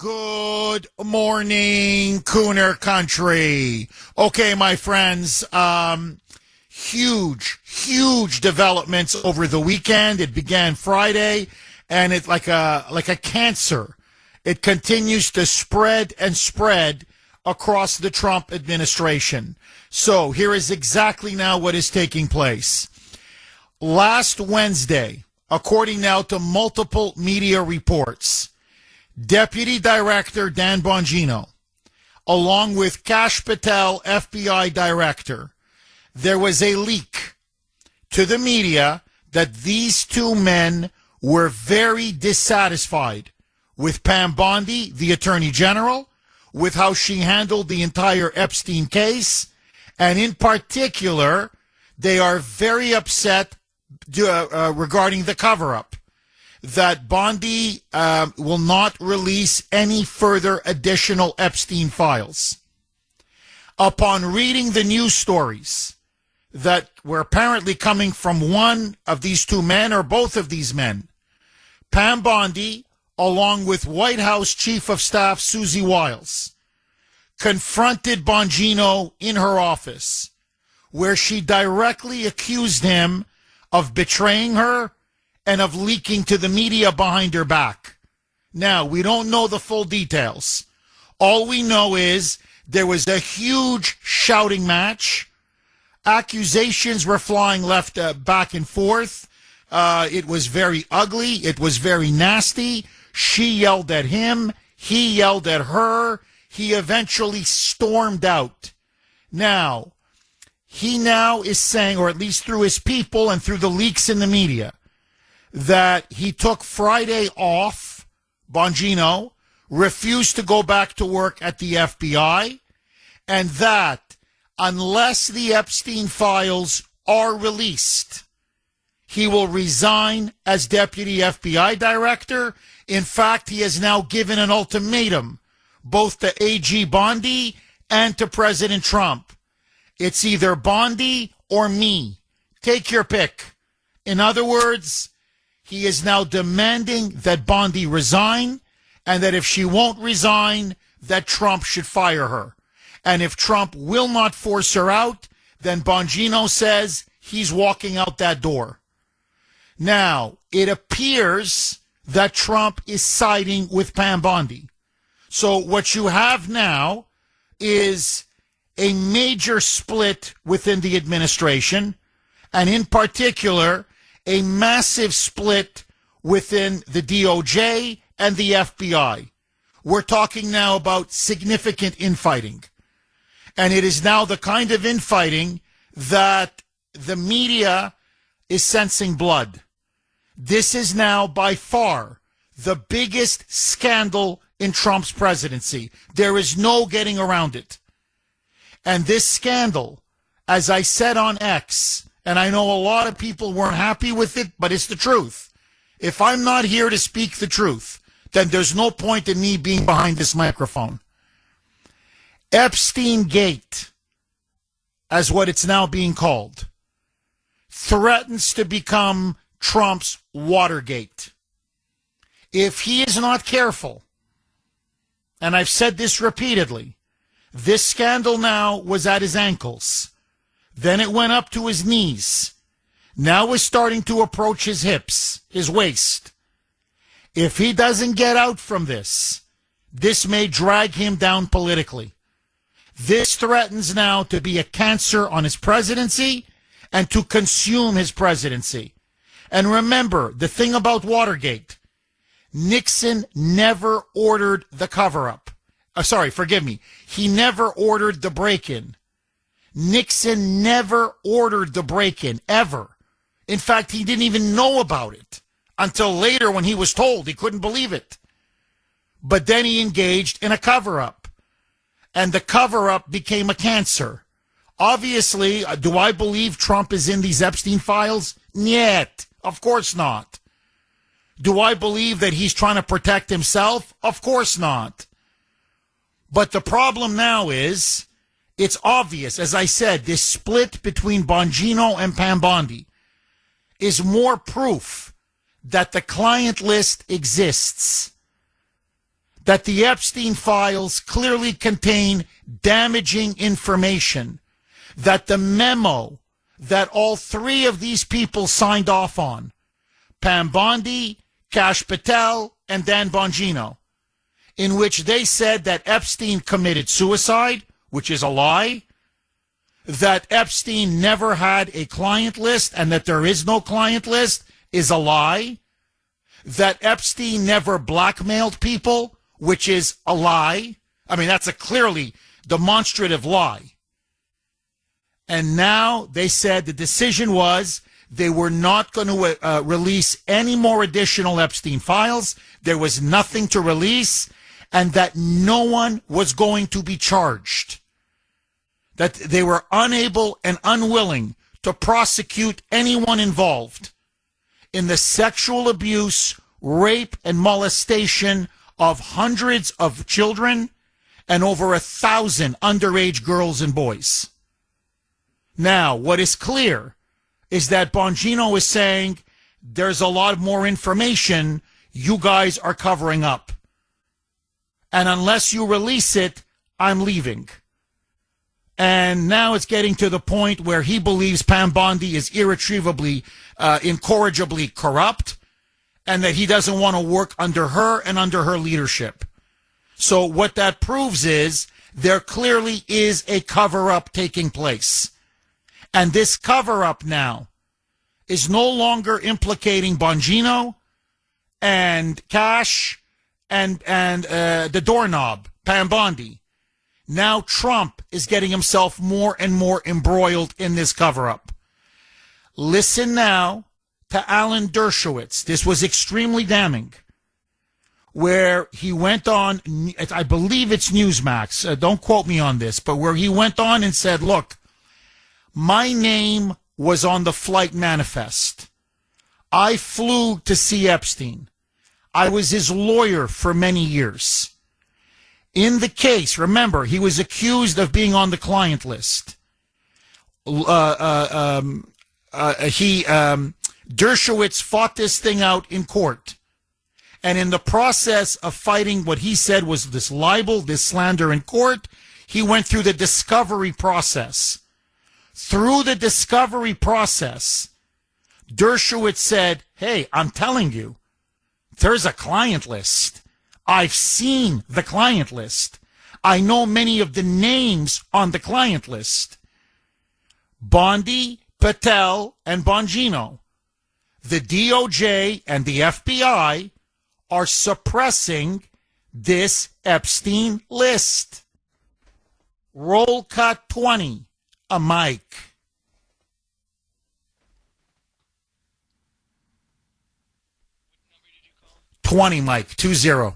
Good morning, Cooner country. Okay, my friends, huge developments over the weekend. It began Friday, and it's like a cancer. It continues to spread and spread across the Trump administration. So here is exactly now what is taking place. Last Wednesday, according now to multiple media reports, Deputy Director Dan Bongino, along with Kash Patel, FBI Director, there was a leak to the media that these two men were very dissatisfied with Pam Bondi, the Attorney General, with how she handled the entire Epstein case, and in particular, they are very upset regarding the cover-up, that Bondi will not release any further additional Epstein files. Upon reading the news stories that were apparently coming from one of these two men or both of these men, Pam Bondi, along with White House Chief of Staff Susie Wiles, confronted Bongino in her office, where she directly accused him of betraying her and of leaking to the media behind her back. Now, we don't know the full details. All we know is there was a huge shouting match. Accusations were flying back and forth. It was very ugly. It was very nasty. She yelled at him. He yelled at her. He eventually stormed out. Now, he now is saying, or at least through his people and through the leaks in the media, that he took Friday off, Bongino, refused to go back to work at the FBI, and that unless the Epstein files are released, he will resign as Deputy FBI Director. In fact, he has now given an ultimatum, both to AG Bondi and to President Trump. It's either Bondi or me. Take your pick. In other words, he is now demanding that Bondi resign, and that if she won't resign, that Trump should fire her. And if Trump will not force her out, then Bongino says he's walking out that door. Now, it appears that Trump is siding with Pam Bondi. So what you have now is a major split within the administration, and in particular, a massive split within the DOJ and the FBI. We're talking now about significant infighting. And it is now the kind of infighting that the media is sensing blood. This is now by far the biggest scandal in Trump's presidency. There is no getting around it. And this scandal, as I said on X, and I know a lot of people weren't happy with it, but it's the truth. If I'm not here to speak the truth, then there's no point in me being behind this microphone. Epstein Gate, as what it's now being called, threatens to become Trump's Watergate. If he is not careful, and I've said this repeatedly, this scandal now was at his ankles. Then it went up to his knees. Now is starting to approach his hips, his waist. If he doesn't get out from this, this may drag him down politically. This threatens now to be a cancer on his presidency and to consume his presidency. And remember, the thing about Watergate, Nixon never ordered the cover-up. He never ordered the break-in. Nixon never ordered the break-in, ever. In fact, he didn't even know about it until later when he was told. He couldn't believe it. But then he engaged in a cover-up, and the cover-up became a cancer. Obviously, do I believe Trump is in these Epstein files? Niet. Of course not. Do I believe that he's trying to protect himself? Of course not. But the problem now is, it's obvious, as I said, this split between Bongino and Pam Bondi is more proof that the client list exists. that the Epstein files clearly contain damaging information, that the memo that all three of these people signed off on, Pam Bondi, Kash Patel, and Dan Bongino, in which they said that Epstein committed suicide, which is a lie, that Epstein never had a client list and that there is no client list is a lie, that Epstein never blackmailed people, which is a lie. I mean, that's a clearly demonstrative lie. And now they said the decision was they were not going to release any more additional Epstein files. There was nothing to release, and that no one was going to be charged. That they were unable and unwilling to prosecute anyone involved in the sexual abuse, rape, and molestation of hundreds of children and over 1,000 underage girls and boys. Now, what is clear is that Bongino is saying there's a lot more information you guys are covering up. And unless you release it, I'm leaving. And now it's getting to the point where he believes Pam Bondi is irretrievably, incorrigibly corrupt, and that he doesn't want to work under her and under her leadership. So what that proves is there clearly is a cover-up taking place. And this cover-up now is no longer implicating Bongino and Kash and the doorknob, Pam Bondi. Now Trump is getting himself more and more embroiled in this cover-up. Listen now to Alan Dershowitz. This was extremely damning, where he went on, I believe it's Newsmax, don't quote me on this, but where he went on and said, look, my name was on the flight manifest. I flew to see Epstein. I was his lawyer for many years. In the case, remember, he was accused of being on the client list. Dershowitz fought this thing out in court. And in the process of fighting what he said was this libel, this slander in court, he went through the discovery process. Through the discovery process, Dershowitz said, hey, I'm telling you, there's a client list. I've seen the client list. I know many of the names on the client list. Bondi, Patel, and Bongino. The DOJ and the FBI are suppressing this Epstein list. Roll cut 20. A mic. Mike, 20.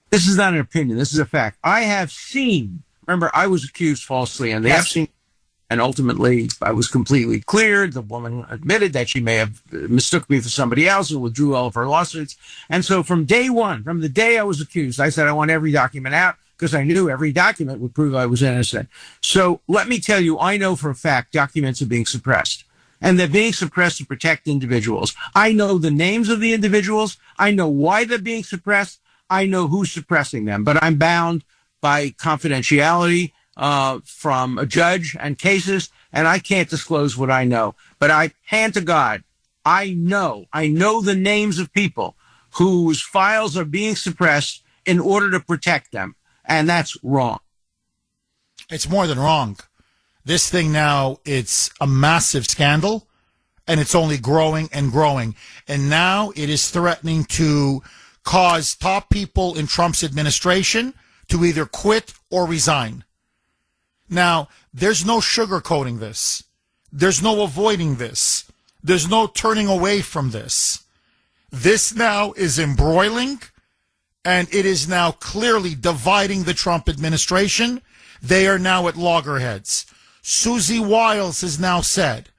This is not an opinion. This is a fact. I have seen, remember, I was accused falsely on the Epstein, and ultimately I was completely cleared. The woman admitted that she may have mistook me for somebody else and withdrew all of her lawsuits. And so from day one, from the day I was accused, I said I want every document out because I knew every document would prove I was innocent. So let me tell you, I know for a fact documents are being suppressed. And they're being suppressed to protect individuals. I know the names of the individuals. I know why they're being suppressed. I know who's suppressing them. But I'm bound by confidentiality from a judge and cases, and I can't disclose what I know. But I hand to God, I know the names of people whose files are being suppressed in order to protect them. And that's wrong. It's more than wrong. This thing now, it's a massive scandal, and it's only growing and growing. And now it is threatening to cause top people in Trump's administration to either quit or resign. Now, there's no sugarcoating this. There's no avoiding this. There's no turning away from this. This now is embroiling, and it is now clearly dividing the Trump administration. They are now at loggerheads. Susie Wiles has now said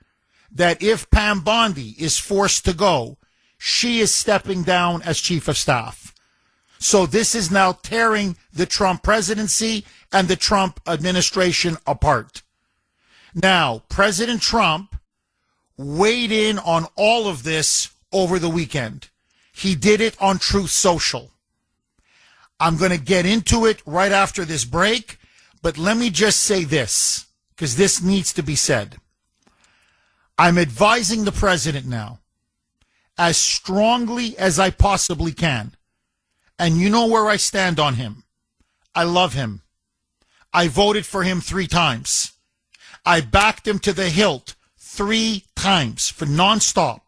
that if Pam Bondi is forced to go, she is stepping down as chief of staff. So this is now tearing the Trump presidency and the Trump administration apart. Now, President Trump weighed in on all of this over the weekend. He did it on Truth Social. I'm going to get into it right after this break, but let me just say this, because this needs to be said. I'm advising the president now as strongly as I possibly can. And you know where I stand on him. I love him. I voted for him 3 times. I backed him to the hilt 3 times for nonstop.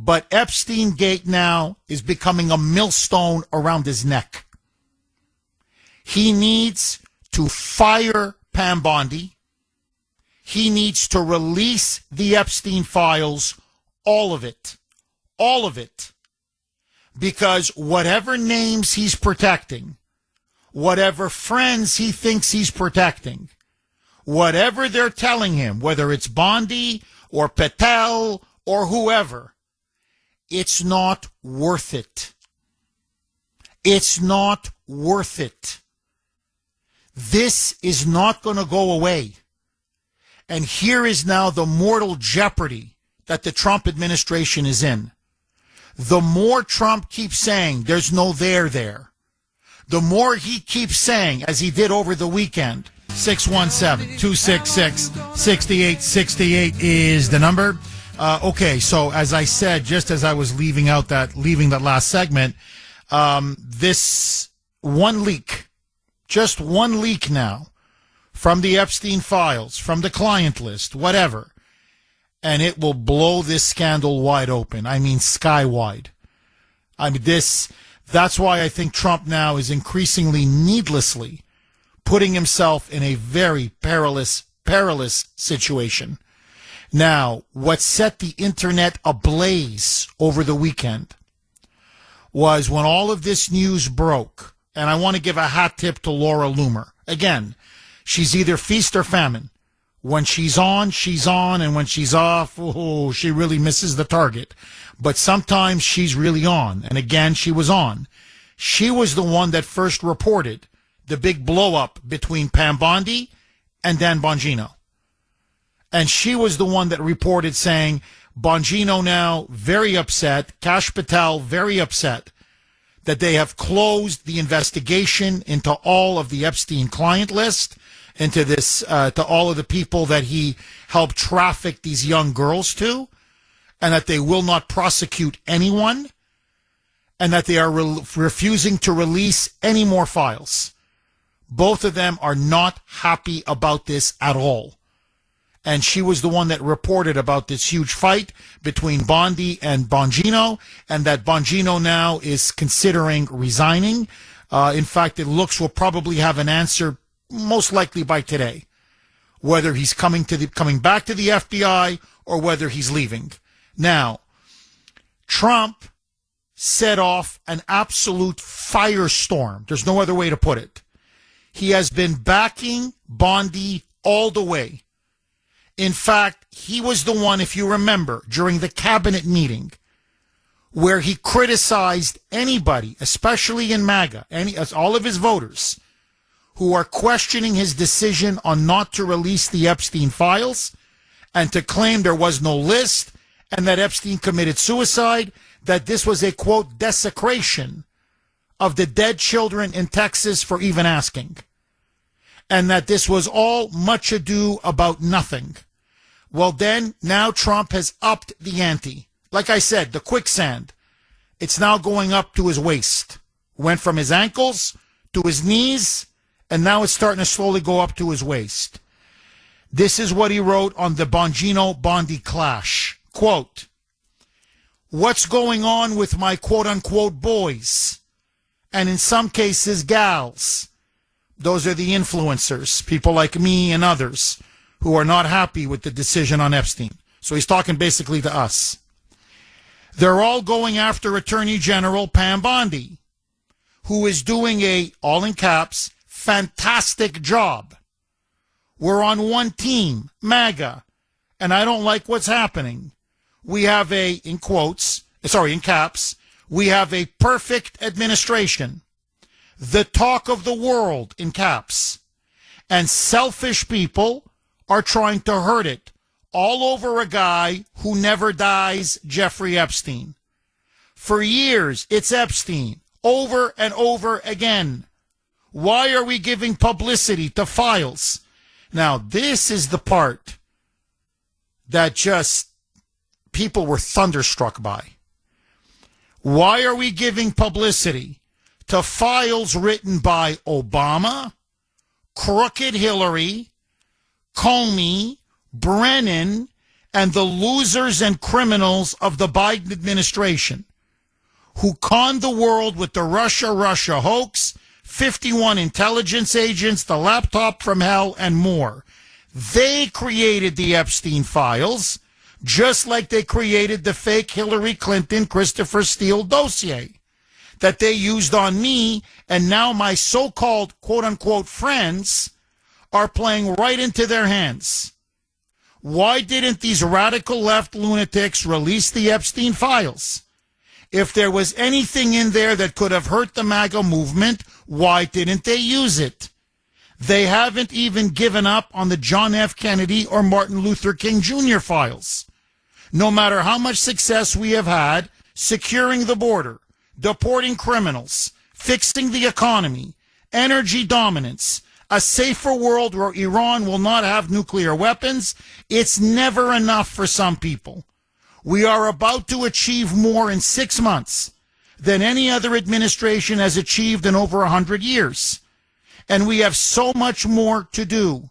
But Epstein Gate now is becoming a millstone around his neck. He needs to fire Pam Bondi. He needs to release the Epstein files, all of it. All of it. Because whatever names he's protecting, whatever friends he thinks he's protecting, whatever they're telling him, whether it's Bondi or Patel or whoever, it's not worth it. It's not worth it. This is not going to go away. And here is now the mortal jeopardy that the Trump administration is in. The more Trump keeps saying there's no there, the more he keeps saying, as he did over the weekend, 617-266-6868 is the number. Okay, so as I said, just as I was leaving that last segment, this one leak, just one leak now, from the Epstein files, from the client list, whatever, and it will blow this scandal wide open. I mean, sky wide. I mean, that's why I think Trump now is increasingly needlessly putting himself in a very perilous situation. Now, what set the internet ablaze over the weekend was when all of this news broke, and I want to give a hat tip to Laura Loomer. Again, she's either feast or famine. When she's on, and when she's off, oh, she really misses the target. But sometimes she's really on, and again, she was on. She was the one that first reported the big blow-up between Pam Bondi and Dan Bongino. And she was the one that reported saying, Bongino now very upset, Kash Patel very upset, that they have closed the investigation into all of the Epstein client list, into this, to all of the people that he helped traffic these young girls to, and that they will not prosecute anyone, and that they are refusing to release any more files. Both of them are not happy about this at all. And she was the one that reported about this huge fight between Bondi and Bongino, and that Bongino now is considering resigning. In fact, it looks we'll probably have an answer most likely by today, whether he's coming back to the FBI or whether he's leaving. Now, Trump set off an absolute firestorm. There's no other way to put it. He has been backing Bondi all the way. In fact, he was the one, if you remember, during the cabinet meeting, where he criticized anybody, especially in MAGA, all of his voters, who are questioning his decision on not to release the Epstein files and to claim there was no list and that Epstein committed suicide, that this was a, quote, desecration of the dead children in Texas for even asking, and that this was all much ado about nothing. Well, then, now Trump has upped the ante. Like I said, the quicksand, it's now going up to his waist. Went from his ankles to his knees, and now it's starting to slowly go up to his waist. This is what he wrote on the Bongino-Bondi clash. Quote, "What's going on with my quote-unquote boys? And in some cases, gals. Those are the influencers, people like me and others who are not happy with the decision on Epstein." So he's talking basically to us. "They're all going after Attorney General Pam Bondi, who is doing a, all in caps, fantastic job. We're on one team, MAGA, and I don't like what's happening. We have a, in caps, we have a perfect administration. The talk of the world, in caps. And selfish people are trying to hurt it all over a guy who never dies, Jeffrey Epstein. For years, it's Epstein. over and over again. Why are we giving publicity to files? Now, this is the part that just people were thunderstruck by. Why are we giving publicity to files written by Obama, crooked Hillary, Comey, Brennan, and the losers and criminals of the Biden administration who conned the world with the Russia hoax, 51 intelligence agents, the laptop from hell, and more? They created the Epstein files, just like they created the fake Hillary Clinton, Christopher Steele dossier that they used on me, and now my so-called quote-unquote friends are playing right into their hands. Why didn't these radical left lunatics release the Epstein files? If there was anything in there that could have hurt the MAGA movement, why didn't they use it? They haven't even given up on the John F. Kennedy or Martin Luther King Jr. files. No matter how much success we have had securing the border, deporting criminals, fixing the economy, energy dominance, a safer world where Iran will not have nuclear weapons, it's never enough for some people. We are about to achieve more in 6 months than any other administration has achieved in over 100 years. And we have so much more to do.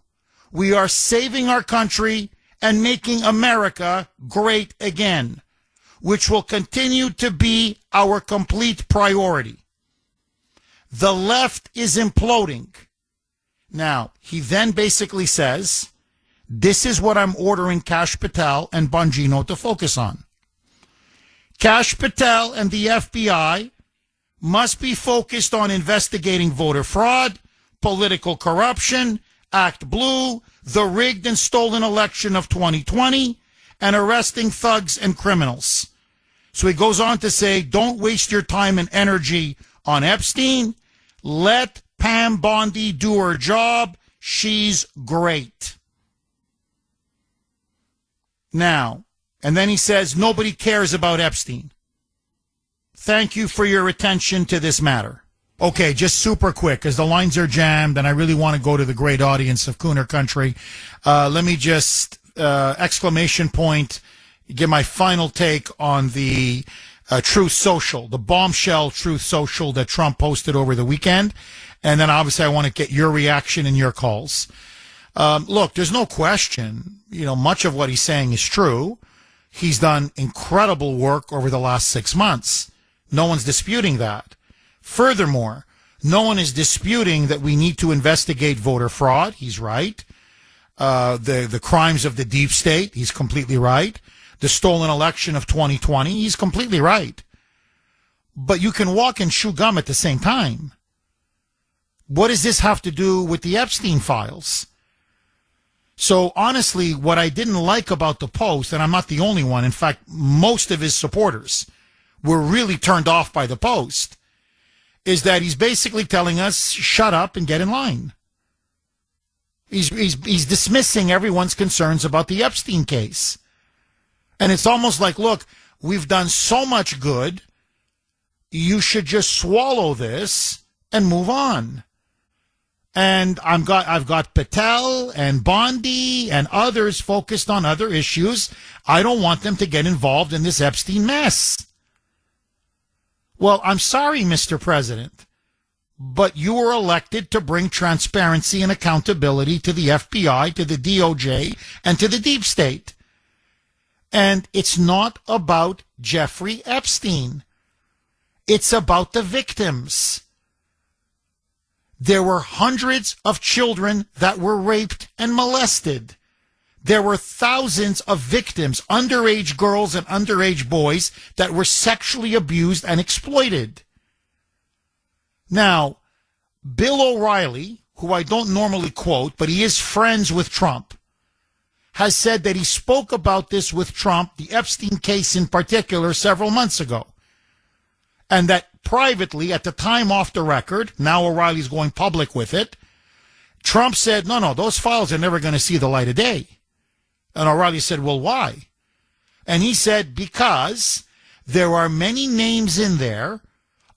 We are saving our country and making America great again, which will continue to be our complete priority. The left is imploding. Now, he then basically says, this is what I'm ordering Kash Patel and Bongino to focus on. Kash Patel and the FBI must be focused on investigating voter fraud, political corruption, Act Blue, the rigged and stolen election of 2020, and arresting thugs and criminals. So he goes on to say, don't waste your time and energy on Epstein. Let Pam Bondi do her job. She's great. Now, and then he says, nobody cares about Epstein. Thank you for your attention to this matter. Okay, just super quick, because the lines are jammed, and I really want to go to the great audience of Cooner Country. Let me just, exclamation point, give my final take on the Truth Social, the bombshell Truth Social that Trump posted over the weekend. And then obviously I want to get your reaction and your calls. Look, there's no question, much of what he's saying is true. He's done incredible work over the last 6 months. No one's disputing that. Furthermore, no one is disputing that we need to investigate voter fraud. He's right. The crimes of the deep state. He's completely right. The stolen election of 2020. He's completely right. But you can walk and chew gum at the same time. What does this have to do with the Epstein files? So honestly, what I didn't like about the post, and I'm not the only one, in fact, most of his supporters were really turned off by the post, is that he's basically telling us, shut up and get in line. He's dismissing everyone's concerns about the Epstein case. And it's almost like, look, we've done so much good, you should just swallow this and move on. And I've got Patel and Bondi and others focused on other issues. I don't want them to get involved in this Epstein mess. Well, I'm sorry, Mr. President, but you were elected to bring transparency and accountability to the FBI, to the DOJ, and to the deep state. And it's not about Jeffrey Epstein. It's about the victims. There were hundreds of children that were raped and molested. There were thousands of victims, underage girls and underage boys, that were sexually abused and exploited. Now, Bill O'Reilly, who I don't normally quote, but he is friends with Trump, has said that he spoke about this with Trump, the Epstein case in particular, several months ago. And that privately, at the time off the record, now O'Reilly's going public with it, Trump said, no, those files are never going to see the light of day. And O'Reilly said, well, why? And he said, because there are many names in there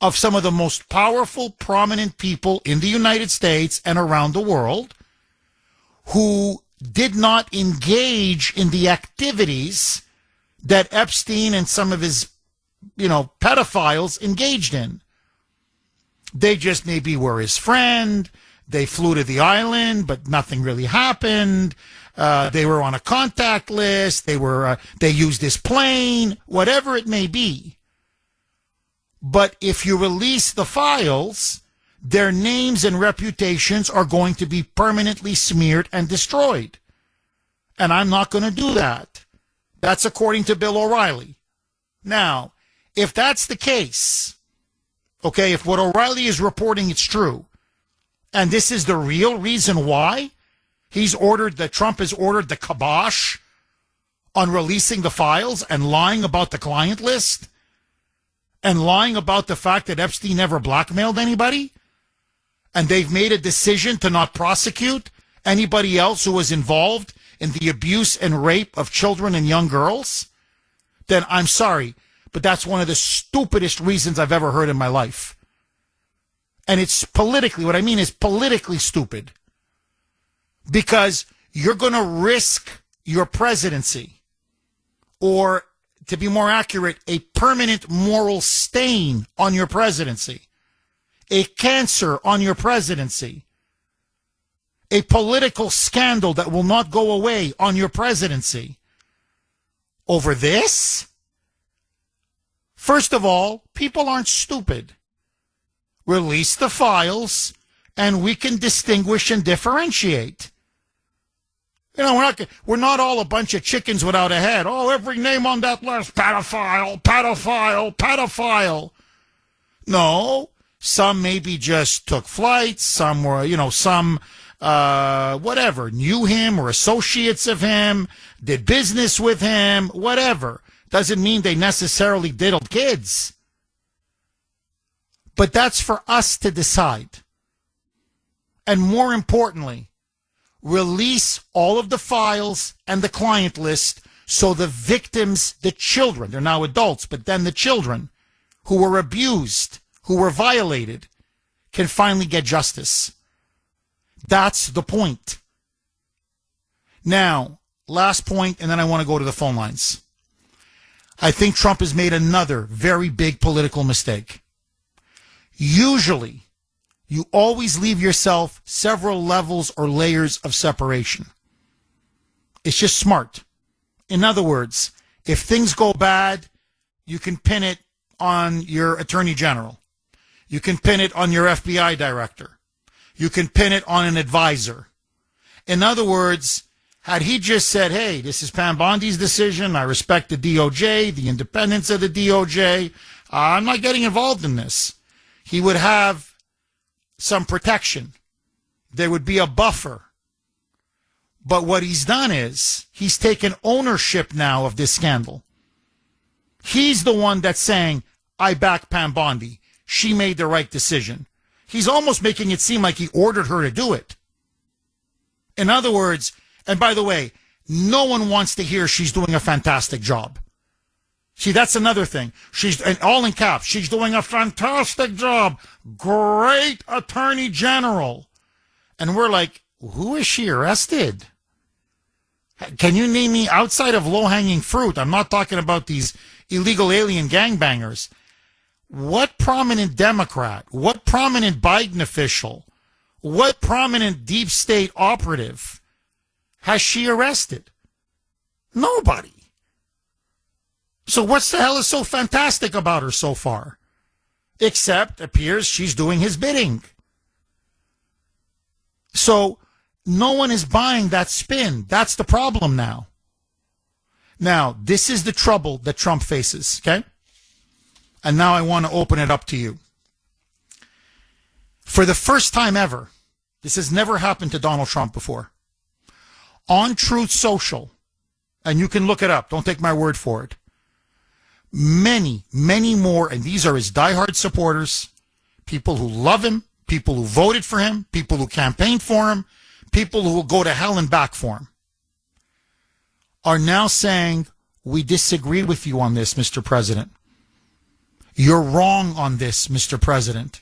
of some of the most powerful, prominent people in the United States and around the world who did not engage in the activities that Epstein and some of his, pedophiles engaged in. They just maybe were his friend. They flew to the island, but nothing really happened. They were on a contact list. They used his plane, whatever it may be. But if you release the files, their names and reputations are going to be permanently smeared and destroyed. And I'm not going to do that. That's according to Bill O'Reilly. Now, if that's the case, okay, if what O'Reilly is reporting is true, and this is the real reason why Trump has ordered the kibosh on releasing the files and lying about the client list and lying about the fact that Epstein never blackmailed anybody, and they've made a decision to not prosecute anybody else who was involved in the abuse and rape of children and young girls, then I'm sorry, but that's one of the stupidest reasons I've ever heard in my life. And it's politically, what I mean is politically stupid. Because you're going to risk your presidency, or to be more accurate, a permanent moral stain on your presidency, a cancer on your presidency, a political scandal that will not go away on your presidency over this? First of all, people aren't stupid. Release the files, and we can distinguish and differentiate. We're not all a bunch of chickens without a head. Oh, every name on that list, pedophile, pedophile, pedophile. No, some maybe just took flights. Some were, whatever, knew him or associates of him, did business with him, whatever. Doesn't mean they necessarily diddled kids. But that's for us to decide. And more importantly, release all of the files and the client list so the victims, the children, they're now adults, but then the children who were abused, who were violated, can finally get justice. That's the point. Now, last point, and then I want to go to the phone lines. I think Trump has made another very big political mistake. Usually, you always leave yourself several levels or layers of separation. It's just smart. In other words, if things go bad, you can pin it on your attorney general. You can pin it on your FBI director. You can pin it on an advisor. In other words, had he just said, hey, this is Pam Bondi's decision, I respect the DOJ, the independence of the DOJ, I'm not getting involved in this, he would have some protection. There would be a buffer. But what he's done is he's taken ownership now of this scandal. He's the one that's saying, I back Pam Bondi. She made the right decision. He's almost making it seem like he ordered her to do it. In other words, and by the way, no one wants to hear she's doing a fantastic job. See, that's another thing. She's, and all in caps, she's doing a fantastic job. Great attorney general. And we're like, who is she arrested? Can you name me outside of low-hanging fruit? I'm not talking about these illegal alien gangbangers. What prominent Democrat, what prominent Biden official, what prominent deep state operative has she arrested? Nobody. So what's the hell is so fantastic about her so far? Except appears she's doing his bidding. So no one is buying that spin. That's the problem now. Now, this is the trouble that Trump faces, okay? And now I want to open it up to you. For the first time ever, this has never happened to Donald Trump before. On Truth Social, and you can look it up, don't take my word for it, many, many more, and these are his diehard supporters, people who love him, people who voted for him, people who campaigned for him, people who will go to hell and back for him, are now saying, we disagree with you on this, Mr. President. You're wrong on this, Mr. President.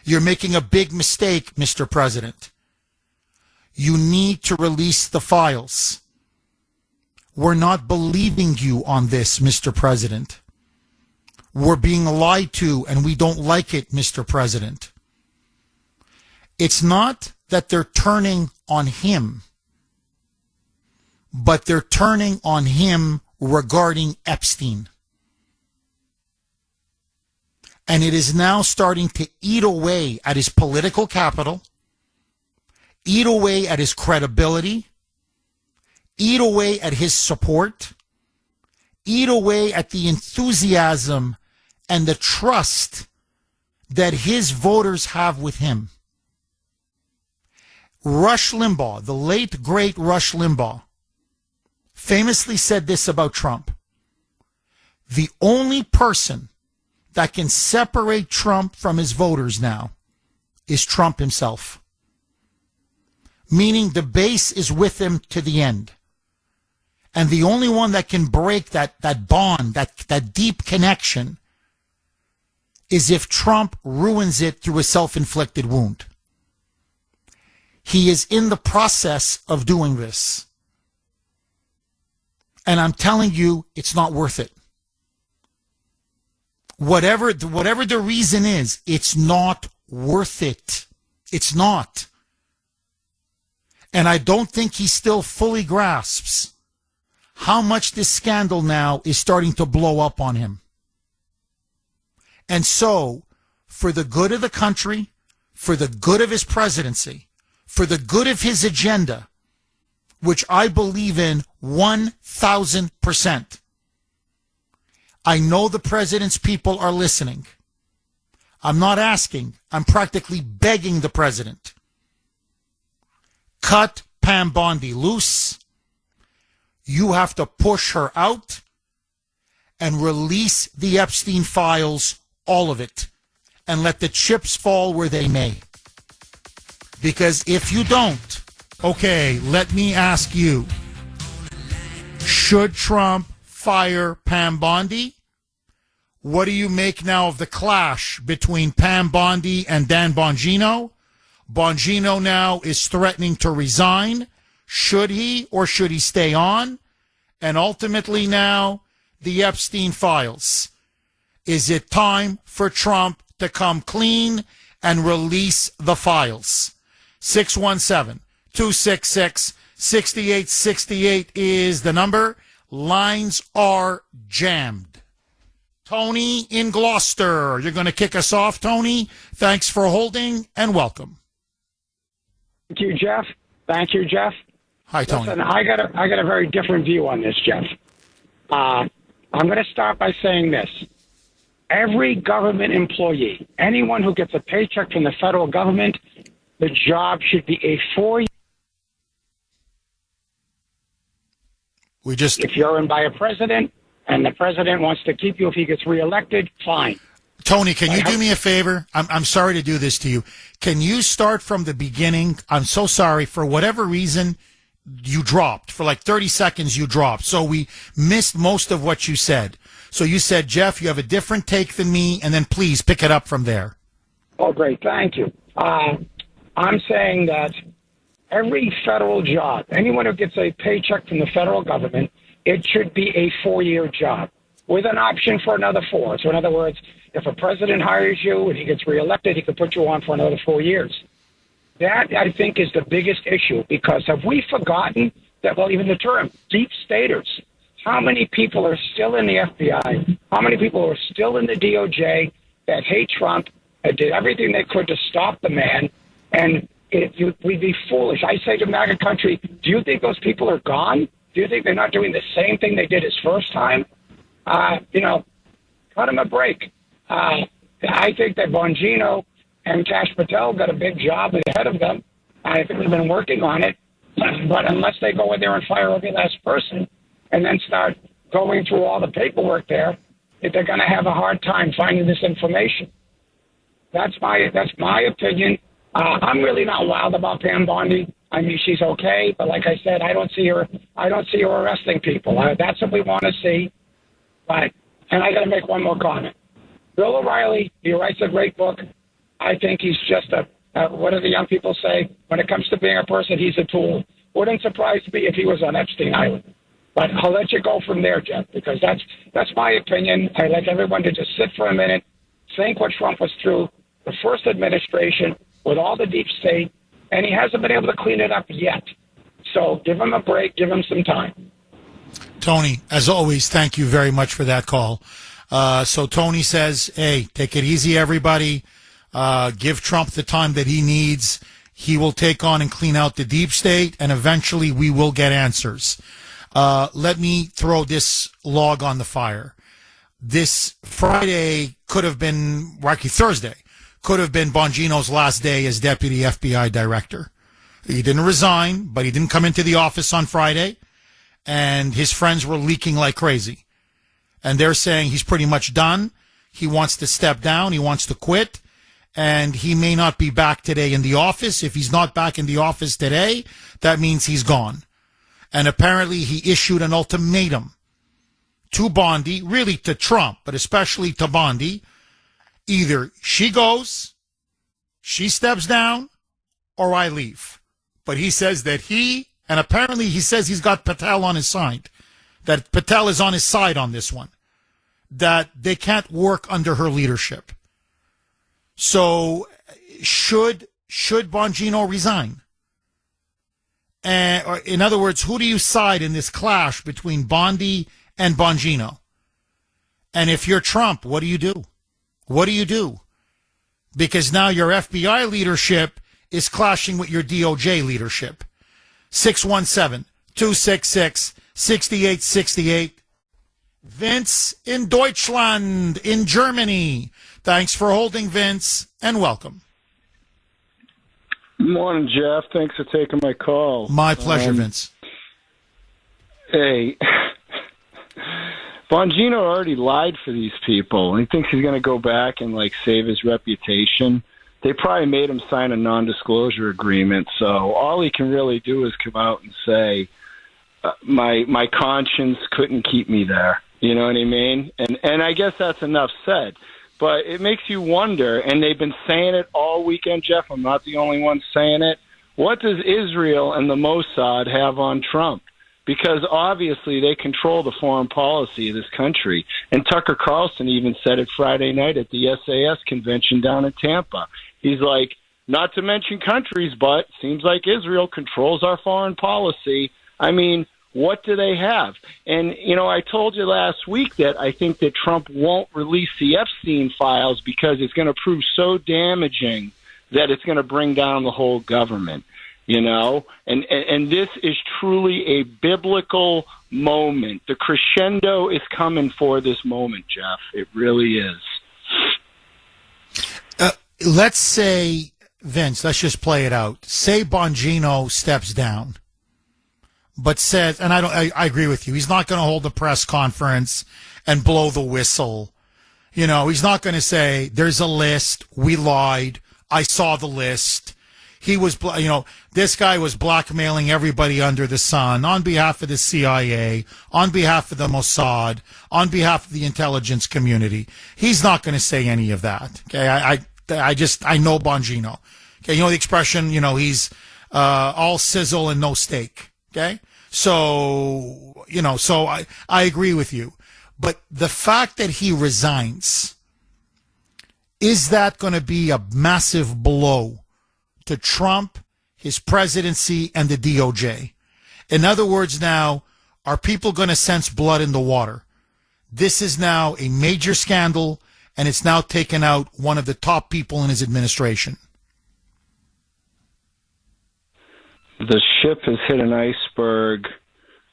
You're making a big mistake, Mr. President. You need to release the files. We're not believing you on this, Mr. President. We're being lied to, and we don't like it, Mr. President. It's not that they're turning on him, but they're turning on him regarding Epstein. And it is now starting to eat away at his political capital, eat away at his credibility, eat away at his support, eat away at the enthusiasm and the trust that his voters have with him. Rush Limbaugh, the late, great Rush Limbaugh, famously said this about Trump. The only person that can separate Trump from his voters now is Trump himself. Meaning the base is with him to the end. And the only one that can break that bond, that deep connection, is if Trump ruins it through a self-inflicted wound. He is in the process of doing this. And I'm telling you, it's not worth it. Whatever the reason is, it's not worth it. It's not. And I don't think he still fully grasps how much this scandal now is starting to blow up on him. And so, for the good of the country, for the good of his presidency, for the good of his agenda, which I believe in 1,000%, I know the president's people are listening. I'm not asking, I'm practically begging the president. Cut Pam Bondi loose. You have to push her out and release the Epstein files, all of it, and let the chips fall where they may. Because if you don't, okay, let me ask you, should Trump fire Pam Bondi? What do you make now of the clash between Pam Bondi and Dan Bongino? Bongino now is threatening to resign. Should he or should he stay on? And ultimately now, the Epstein files. Is it time for Trump to come clean and release the files? 617-266-6868 is the number. Lines are jammed. Tony in Gloucester, you're going to kick us off, Tony. Thanks for holding and welcome. Thank you, Jeff. Thank you, Jeff. Hi, Tony. Listen, I got a very different view on this, Jeff. I'm going to start by saying this. Every government employee, anyone who gets a paycheck from the federal government, the job should be a 4-year. If you're in by a president and the president wants to keep you if he gets reelected, fine. Tony, can you do me a favor? I'm sorry to do this to you. Can you start from the beginning? I'm so sorry. For whatever reason, you dropped. For like 30 seconds, you dropped. So we missed most of what you said. So you said, Jeff, you have a different take than me, and then please pick it up from there. Oh, great. Thank you. I'm saying that every federal job, anyone who gets a paycheck from the federal government, it should be a 4-year job with an option for another 4. So in other words, if a president hires you and he gets reelected, he could put you on for another 4 years. That, I think, is the biggest issue, because have we forgotten that, well, even the term deep staters, how many people are still in the FBI, how many people are still in the DOJ that hate Trump and did everything they could to stop the man, and we'd be foolish. I say to MAGA country, do you think those people are gone? Do you think they're not doing the same thing they did his first time? Cut him a break. I think that Bongino and Cash Patel got a big job ahead of them. I think they've been working on it. But unless they go in there and fire every last person and then start going through all the paperwork there, they're going to have a hard time finding this information. That's my opinion. I'm really not wild about Pam Bondi. I mean, she's okay, but like I said, I don't see her arresting people. That's what we want to see. And I got to make one more comment. Bill O'Reilly, he writes a great book. I think he's just what do the young people say? When it comes to being a person, he's a tool. Wouldn't surprise me if he was on Epstein Island. But I'll let you go from there, Jeff, because that's my opinion. I'd like everyone to just sit for a minute, think what Trump was through the first administration with all the deep state, and he hasn't been able to clean it up yet. So give him a break, give him some time. Tony, as always, thank you very much for that call. So Tony says, hey, take it easy, everybody. Give Trump the time that he needs. He will take on and clean out the deep state, and eventually we will get answers. Let me throw this log on the fire. This Friday could have been, actually Thursday, could have been Bongino's last day as deputy FBI director. He didn't resign, but he didn't come into the office on Friday, and his friends were leaking like crazy. And they're saying he's pretty much done. He wants to step down. He wants to quit. And he may not be back today in the office. If he's not back in the office today, that means he's gone. And apparently he issued an ultimatum to Bondi, really to Trump, but especially to Bondi. Either she goes, she steps down, or I leave. But he says that and apparently he says he's got Patel on his side, that Patel is on his side on this one, that they can't work under her leadership. So should Bongino resign? Or in other words, who do you side in this clash between Bondi and Bongino? And if you're Trump, what do you do? What do you do? Because now your FBI leadership is clashing with your DOJ leadership. 617-266-6868. Vince in Deutschland, in Germany. Thanks for holding, Vince, and welcome. Morning, Jeff. Thanks for taking my call. My pleasure, Vince. Hey, Bongino already lied for these people. He thinks he's going to go back and, save his reputation. They probably made him sign a non-disclosure agreement, so all he can really do is come out and say, my conscience couldn't keep me there. You know what I mean? And I guess that's enough said. But it makes you wonder, and they've been saying it all weekend, Jeff. I'm not the only one saying it. What does Israel and the Mossad have on Trump? Because obviously they control the foreign policy of this country. And Tucker Carlson even said it Friday night at the SAS convention down in Tampa. He's like, not to mention countries, but seems like Israel controls our foreign policy. I mean, what do they have? And, I told you last week that I think that Trump won't release the Epstein files because it's going to prove so damaging that it's going to bring down the whole government, And this is truly a biblical moment. The crescendo is coming for this moment, Jeff. It really is. Let's say, Vince, let's just play it out. Say Bongino steps down. But says, and I agree with you, he's not going to hold a press conference and blow the whistle. He's not going to say, there's a list, we lied, I saw the list. He was, this guy was blackmailing everybody under the sun on behalf of the CIA, on behalf of the Mossad, on behalf of the intelligence community. He's not going to say any of that. Okay, I know Bongino. Okay, the expression, he's all sizzle and no steak. Okay? So I agree with you. But the fact that he resigns, is that going to be a massive blow to Trump, his presidency, and the DOJ? In other words, now, are people going to sense blood in the water? This is now a major scandal, and it's now taken out one of the top people in his administration. The ship has hit an iceberg.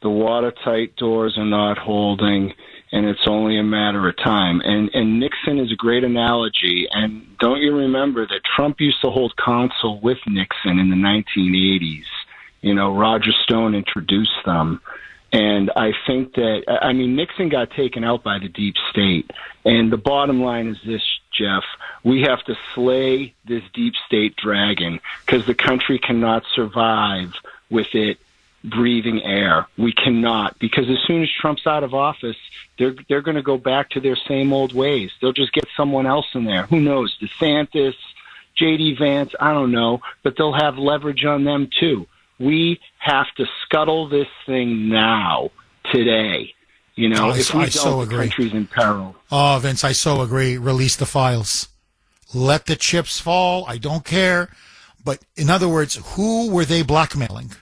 The watertight doors are not holding, and it's only a matter of time. And Nixon is a great analogy. And don't you remember that Trump used to hold counsel with Nixon in the 1980s? Roger Stone introduced them. And I think that, Nixon got taken out by the deep state. And the bottom line is this, Jeff. We have to slay this deep state dragon because the country cannot survive with it breathing air. We cannot, because as soon as Trump's out of office, they're going to go back to their same old ways. They'll just get someone else in there. Who knows? DeSantis, J.D. Vance, I don't know, but they'll have leverage on them too. We have to scuttle this thing now, today. You know, if we don't, the country's in peril. Oh, Vince, I so agree. Release the files. Let the chips fall. I don't care. But in other words, who were they blackmailing?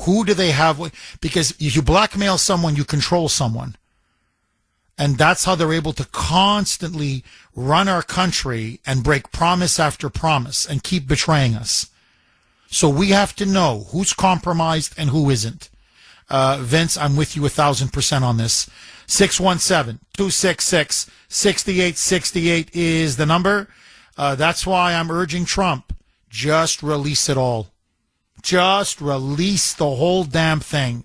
Who do they have? Because if you blackmail someone, you control someone. And that's how they're able to constantly run our country and break promise after promise and keep betraying us. So we have to know who's compromised and who isn't. Vince, I'm with you 1,000% on this. 617-266-6868 is the number. That's why I'm urging Trump. Just release it all. Just release the whole damn thing.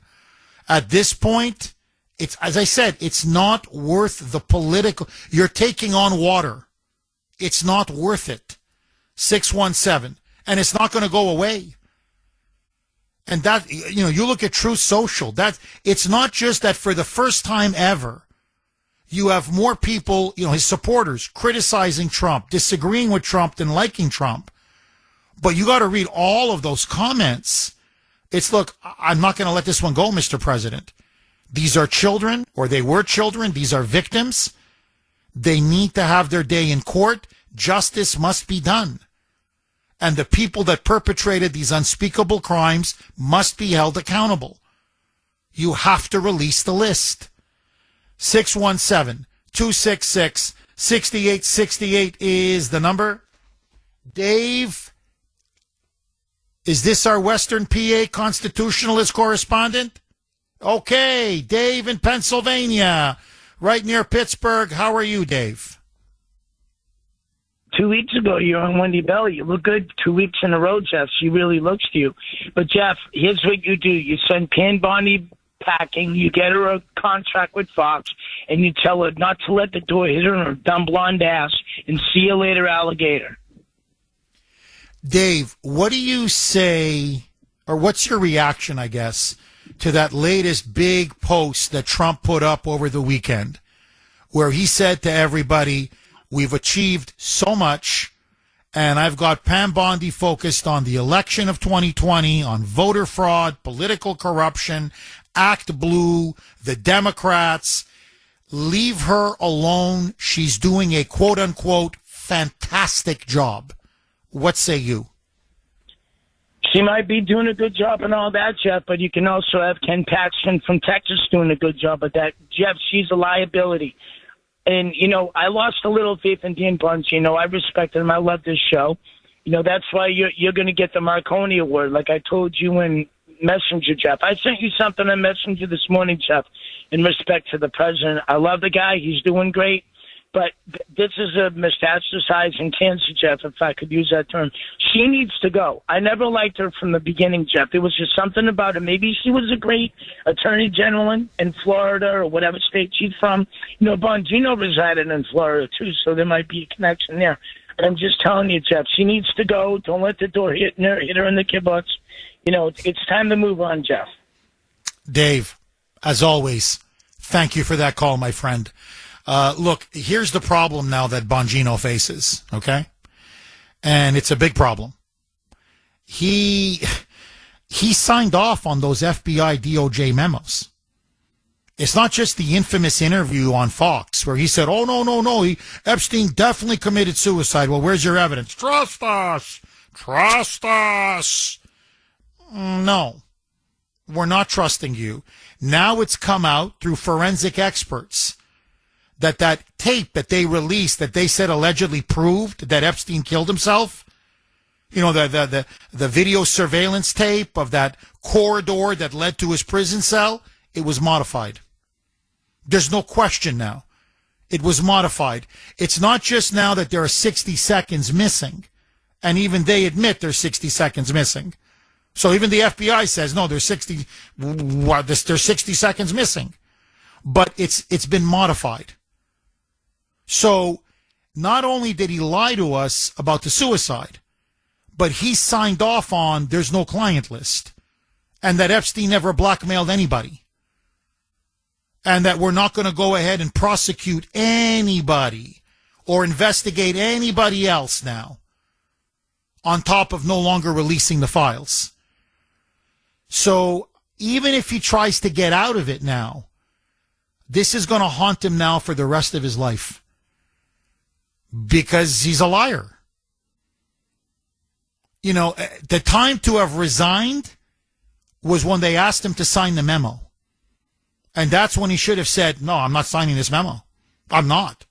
At this point, it's, as I said, it's not worth the political. You're taking on water. It's not worth it. 617. And it's not going to go away. And that, you know, you look at Truth Social, that it's not just that for the first time ever, you have more people, you know, his supporters criticizing Trump, disagreeing with Trump than liking Trump. But you got to read all of those comments. It's, look, I'm not going to let this one go, Mr. President. These are children, or they were children. These are victims. They need to have their day in court. Justice must be done. And the people that perpetrated these unspeakable crimes must be held accountable. You have to release the list. 617-266-6868 is the number. Dave, is this our Western PA constitutionalist correspondent? Okay, Dave in Pennsylvania, right near Pittsburgh. How are you, Dave? 2 weeks ago, you're on Wendy Bell. You look good 2 weeks in a row, Jeff. She really looks to you. But, Jeff, here's what you do. You send Pan Bondi packing. You get her a contract with Fox, and you tell her not to let the door hit her in her dumb blonde ass, and see you later, alligator. Dave, what do you say, or what's your reaction, I guess, to that latest big post that Trump put up over the weekend, where he said to everybody, we've achieved so much, and I've got Pam Bondi focused on the election of 2020, on voter fraud, political corruption, Act Blue, the Democrats. Leave her alone. She's doing a quote-unquote fantastic job. What say you? She might be doing a good job and all that, Jeff, but you can also have Ken Paxton from Texas doing a good job at that. Jeff, she's a liability. And, you know, I lost a little faith in Dan Bongino. I respect him. I love this show. You know, that's why you're going to get the Marconi Award, like I told you in Messenger, Jeff. I sent you something on Messenger this morning, Jeff, in respect to the president. I love the guy. He's doing great. But this is a metastasizing cancer, Jeff, if I could use that term. She needs to go. I never liked her from the beginning, Jeff. There was just something about her. Maybe she was a great attorney general in Florida or whatever state she's from. You know, Bongino resided in Florida, too, so there might be a connection there. But I'm just telling you, Jeff, she needs to go. Don't let the door hit her in the kibbutz. You know, it's time to move on, Jeff. Dave, as always, thank you for that call, my friend. Look, here's the problem now that Bongino faces, okay? And it's a big problem. He signed off on those FBI DOJ memos. It's not just the infamous interview on Fox where he said, oh, no, Epstein definitely committed suicide. Well, where's your evidence? Trust us. No, we're not trusting you. Now it's come out through forensic experts that tape that they released, that they said allegedly proved that Epstein killed himself, you know, the video surveillance tape of that corridor that led to his prison cell, it was modified. There's no question now. It was modified. It's not just now that there are 60 seconds missing, and even they admit there's 60 seconds missing. So even the FBI says, no, there's 60 seconds missing. But it's been modified. So not only did he lie to us about the suicide, but he signed off on there's no client list. and that Epstein never blackmailed anybody, and that we're not going to go ahead and prosecute anybody or investigate anybody else now, on top of no longer releasing the files. So even if he tries to get out of it now, this is going to haunt him now for the rest of his life, because he's a liar. You know, the time to have resigned was when they asked him to sign the memo. And that's when he should have said, no, I'm not signing this memo. I'm not.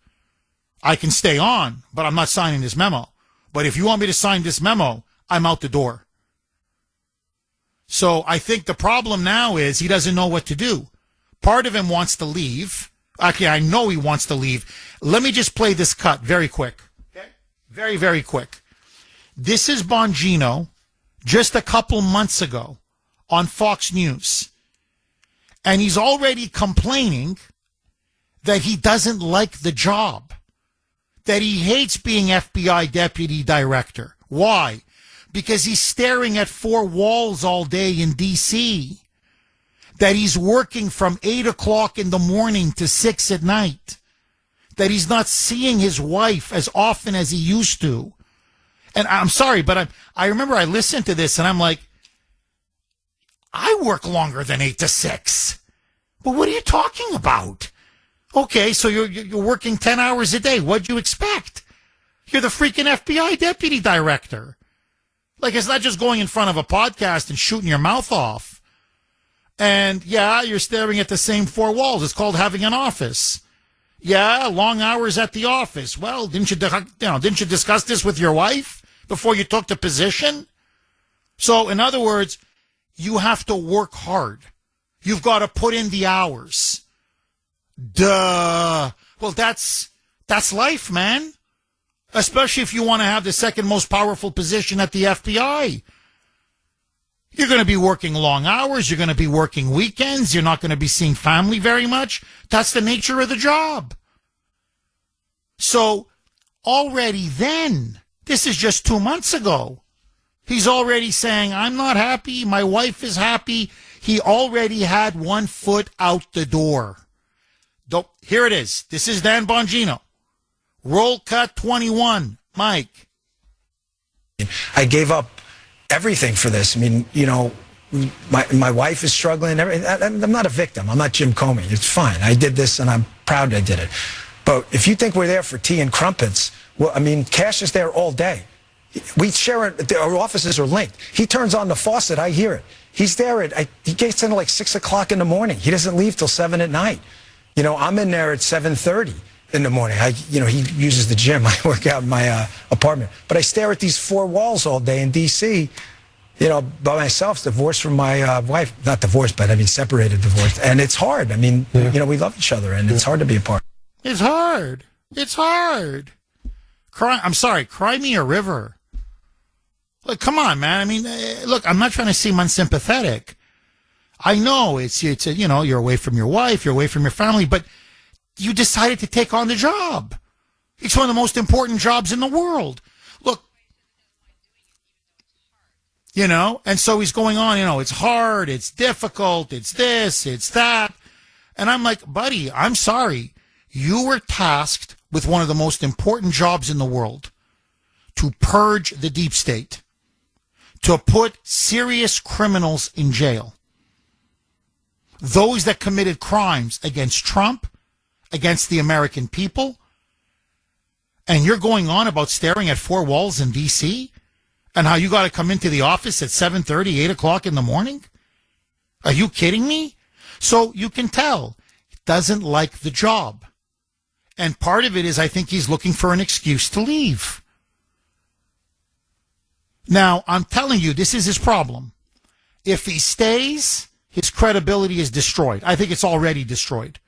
I can stay on, but I'm not signing this memo. But if you want me to sign this memo, I'm out the door. So I think the problem now is he doesn't know what to do. Part of him wants to leave. Actually, I know he wants to leave. Let me just play this cut very quick. Okay? Very, very quick. This is Bongino just a couple months ago on Fox News. And he's already complaining that he doesn't like the job, that he hates being FBI deputy director. Why? Because he's staring at four walls all day in D.C., that he's working from 8 o'clock in the morning to 6 at night, that he's not seeing his wife as often as he used to. And I'm sorry, but I remember I listened to this and I'm like, I work longer than 8 to 6. But what are you talking about? Okay, so you're working 10 hours a day. What'd you expect? You're the freaking FBI deputy director. Like, it's not just going in front of a podcast and shooting your mouth off. And yeah, you're staring at the same four walls. It's called having an office. Yeah, long hours at the office. Well, didn't you discuss this with your wife before you took the position? So, in other words, you have to work hard. You've got to put in the hours. Duh. Well, that's life, man. Especially if you want to have the second most powerful position at the FBI. You're going to be working long hours. You're going to be working weekends. You're not going to be seeing family very much. That's the nature of the job. So already then, this is just 2 months ago, he's already saying, I'm not happy. My wife is happy. He already had 1 foot out the door. Here it is. This is Dan Bongino. Roll cut 21. Mike. I gave up everything for this. I mean, you know, my wife is struggling. I'm not a victim. I'm not Jim Comey. It's fine. I did this, and I'm proud I did it. But if you think we're there for tea and crumpets, well, I mean, Cash is there all day. We share it. Our offices are linked. He turns on the faucet. I hear it. He's there. He gets in at like 6 o'clock in the morning. He doesn't leave till 7 at night. You know, I'm in there at 7:30 in the morning. He uses the gym. I work out in my apartment. But I stare at these four walls all day in D.C., you know, by myself, divorced from my wife. Not divorced, but I mean separated, divorced. And it's hard. I mean, you know, we love each other, and it's hard to be apart. It's hard. It's hard. Cry me a river. Like, come on, man. I mean, look, I'm not trying to seem unsympathetic. I know it's you know, you're away from your wife, you're away from your family, but you decided to take on the job. It's one of the most important jobs in the world. Look, you know, and so he's going on, you know, it's hard, it's difficult, it's this, it's that. And I'm like, buddy, I'm sorry. You were tasked with one of the most important jobs in the world, to purge the deep state, to put serious criminals in jail. Those that committed crimes against Trump, against the American people, and you're going on about staring at four walls in D.C. and how you got to come into the office at 7:30, 8 o'clock in the morning? Are you kidding me? So you can tell he doesn't like the job. And part of it is I think he's looking for an excuse to leave. Now, I'm telling you, this is his problem. If he stays, his credibility is destroyed. I think it's already destroyed.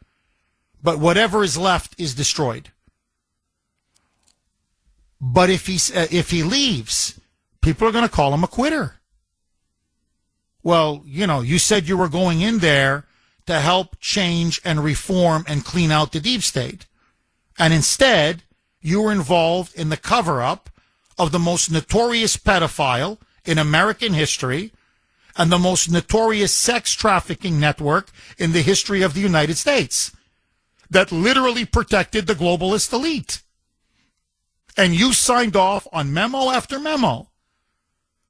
But whatever is left is destroyed. But if he leaves, people are going to call him a quitter. Well, you know, you said you were going in there to help change and reform and clean out the deep state. And instead, you were involved in the cover-up of the most notorious pedophile in American history, and the most notorious sex trafficking network in the history of the United States that literally protected the globalist elite. And you signed off on memo after memo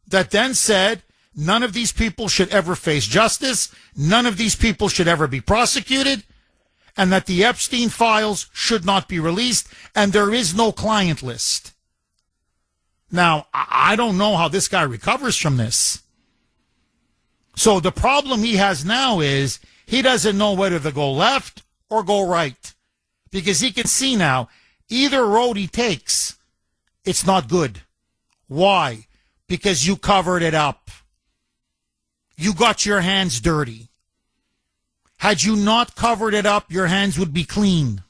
that then said none of these people should ever face justice, none of these people should ever be prosecuted, and that the Epstein files should not be released, and there is no client list. Now, I don't know how this guy recovers from this. So the problem he has now is he doesn't know whether to go left or go right, because he can see now either road he takes, it's not good. Why? Because you covered it up. You got your hands dirty. Had you not covered it up, your hands would be clean.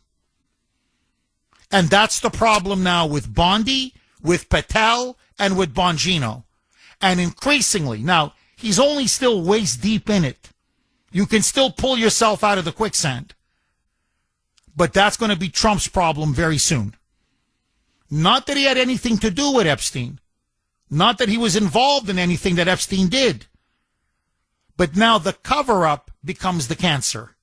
And that's the problem now with Bondi, with Patel, and with Bongino. And increasingly, now, he's only still waist deep in it. You can still pull yourself out of the quicksand. But that's going to be Trump's problem very soon. Not that he had anything to do with Epstein. Not that he was involved in anything that Epstein did. But now the cover-up becomes the cancer.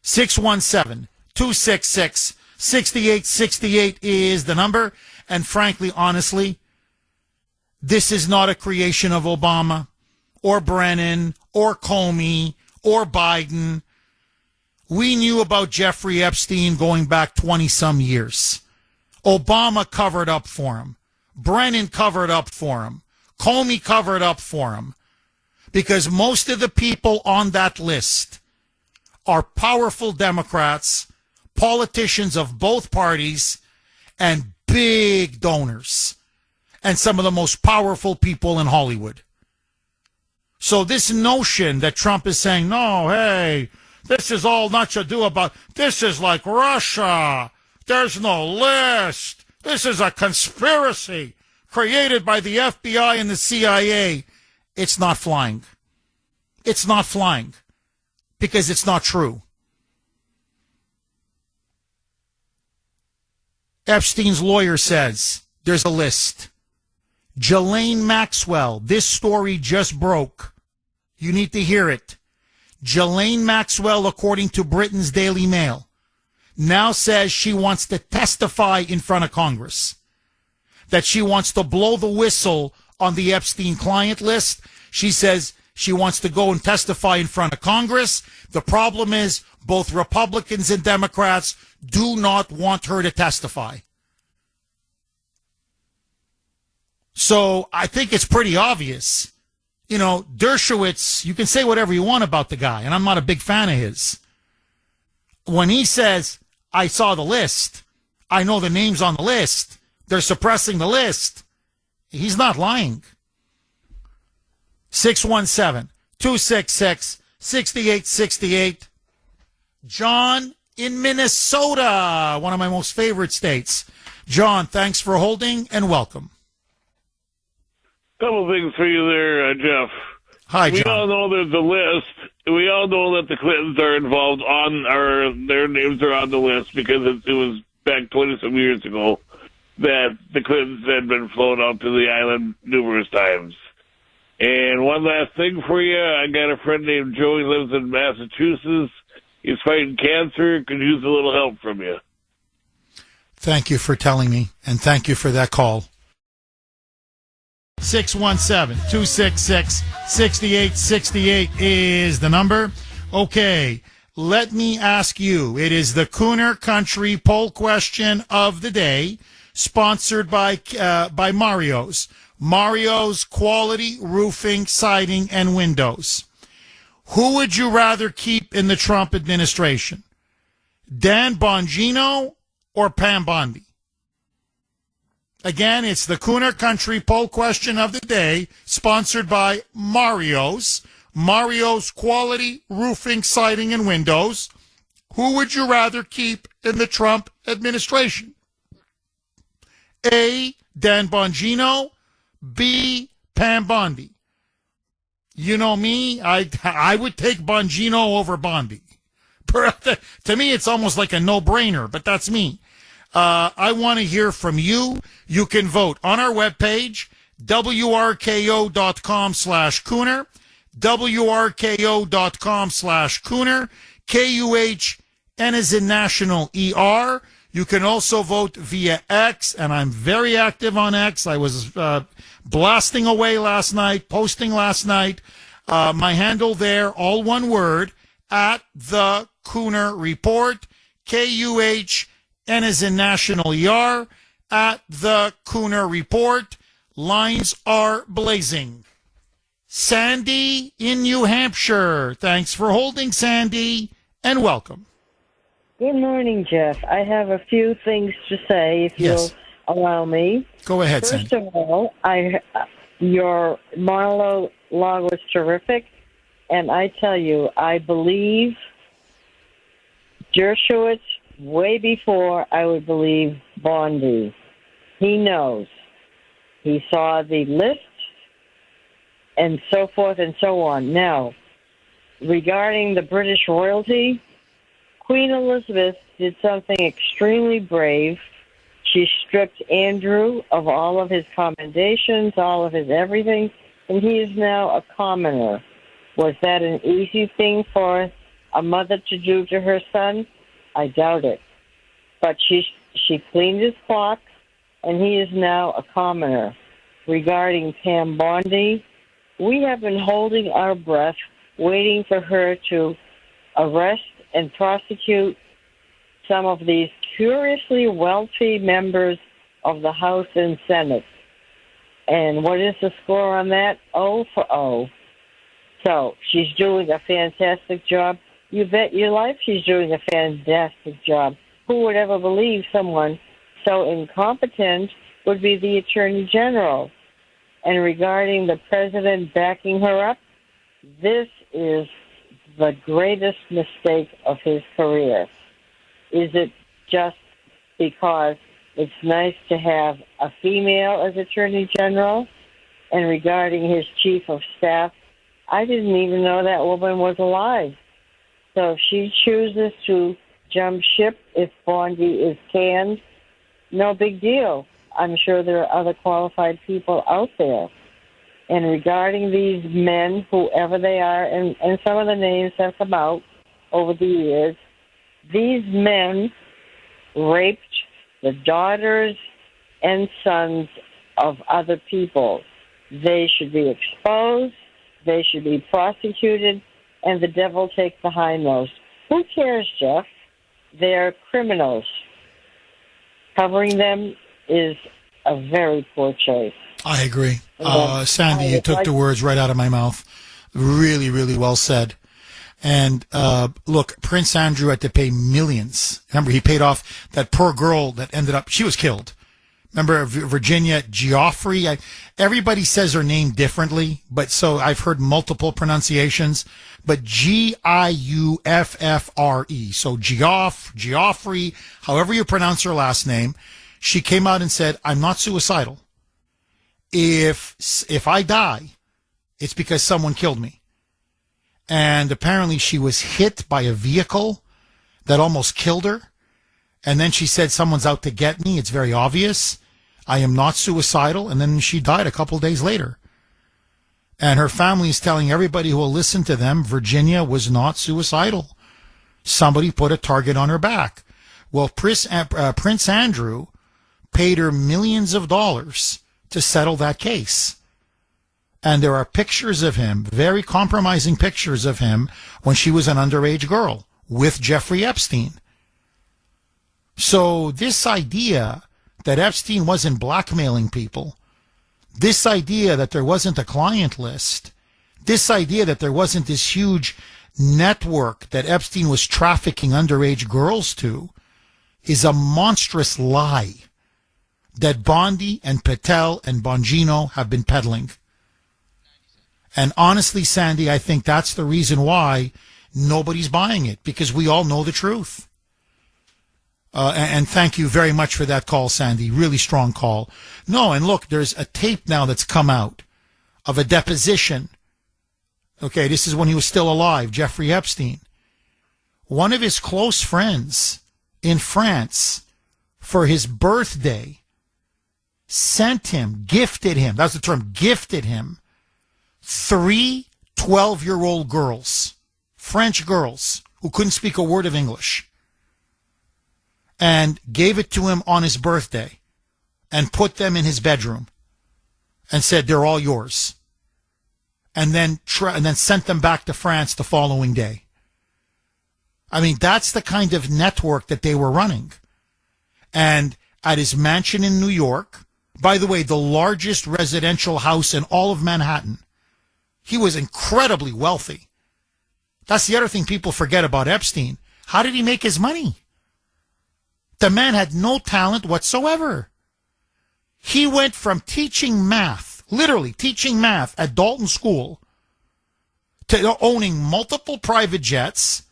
617-266-6868 is the number. And frankly, honestly, this is not a creation of Obama or Brennan or Comey or Biden. We knew about Jeffrey Epstein going back 20-some years. Obama covered up for him. Brennan covered up for him. Comey covered up for him. Because most of the people on that list are powerful Democrats, politicians of both parties, and big donors, and some of the most powerful people in Hollywood. So this notion that Trump is saying, no, hey, this is all not to do about, this is like Russia. There's no list. This is a conspiracy created by the FBI and the CIA. It's not flying. It's not flying because it's not true. Epstein's lawyer says there's a list. Ghislaine Maxwell, this story just broke. You need to hear it. Ghislaine Maxwell, according to Britain's Daily Mail, now says she wants to testify in front of Congress, that she wants to blow the whistle on the Epstein client list. She says she wants to go and testify in front of Congress. The problem is both Republicans and Democrats do not want her to testify. So I think it's pretty obvious. You know, Dershowitz, you can say whatever you want about the guy, and I'm not a big fan of his. When he says, I saw the list, I know the names on the list, they're suppressing the list, he's not lying. 617-266-6868. John in Minnesota, one of my most favorite states. John, thanks for holding and welcome. Couple things for you there, Jeff. Hi, John. We all know there's a list. We all know that the Clintons are involved their names are on the list because it was back 20-some years ago that the Clintons had been flown out to the island numerous times. And one last thing for you, I got a friend named Joe. He lives in Massachusetts. He's fighting cancer. Could use a little help from you. Thank you for telling me, and thank you for that call. 617-266-6868 is the number. Okay, let me ask you. It is the Cooner Country poll question of the day, sponsored by Mario's. Mario's Quality Roofing, Siding, and Windows. Who would you rather keep in the Trump administration? Dan Bongino or Pam Bondi? Again, it's the Cooner Country poll question of the day, sponsored by Mario's. Mario's Quality Roofing, Siding, and Windows. Who would you rather keep in the Trump administration? A, Dan Bongino. B, Pam Bondi. You know me, I would take Bongino over Bondi. To me, it's almost like a no-brainer, but that's me. I want to hear from you. You can vote on our webpage, wrko.com/Cooner. WRKO.com/Cooner, Kuhn as in national ER. You can also vote via X, and I'm very active on X. I was blasting away last night, posting last night. My handle there, all one word, at the Cooner Report, Kuhn as in national ER, at the Cooner Report. Lines are blazing. Sandy in New Hampshire. Thanks for holding, Sandy, and welcome. Good morning, Jeff. I have a few things to say, if you'll allow me. Go ahead, Sandy. First of all, your monologue was terrific, and I tell you, I believe Dershowitz way before I would believe Bondi. He knows. He saw the list and so forth and so on. Now, regarding the British royalty, Queen Elizabeth did something extremely brave. She stripped Andrew of all of his commendations, all of his everything, and he is now a commoner. Was that an easy thing for a mother to do to her son? I doubt it. But she cleaned his clock, and he is now a commoner. Regarding Pam Bondi, we have been holding our breath, waiting for her to arrest and prosecute some of these curiously wealthy members of the House and Senate. And what is the score on that? 0 for 0. So she's doing a fantastic job. You bet your life she's doing a fantastic job. Who would ever believe someone so incompetent would be the Attorney General? And regarding the president backing her up, this is the greatest mistake of his career. Is it just because it's nice to have a female as Attorney General? And regarding his chief of staff, I didn't even know that woman was alive. So if she chooses to jump ship if Bondi is canned, no big deal. I'm sure there are other qualified people out there. And regarding these men, whoever they are, and some of the names have come out over the years, these men raped the daughters and sons of other people. They should be exposed, they should be prosecuted, and the devil take the hindmost. Who cares, Jeff? They're criminals. Covering them is a very poor choice. I agree. Sandy, you took the words right out of my mouth. Really, really well said. And look, Prince Andrew had to pay millions. Remember, he paid off that poor girl that ended up, she was killed. Remember Virginia Giuffre? Everybody says her name differently, but so I've heard multiple pronunciations. But Giuffre. So Giuffre, however you pronounce her last name, she came out and said, I'm not suicidal. If I die, it's because someone killed me. And apparently she was hit by a vehicle that almost killed her. And then she said, someone's out to get me. It's very obvious. I am not suicidal. And then she died a couple days later. And her family is telling everybody who will listen to them, Virginia was not suicidal. Somebody put a target on her back. Well, Prince Andrew paid her millions of dollars to settle that case. And there are pictures of him, very compromising pictures of him when she was an underage girl with Jeffrey Epstein. So this idea that Epstein wasn't blackmailing people, this idea that there wasn't a client list, this idea that there wasn't this huge network that Epstein was trafficking underage girls to, is a monstrous lie that Bondi and Patel and Bongino have been peddling. And honestly, Sandy, I think that's the reason why nobody's buying it, because we all know the truth. And thank you very much for that call, Sandy. Really strong call. No, and look, there's a tape now that's come out of a deposition. Okay, this is when he was still alive, Jeffrey Epstein. One of his close friends in France, for his birthday, sent him, gifted him, that's the term, gifted him, 3 12-year-old girls, French girls, who couldn't speak a word of English, and gave it to him on his birthday and put them in his bedroom and said, they're all yours. And then sent them back to France the following day. I mean, that's the kind of network that they were running. And at his mansion in New York, by the way, the largest residential house in all of Manhattan, he was incredibly wealthy. That's the other thing people forget about Epstein. How did he make his money? The man had no talent whatsoever. He went from teaching math, literally teaching math at Dalton School, to owning multiple private jets,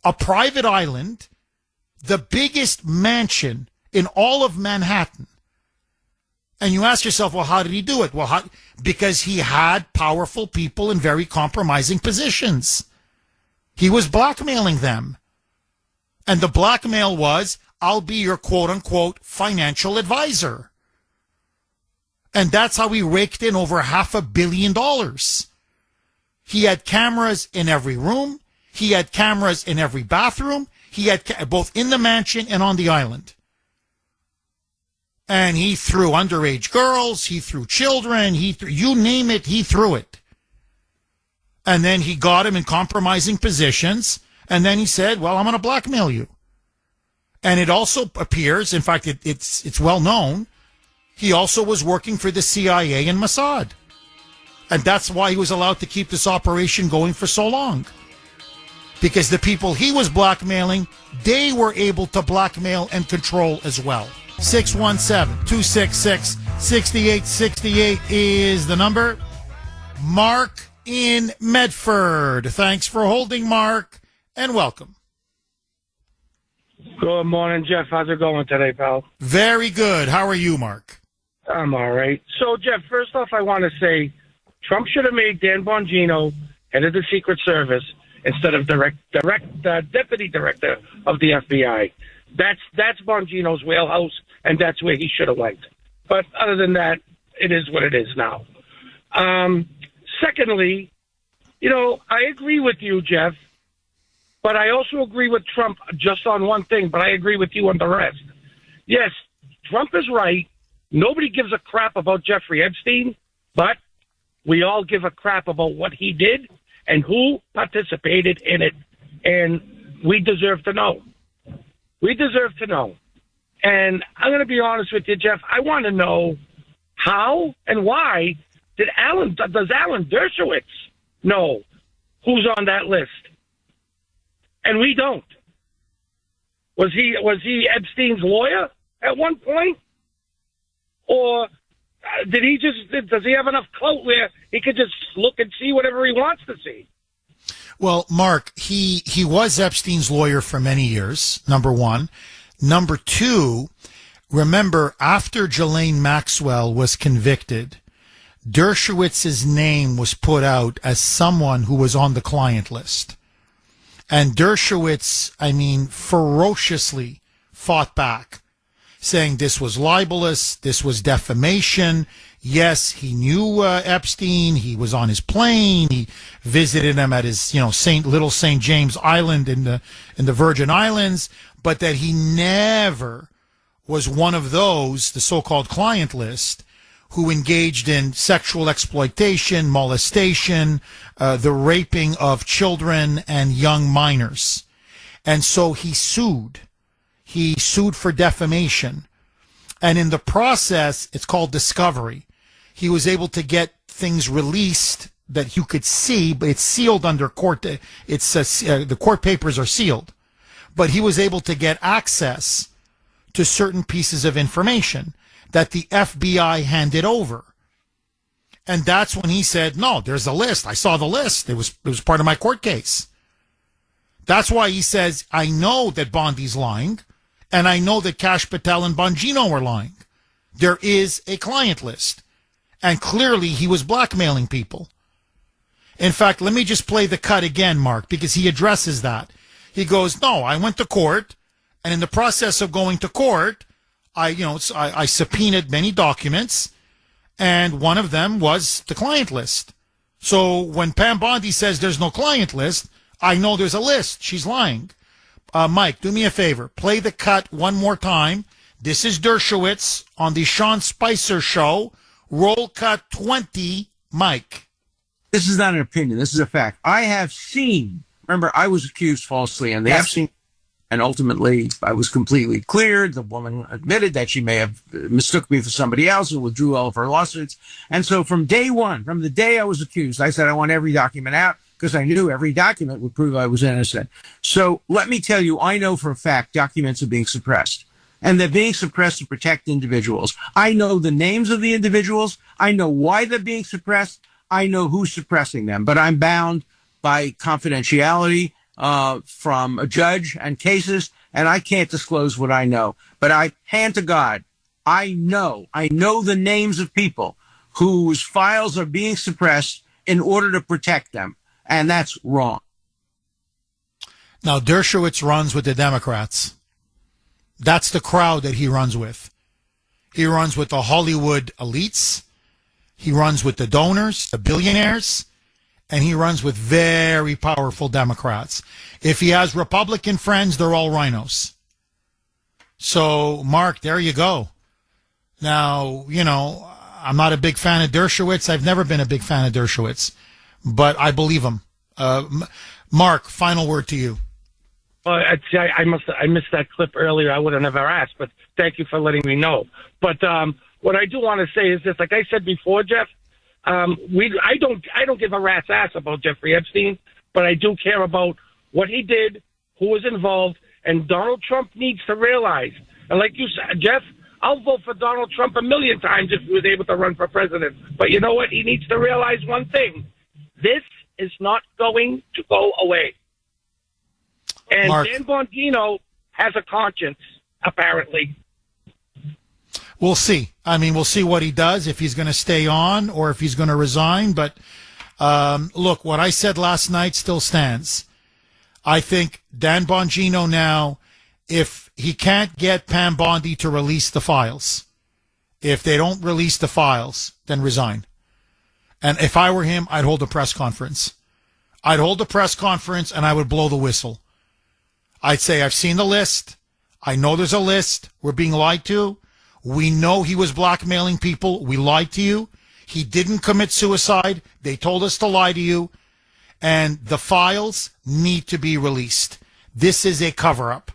a private island, the biggest mansion in all of Manhattan. And you ask yourself, well, how did he do it? Well, because he had powerful people in very compromising positions. He was blackmailing them. And the blackmail was, I'll be your quote-unquote financial advisor. And that's how he raked in over $500 million. He had cameras in every room. He had cameras in every bathroom. He had both in the mansion and on the island. And he threw underage girls. He threw children. You name it, he threw it. And then he got him in compromising positions. And then he said, well, I'm going to blackmail you. And it also appears, in fact, it's well known, he also was working for the CIA and Mossad. And that's why he was allowed to keep this operation going for so long. Because the people he was blackmailing, they were able to blackmail and control as well. 617-266-6868 is the number. Mark in Medford. Thanks for holding, Mark, and welcome. Good morning, Jeff. How's it going today, pal? Very good. How are you, Mark? I'm all right. So, Jeff, first off, I want to say Trump should have made Dan Bongino head of the Secret Service instead of deputy director of the FBI. That's Bongino's wheelhouse, and that's where he should have went. But other than that, it is what it is now. Secondly, I agree with you, Jeff, but I also agree with Trump just on one thing, but I agree with you on the rest. Yes, Trump is right. Nobody gives a crap about Jeffrey Epstein, but we all give a crap about what he did and who participated in it, and we deserve to know. We deserve to know. And I'm going to be honest with you, Jeff. I want to know how and why does Alan Dershowitz know who's on that list? And we don't. Was he Epstein's lawyer at one point? Or does he have enough clout where he could just look and see whatever he wants to see? Well, Mark, he was Epstein's lawyer for many years, number one. Number two, remember, after Ghislaine Maxwell was convicted, Dershowitz's name was put out as someone who was on the client list. And Dershowitz, ferociously fought back, saying this was libelous, this was defamation. Yes, he knew Epstein. He was on his plane. He visited him at his, Little St. James Island in the Virgin Islands, but that he never was one of those, the so-called client list, who engaged in sexual exploitation, molestation, the raping of children and young minors. And so he sued. He sued for defamation. And in the process, it's called discovery. He was able to get things released that you could see, but it's sealed under court. The court papers are sealed. But he was able to get access to certain pieces of information that the FBI handed over. And that's when he said, no, there's a list. I saw the list. It was part of my court case. That's why he says, I know that Bondi's lying, and I know that Kash Patel and Bongino are lying. There is a client list. And clearly he was blackmailing people. In fact, let me just play the cut again, Mark, because he addresses that. He goes, no, I went to court, and in the process of going to court, I subpoenaed many documents, and one of them was the client list. So when Pam Bondi says there's no client list, I know there's a list. She's lying. Mike, do me a favor. Play the cut one more time. This is Dershowitz on the Sean Spicer Show. Roll cut 20, Mike. This is not an opinion. This is a fact. I have seen, remember, I was accused falsely, and they have seen, and ultimately I was completely cleared. The woman admitted that she may have mistook me for somebody else and withdrew all of her lawsuits. And so from day one, from the day I was accused, I said I want every document out because I knew every document would prove I was innocent. So let me tell you, I know for a fact documents are being suppressed. And they're being suppressed to protect individuals. I know the names of the individuals. I know why they're being suppressed. I know who's suppressing them. But I'm bound by confidentiality from a judge and cases, and I can't disclose what I know. But I hand to God, I know the names of people whose files are being suppressed in order to protect them, and that's wrong. Now, Dershowitz runs with the Democrats. That's the crowd that he runs with. He runs with the Hollywood elites. He runs with the donors, the billionaires, and he runs with very powerful Democrats. If he has Republican friends, they're all rhinos. So, Mark, there you go. Now, you know, I'm not a big fan of Dershowitz. I've never been a big fan of Dershowitz, but I believe him. Mark, final word to you. Well, I missed that clip earlier. I would have never asked, but thank you for letting me know. But what I do want to say is this: like I said before, Jeff, I don't give a rat's ass about Jeffrey Epstein, but I do care about what he did, who was involved, and Donald Trump needs to realize. And like you said, Jeff, I'll vote for Donald Trump a million times if he was able to run for president. But you know what? He needs to realize one thing: this is not going to go away. And Mark, Dan Bongino has a conscience, apparently. We'll see. I mean, we'll see what he does, if he's going to stay on or if he's going to resign. But look, what I said last night still stands. I think Dan Bongino now, if he can't get Pam Bondi to release the files, if they don't release the files, then resign. And if I were him, I'd hold a press conference. I'd hold a press conference and I would blow the whistle. I'd say, I've seen the list. I know there's a list. We're being lied to. We know he was blackmailing people. We lied to you. He didn't commit suicide. They told us to lie to you. And the files need to be released. This is a cover-up.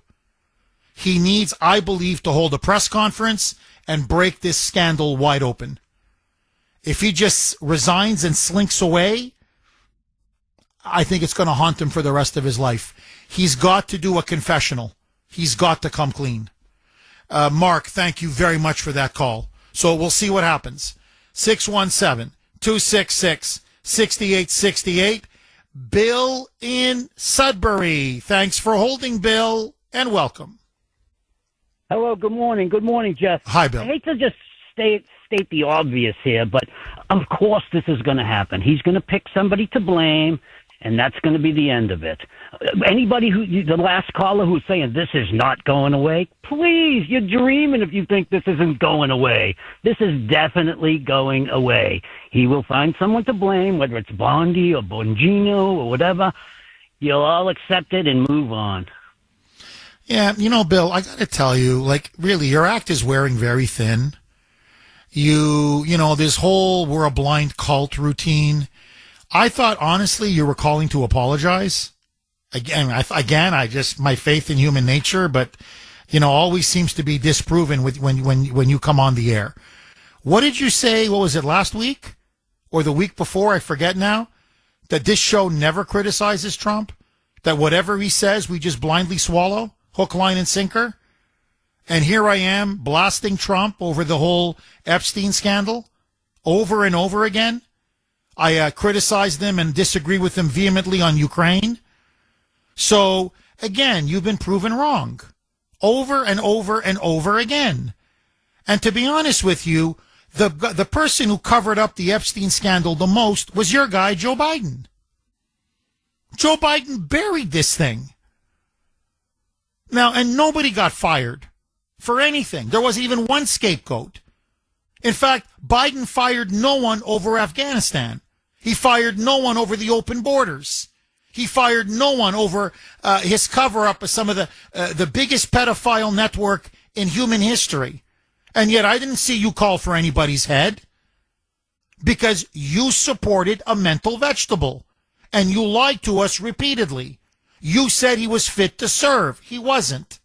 He needs, I believe, to hold a press conference and break this scandal wide open. If he just resigns and slinks away, I think it's going to haunt him for the rest of his life. He's got to do a confessional. He's got to come clean. Mark, thank you very much for that call. So we'll see what happens. 617-266-6868. Bill in Sudbury. Thanks for holding, Bill, and welcome. Hello, good morning. Good morning, Jeff. Hi, Bill. I hate to just state the obvious here, but of course this is going to happen. He's going to pick somebody to blame, and that's going to be the end of it. Anybody the last caller who's saying this is not going away, please, you're dreaming if you think this isn't going away. This is definitely going away. He will find someone to blame, whether it's Bondi or Bongino or whatever. You'll all accept it and move on. Yeah, you know, Bill, I got to tell you, like, really, your act is wearing very thin. You know, this whole we're a blind cult routine. I thought, honestly, you were calling to apologize. Again, I just, my faith in human nature, but, you know, always seems to be disproven when you come on the air. What did you say? What was it, last week? Or the week before? I forget now. That this show never criticizes Trump? That whatever he says, we just blindly swallow? Hook, line, and sinker? And here I am blasting Trump over the whole Epstein scandal over and over again. I criticize them and disagree with them vehemently on Ukraine. So, again, you've been proven wrong over and over and over again. And to be honest with you, the person who covered up the Epstein scandal the most was your guy, Joe Biden. Joe Biden buried this thing. Now, and nobody got fired for anything. There wasn't even one scapegoat. In fact, Biden fired no one over Afghanistan. He fired no one over the open borders. He fired no one over his cover-up of some of the biggest pedophile network in human history. And yet I didn't see you call for anybody's head because you supported a mental vegetable. And you lied to us repeatedly. You said he was fit to serve. He wasn't.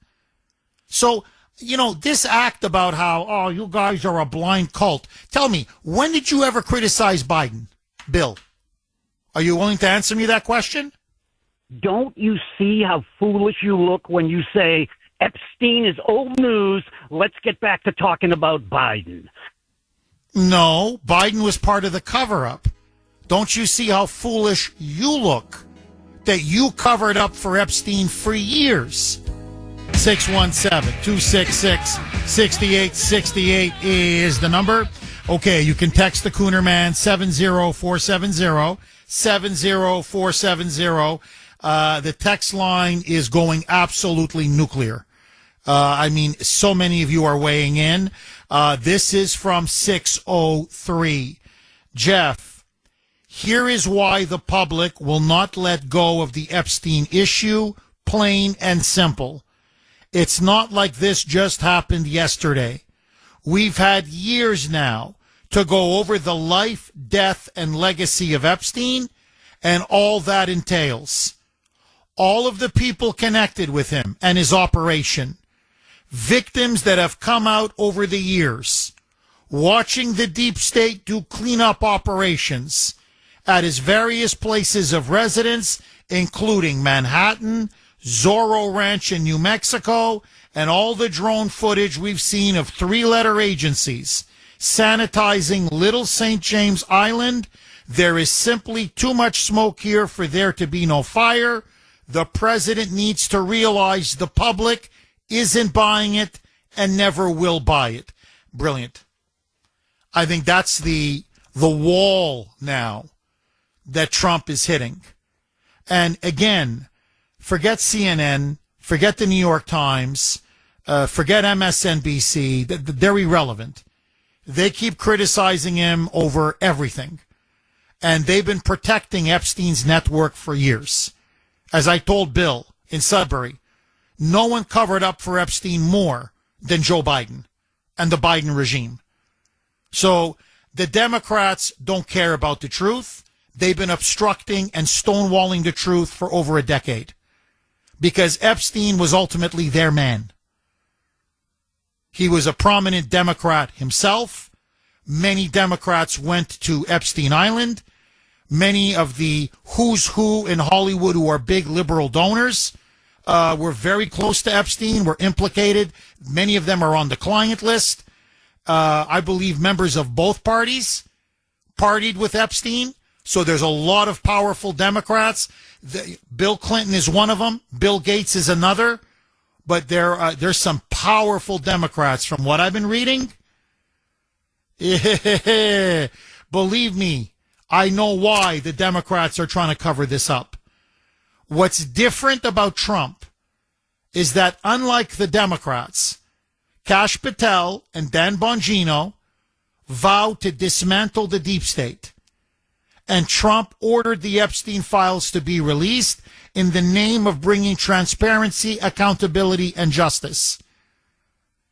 So, you know, this act about how, oh, you guys are a blind cult. Tell me, when did you ever criticize Biden? Bill, are you willing to answer me that question? Don't you see how foolish you look when you say Epstein is old news? Let's get back to talking about Biden. No, Biden was part of the cover-up. Don't you see how foolish you look that you covered up for Epstein for years? 617-266-6868 is the number. Okay, you can text the Cooner Man 70470, 70470. The text line is going absolutely nuclear. I mean, so many of you are weighing in. This is from 603. Jeff, here is why the public will not let go of the Epstein issue, plain and simple. It's not like this just happened yesterday. We've had years now to go over the life, death, and legacy of Epstein and all that entails. All of the people connected with him and his operation, victims that have come out over the years, watching the deep state do cleanup operations at his various places of residence, including Manhattan, Zorro Ranch in New Mexico, and all the drone footage we've seen of three-letter agencies sanitizing Little St. James Island. There is simply too much smoke here for there to be no fire. The president needs to realize the public isn't buying it and never will buy it. Brilliant. I think that's the wall now that Trump is hitting. And again, forget CNN, forget the New York Times, forget MSNBC. They're irrelevant. They keep criticizing him over everything. And they've been protecting Epstein's network for years. As I told Bill in Sudbury, no one covered up for Epstein more than Joe Biden and the Biden regime. So the Democrats don't care about the truth. They've been obstructing and stonewalling the truth for over a decade because Epstein was ultimately their man. He was a prominent Democrat himself. Many Democrats went to Epstein Island. Many of the who's who in Hollywood who are big liberal donors were very close to Epstein, were implicated. Many of them are on the client list. I believe members of both parties partied with Epstein. So there's a lot of powerful Democrats. Bill Clinton is one of them. Bill Gates is another. But there's some powerful Democrats from what I've been reading. Believe me, I know why the Democrats are trying to cover this up. What's different about Trump is that unlike the Democrats, Kash Patel and Dan Bongino vowed to dismantle the deep state. And Trump ordered the Epstein files to be released in the name of bringing transparency, accountability, and justice.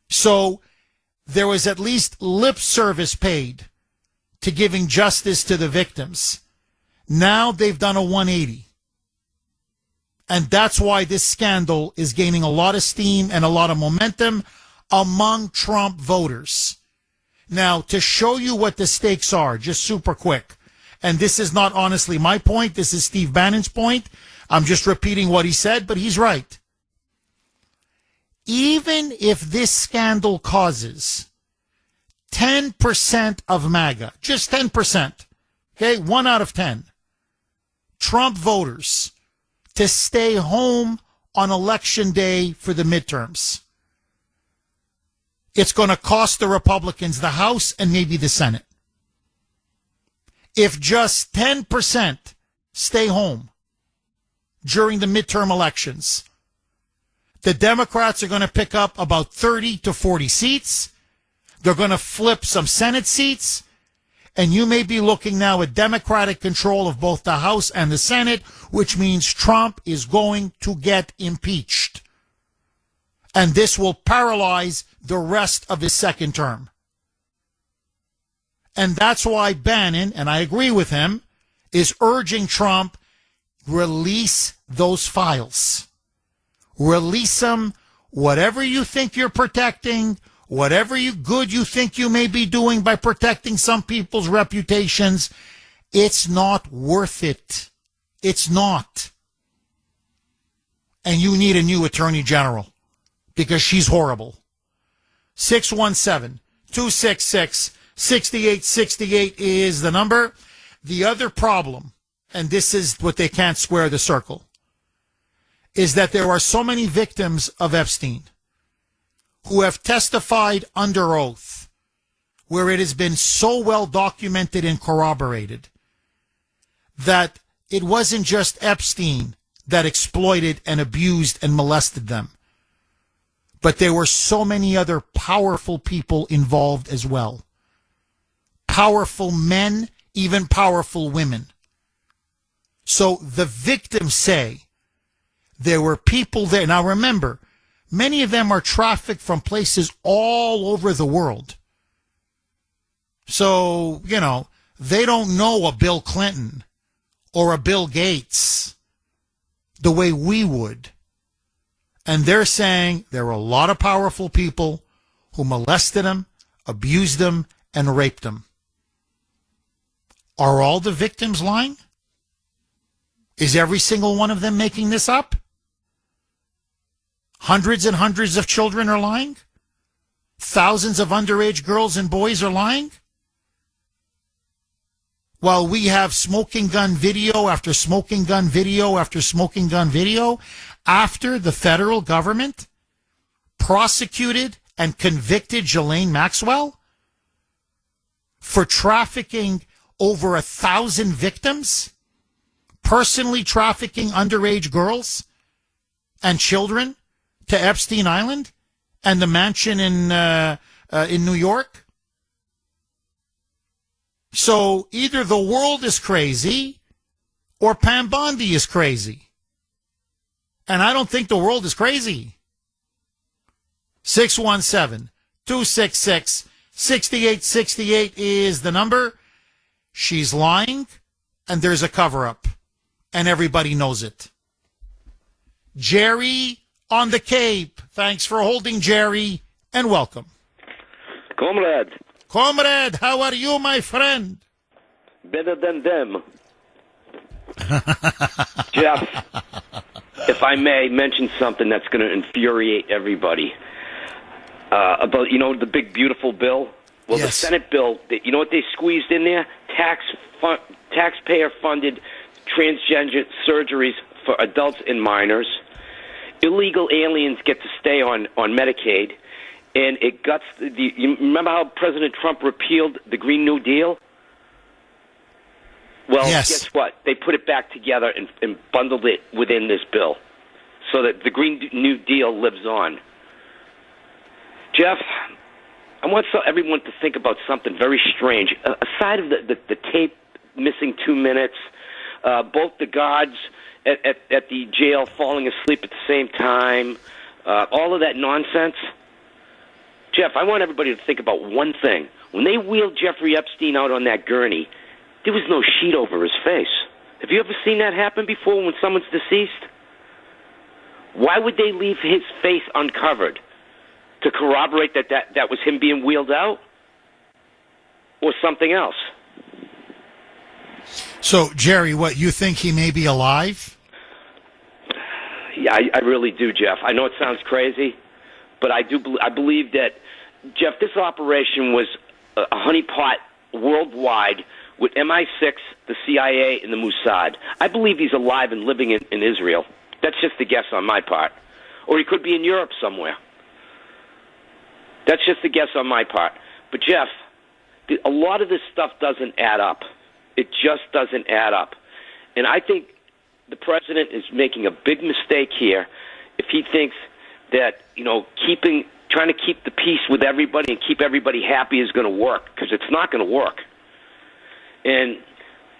So there was at least lip service paid to giving justice to the victims. Now they've done a 180. And that's why this scandal is gaining a lot of steam and a lot of momentum among Trump voters. Now, to show you what the stakes are, just super quick, and this is not honestly my point, this is Steve Bannon's point. I'm just repeating what he said, but he's right. Even if this scandal causes 10% of MAGA, just 10%, okay, 1 out of 10, Trump voters to stay home on election day for the midterms, it's going to cost the Republicans the House and maybe the Senate. If just 10% stay home during the midterm elections, the Democrats are going to pick up about 30 to 40 seats. They're going to flip some Senate seats. And you may be looking now at Democratic control of both the House and the Senate, which means Trump is going to get impeached. And this will paralyze the rest of his second term. And that's why Bannon, and I agree with him, is urging Trump, release those files. Release them. Whatever you think you're protecting, whatever good you think you may be doing by protecting some people's reputations, it's not worth it. It's not. And you need a new attorney general because she's horrible. 617-266-6868 is the number. The other problem, and this is what they can't square the circle, is that there are so many victims of Epstein who have testified under oath, where it has been so well documented and corroborated that it wasn't just Epstein that exploited and abused and molested them, but there were so many other powerful people involved as well. Powerful men, even powerful women. So the victims say there were people there. Now remember, many of them are trafficked from places all over the world. So, they don't know a Bill Clinton or a Bill Gates the way we would. And they're saying there were a lot of powerful people who molested them, abused them, and raped them. Are all the victims lying? Is every single one of them making this up? Hundreds and hundreds of children are lying? Thousands of underage girls and boys are lying? While we have smoking gun video after smoking gun video after smoking gun video, after the federal government prosecuted and convicted Ghislaine Maxwell for trafficking over 1,000 victims, personally trafficking underage girls and children to Epstein Island and the mansion in New York. So either the world is crazy or Pam Bondi is crazy. And I don't think the world is crazy. 617-266-6868 is the number. She's lying, and there's a cover-up, and everybody knows it. Jerry on the Cape. Thanks for holding, Jerry, and welcome. Comrade. Comrade, how are you, my friend? Better than them. Jeff, if I may mention something that's going to infuriate everybody. About, the big, beautiful bill? Well, yes. The Senate bill, you know what they squeezed in there? Taxpayer-funded transgender surgeries for adults and minors. Illegal aliens get to stay on Medicaid. And it guts you remember how President Trump repealed the Green New Deal? Well, yes. Guess what? They put it back together and bundled it within this bill so that the Green New Deal lives on. Jeff, I want everyone to think about something very strange. Aside of the tape missing 2 minutes, both the guards at the jail falling asleep at the same time, all of that nonsense. Jeff, I want everybody to think about one thing. When they wheeled Jeffrey Epstein out on that gurney, there was no sheet over his face. Have you ever seen that happen before when someone's deceased? Why would they leave his face uncovered? To corroborate that was him being wheeled out? Or something else? So, Jerry, what, you think he may be alive? Yeah, I really do, Jeff. I know it sounds crazy, but I believe that, Jeff, this operation was a honeypot worldwide with MI6, the CIA, and the Mossad. I believe he's alive and living in Israel. That's just a guess on my part. Or he could be in Europe somewhere. That's just a guess on my part. But, Jeff, a lot of this stuff doesn't add up. It just doesn't add up. And I think the president is making a big mistake here if he thinks that, trying to keep the peace with everybody and keep everybody happy is going to work, because it's not going to work. And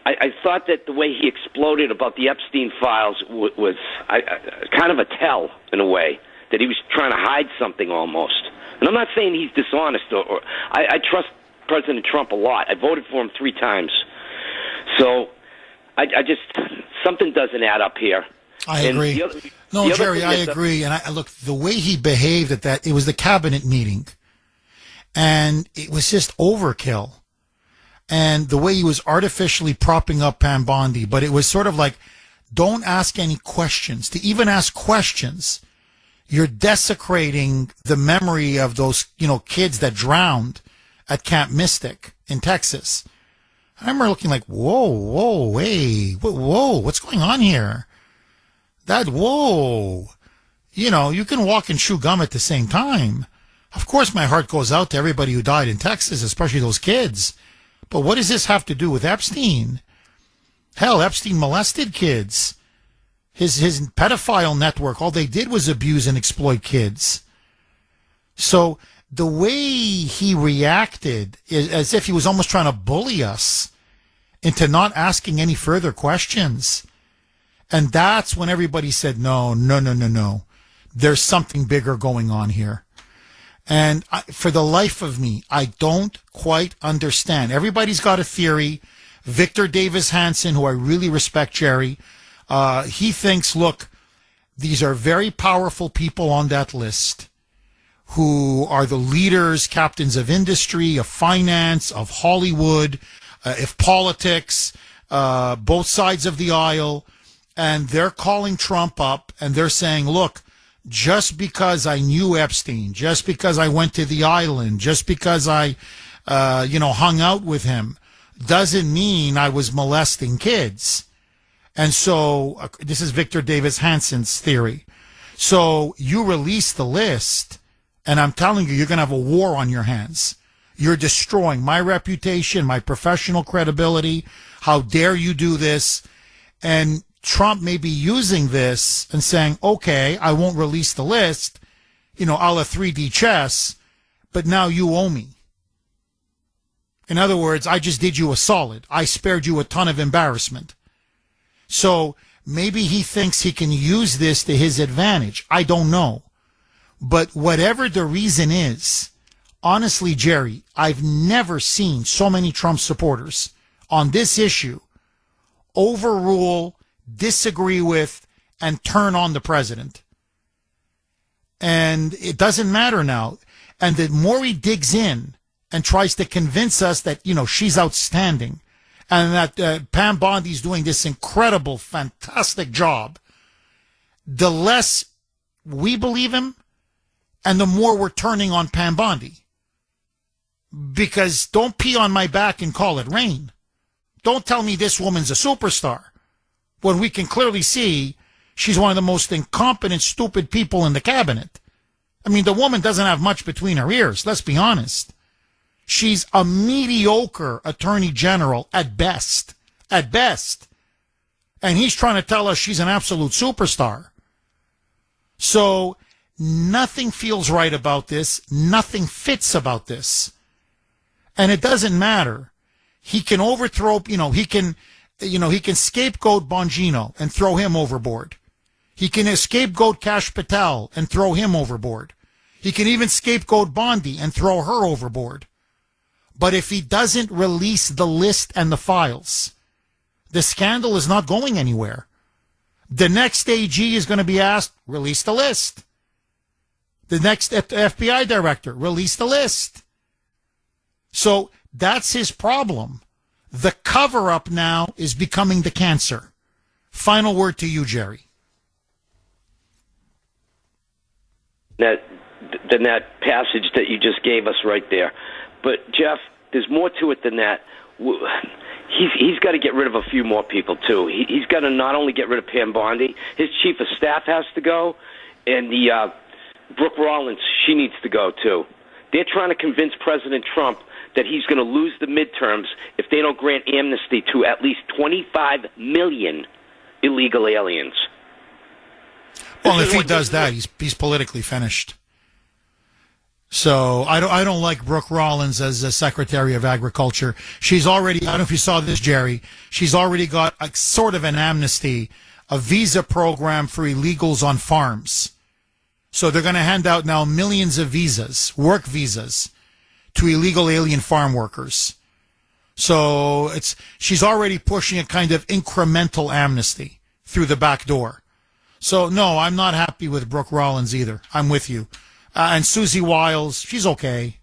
I thought that the way he exploded about the Epstein files was kind of a tell, in a way, that he was trying to hide something almost. And I'm not saying he's dishonest. I trust President Trump a lot. I voted for him 3 times. So I just, something doesn't add up here. I agree. Jerry, I agree. And look, the way he behaved at that, it was the cabinet meeting. And it was just overkill. And the way he was artificially propping up Pam Bondi, but it was sort of like, don't ask any questions. To even ask questions, you're desecrating the memory of those, kids that drowned at Camp Mystic in Texas. I remember looking like, whoa, what's going on here? You can walk and chew gum at the same time. Of course, my heart goes out to everybody who died in Texas, especially those kids. But what does this have to do with Epstein? Hell, Epstein molested kids. His pedophile network, all they did was abuse and exploit kids. So the way he reacted is as if he was almost trying to bully us into not asking any further questions. And that's when everybody said, no. There's something bigger going on here. And for the life of me, I don't quite understand. Everybody's got a theory. Victor Davis Hanson, who I really respect, Jerry, he thinks, look, these are very powerful people on that list who are the leaders, captains of industry, of finance, of Hollywood, of politics, both sides of the aisle. And they're calling Trump up and they're saying, look, just because I knew Epstein, just because I went to the island, just because I, hung out with him, doesn't mean I was molesting kids. And so this is Victor Davis Hanson's theory. So you release the list, and I'm telling you, you're going to have a war on your hands. You're destroying my reputation, my professional credibility. How dare you do this? And Trump may be using this and saying, okay, I won't release the list, a la 3D chess, but now you owe me. In other words, I just did you a solid. I spared you a ton of embarrassment. So maybe he thinks he can use this to his advantage. I don't know. But whatever the reason is, honestly, Jerry, I've never seen so many Trump supporters on this issue overrule, disagree with, and turn on the president. And it doesn't matter now. And the more he digs in and tries to convince us that, she's outstanding and that Pam Bondi's doing this incredible, fantastic job, the less we believe him and the more we're turning on Pam Bondi. Because don't pee on my back and call it rain. Don't tell me this woman's a superstar when we can clearly see she's one of the most incompetent, stupid people in the cabinet. I mean, the woman doesn't have much between her ears, let's be honest. She's a mediocre attorney general at best. At best. And he's trying to tell us she's an absolute superstar. So nothing feels right about this. Nothing fits about this. And it doesn't matter. He can overthrow, he can scapegoat Bongino and throw him overboard. He can scapegoat Kash Patel and throw him overboard. He can even scapegoat Bondi and throw her overboard. But if he doesn't release the list and the files, the scandal is not going anywhere. The next AG is going to be asked, release the list. The next FBI director, release the list. So that's his problem. The cover-up now is becoming the cancer. Final word to you, Jerry. That passage that you just gave us right there. But, Jeff, there's more to it than that. He's got to get rid of a few more people, too. He's got to not only get rid of Pam Bondi, his chief of staff has to go, and the Brooke Rollins, she needs to go, too. They're trying to convince President Trump that he's going to lose the midterms if they don't grant amnesty to at least 25 million illegal aliens. Well, if he does that, he's politically finished. So I don't like Brooke Rollins as a Secretary of Agriculture. She's already, I don't know if you saw this, Jerry, she's already got a sort of an amnesty, a visa program for illegals on farms. So they're going to hand out now millions of visas, work visas, to illegal alien farm workers. So she's already pushing a kind of incremental amnesty through the back door. So no, I'm not happy with Brooke Rollins either. I'm with you. And Susie Wiles, she's okay.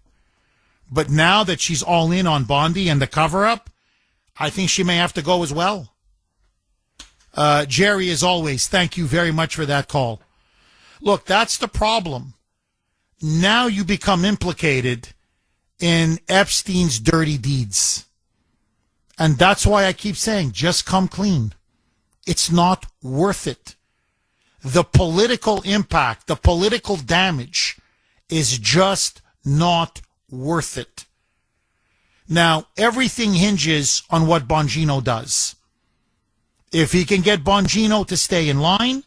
But now that she's all in on Bondi and the cover-up, I think she may have to go as well. Jerry, as always, thank you very much for that call. Look, that's the problem. Now you become implicated in Epstein's dirty deeds. And that's why I keep saying, just come clean. It's not worth it. The political impact, the political damage is just not worth it. Now, everything hinges on what Bongino does. If he can get Bongino to stay in line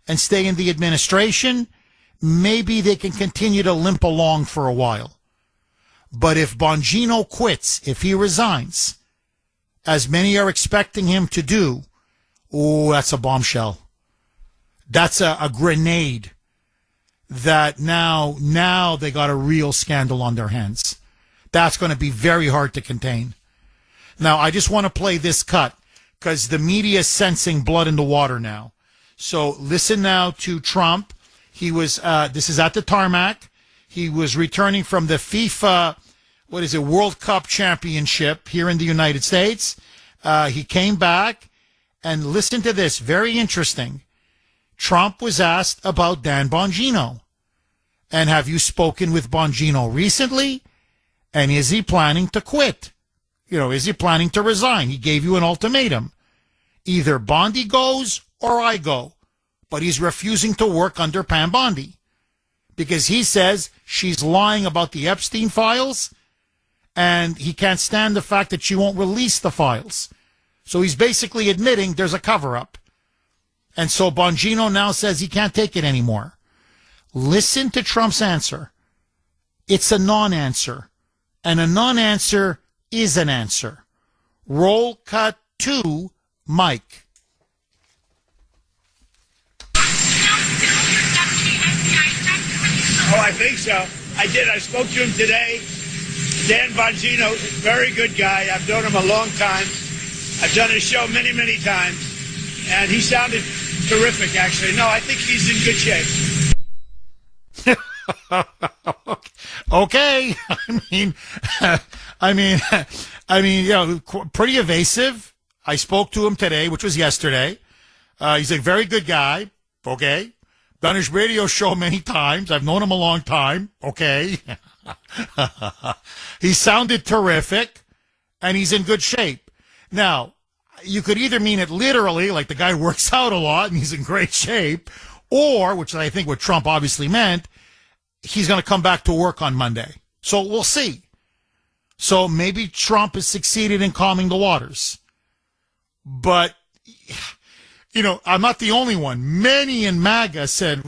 and stay in the administration, maybe they can continue to limp along for a while. But if Bongino quits, if he resigns, as many are expecting him to do, oh, that's a bombshell. That's a grenade that now they got a real scandal on their hands. That's going to be very hard to contain. Now, I just want to play this cut because the media is sensing blood in the water now. So listen now to Trump. He was, this is at the tarmac. He was returning from the FIFA, World Cup Championship here in the United States. He came back and listen to this. Very interesting. Trump was asked about Dan Bongino. And have you spoken with Bongino recently? And is he planning to quit? Is he planning to resign? He gave you an ultimatum. Either Bondi goes or I go. But he's refusing to work under Pam Bondi because he says she's lying about the Epstein files and he can't stand the fact that she won't release the files. So he's basically admitting there's a cover-up. And so Bongino now says he can't take it anymore. Listen to Trump's answer. It's a non-answer. And a non-answer is an answer. Roll cut 2, Mike. Oh, I think so. I did. I spoke to him today. Dan Bongino, very good guy. I've known him a long time. I've done his show many, many times. And he sounded terrific, actually. No, I think he's in good shape. Okay. I mean, pretty evasive. I spoke to him today, which was yesterday. He's a very good guy. Okay. Done his radio show many times. I've known him a long time. Okay. He sounded terrific, and he's in good shape. Now, you could either mean it literally, like the guy works out a lot and he's in great shape, or, which I think what Trump obviously meant, he's going to come back to work on Monday. So we'll see. So maybe Trump has succeeded in calming the waters. But, I'm not the only one. Many in MAGA said,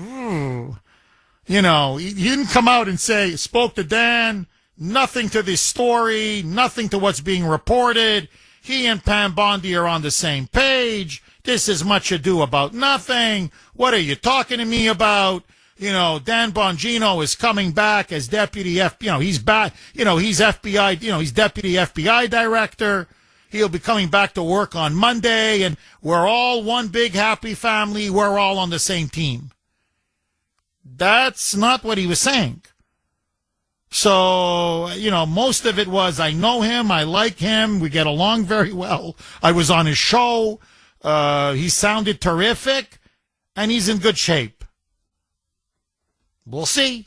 he didn't come out and say, spoke to Dan, nothing to this story, nothing to what's being reported. He and Pam Bondi are on the same page. This is much ado about nothing. What are you talking to me about? Dan Bongino is coming back as deputy he's back, he's FBI, he's deputy FBI director. He'll be coming back to work on Monday, and we're all one big happy family. We're all on the same team. That's not what he was saying. So, most of it was, I know him, I like him, we get along very well. I was on his show. He sounded terrific, and he's in good shape. We'll see.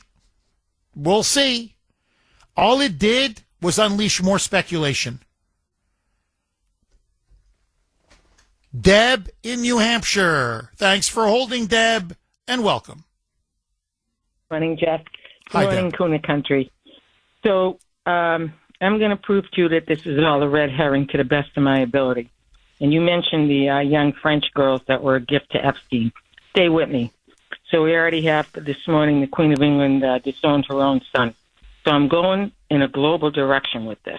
We'll see. All it did was unleash more speculation. Deb in New Hampshire. Thanks for holding, Deb, and welcome. Morning, Jeff. Hi, Morning, Deb. Cooner Country. So I'm going to prove to you that this is all a red herring to the best of my ability. And you mentioned the young French girls that were a gift to Epstein. Stay with me. So we already have this morning the Queen of England disowned her own son. So I'm going in a global direction with this.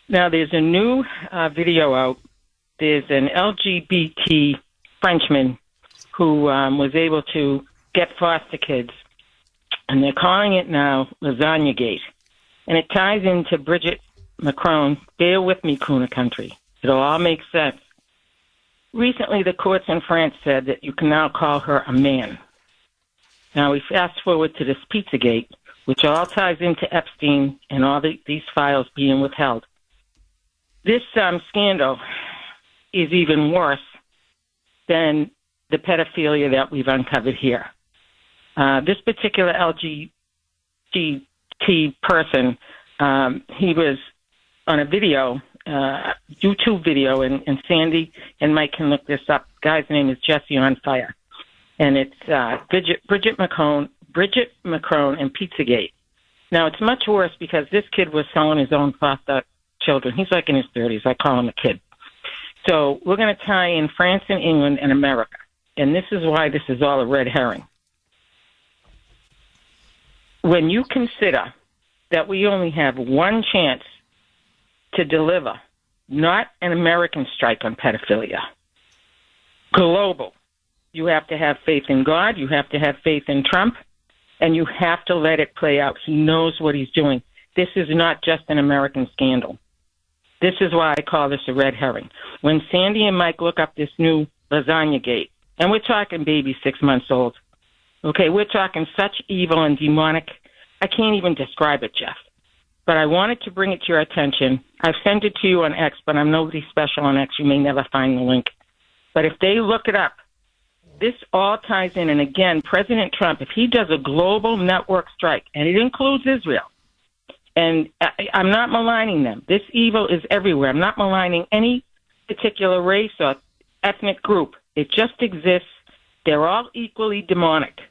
Now, there's a new video out. There's an LGBT Frenchman who was able to get foster kids, and they're calling it now Lasagna Gate. And it ties into Bridget Macron. Bear with me, Cooner country. It'll all make sense. Recently, the courts in France said that you can now call her a man. Now, we fast forward to this Pizzagate, which all ties into Epstein and all these files being withheld. This scandal is even worse than the pedophilia that we've uncovered here. This particular LGBT person, he was on a video, YouTube video, and Sandy and Mike can look this up. The guy's name is Jesse on Fire. And it's Bridget Macron and Pizzagate. Now, it's much worse because this kid was selling his own foster children. He's like in his 30s. I call him a kid. So we're going to tie in France and England and America. And this is why this is all a red herring. When you consider that we only have one chance to deliver, not an American strike on pedophilia, global, you have to have faith in God, you have to have faith in Trump, and you have to let it play out. He knows what he's doing. This is not just an American scandal. This is why I call this a red herring. When Sandy and Mike look up this new Lasagna Gate, and we're talking baby 6 months old, okay, we're talking such evil and demonic, I can't even describe it, Jeff. But I wanted to bring it to your attention. I've sent it to you on X, but I'm nobody special on X. You may never find the link. But if they look it up, this all ties in. And again, President Trump, if he does a global network strike, and it includes Israel, and I'm not maligning them. This evil is everywhere. I'm not maligning any particular race or ethnic group. It just exists. They're all equally demonic.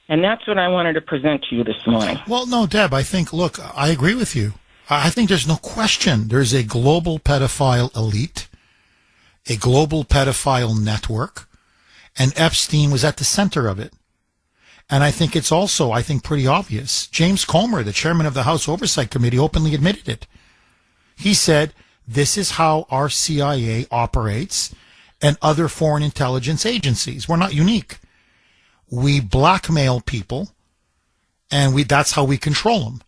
And that's what I wanted to present to you this morning. Well, no, Deb, I think, look, I agree with you. I think there's no question. There's a global pedophile elite, a global pedophile network, and Epstein was at the center of it. And I think it's also, pretty obvious. James Comer, the chairman of the House Oversight Committee, openly admitted it. He said, this is how our CIA operates and other foreign intelligence agencies. We're not unique. We blackmail people, and that's how we control them.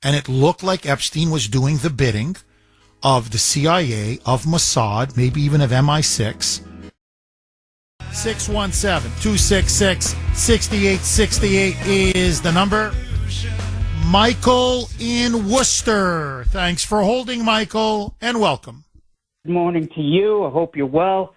And it looked like Epstein was doing the bidding of the CIA, of Mossad, maybe even of MI6. 617-266-6868 is the number. Michael in Worcester. Thanks for holding, Michael, and welcome. Good morning to you. I hope you're well.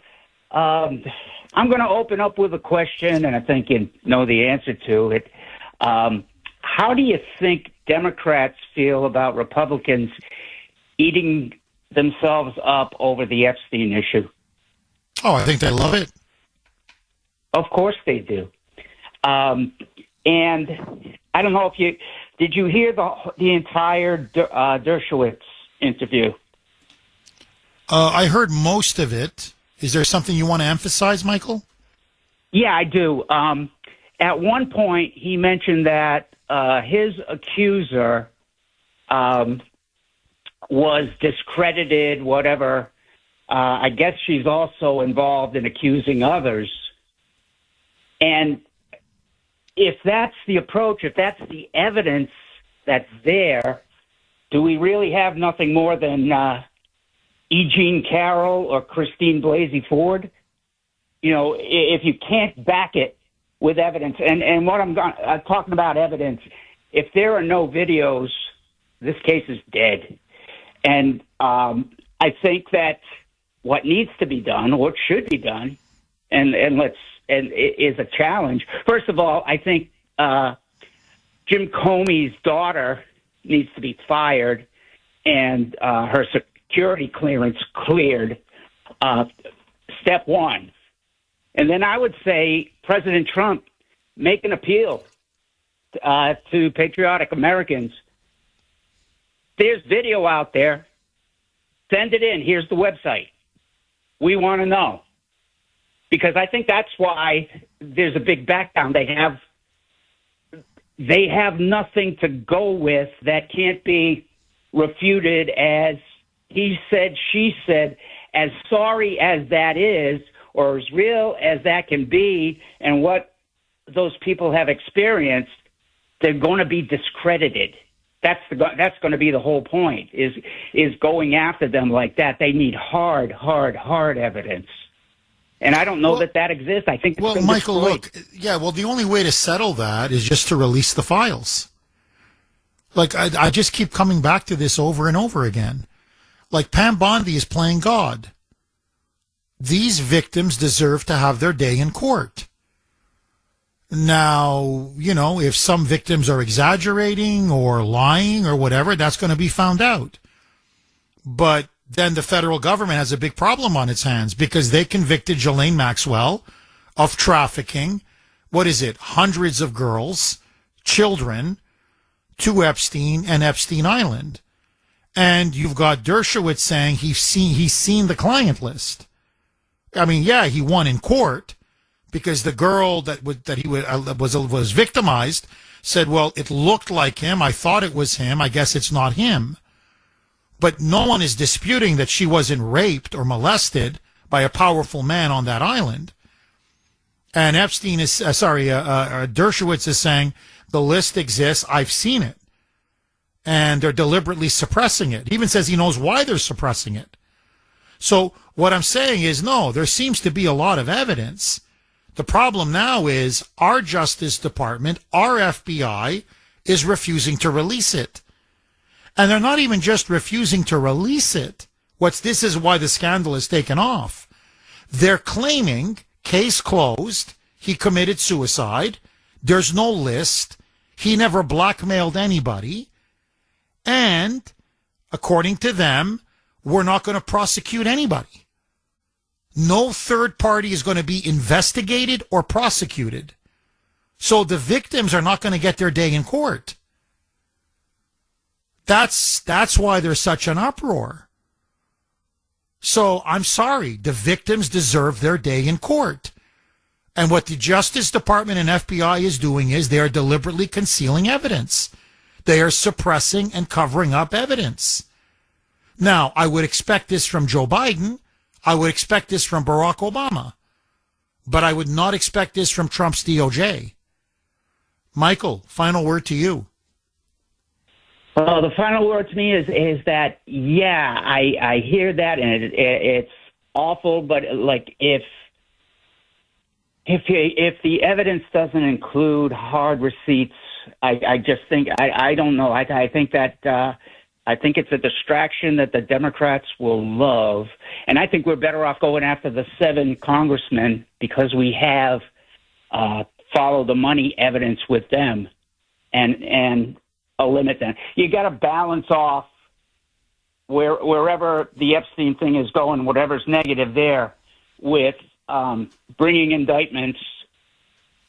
I'm going to open up with a question, and I think you know the answer to it. How do you think Democrats feel about Republicans eating themselves up over the Epstein issue? Oh, I think they love it. Of course they do. And I don't know if did you hear the entire Dershowitz interview? I heard most of it. Is there something you want to emphasize, Michael? Yeah, I do. At one point, he mentioned that his accuser was discredited, whatever. I guess she's also involved in accusing others. And if that's the approach, if that's the evidence that's there, do we really have nothing more than E. Jean Carroll or Christine Blasey Ford? You know, if you can't back it with evidence, and what I'm talking about evidence, if there are no videos, this case is dead. And I think that what needs to be done, what should be done, and it is a challenge. First of all, I think Jim Comey's daughter needs to be fired and her security clearance cleared. Step one. And then I would say President Trump make an appeal to patriotic Americans. There's video out there. Send it in. Here's the website. We want to know. Because I think that's why there's a big backdown. They have they have nothing to go with that can't be refuted as he said, she said, as sorry as that is, or as real as that can be, and what those people have experienced, they're going to be discredited. That's going to be the whole point, is going after them like that. They need hard evidence. And I don't know that exists. I think it's been Michael, destroyed. look, the only way to settle that is just to release the files. Like, I just keep coming back to this over and over again. Like, Pam Bondi is playing God. These victims deserve to have their day in court. Now, if some victims are exaggerating or lying or whatever, that's going to be found out. But then the federal government has a big problem on its hands because they convicted Ghislaine Maxwell of trafficking, hundreds of girls, children, to Epstein and Epstein Island. And you've got Dershowitz saying he's seen the client list. I mean, yeah, he won in court because the girl that he was victimized said, well, it looked like him. I thought it was him. I guess it's not him. But no one is disputing that she wasn't raped or molested by a powerful man on that island. And Dershowitz is saying the list exists. I've seen it. And they're deliberately suppressing it. He even says he knows why they're suppressing it. So what I'm saying is, no, there seems to be a lot of evidence. The problem now is our Justice Department, our FBI, is refusing to release it. And they're not even just refusing to release it. This is why the scandal is taken off. They're claiming, case closed, he committed suicide, there's no list, he never blackmailed anybody, and, according to them, we're not going to prosecute anybody. No third party is going to be investigated or prosecuted. So the victims are not going to get their day in court. That's why there's such an uproar. So I'm sorry, the victims deserve their day in court. And what the Justice Department and FBI is doing is they are deliberately concealing evidence. They are suppressing and covering up evidence. Now, I would expect this from Joe Biden. I would expect this from Barack Obama. But I would not expect this from Trump's DOJ. Michael, final word to you. Well, the final word to me is that, yeah, I hear that, and it's awful, but like if the evidence doesn't include hard receipts, I just think I don't know. I think that I think it's a distraction that the Democrats will love, and I think we're better off going after the 7 congressmen because we have follow the money evidence with them, and limit them. You got to balance off wherever the Epstein thing is going, whatever's negative there, with bringing indictments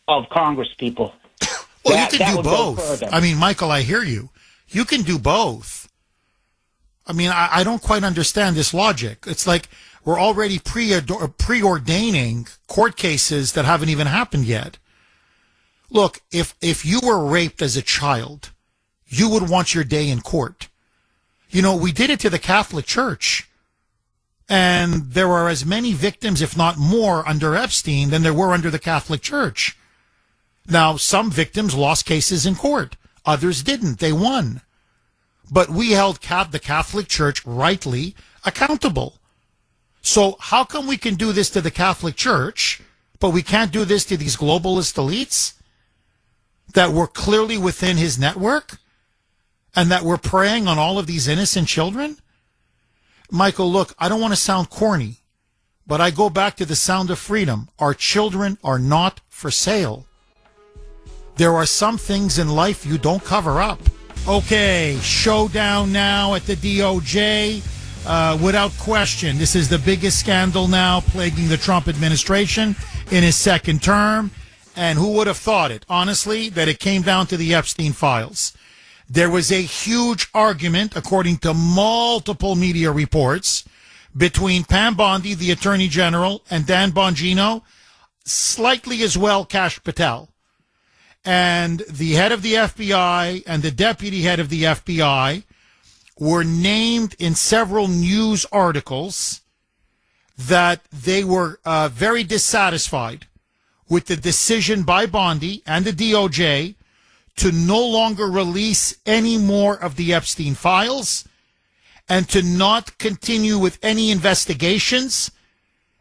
of Congress people. Well, you can do both. I mean, Michael, I hear you. You can do both. I mean, I don't quite understand this logic. It's like we're already preordaining court cases that haven't even happened yet. Look, if you were raped as a child, you would want your day in court. We did it to the Catholic Church. And there were as many victims, if not more, under Epstein than there were under the Catholic Church. Now, some victims lost cases in court. Others didn't. They won. But we held the Catholic Church rightly accountable. So how come we can do this to the Catholic Church, but we can't do this to these globalist elites that were clearly within his network? And that we're preying on all of these innocent children? Michael, look, I don't want to sound corny, but I go back to the sound of freedom. Our children are not for sale. There are some things in life you don't cover up. Okay, showdown now at the DOJ. Without question, this is the biggest scandal now plaguing the Trump administration in his second term. And who would have thought it, honestly, that it came down to the Epstein files? There was a huge argument, according to multiple media reports, between Pam Bondi, the Attorney General, and Dan Bongino, slightly as well Kash Patel. and the head of the FBI and the deputy head of the FBI were named in several news articles that they were very dissatisfied with the decision by Bondi and the DOJ to no longer release any more of the Epstein files and to not continue with any investigations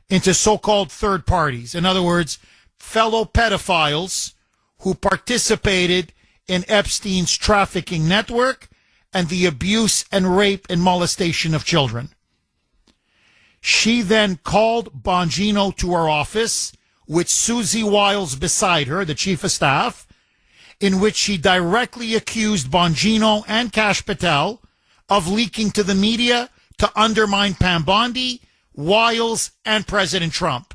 into so-called third parties. In other words, fellow pedophiles who participated in Epstein's trafficking network and the abuse and rape and molestation of children. She then called Bongino to her office with Susie Wiles beside her, the chief of staff, in which she directly accused Bongino and Kash Patel of leaking to the media to undermine Pam Bondi, Wiles, and President Trump.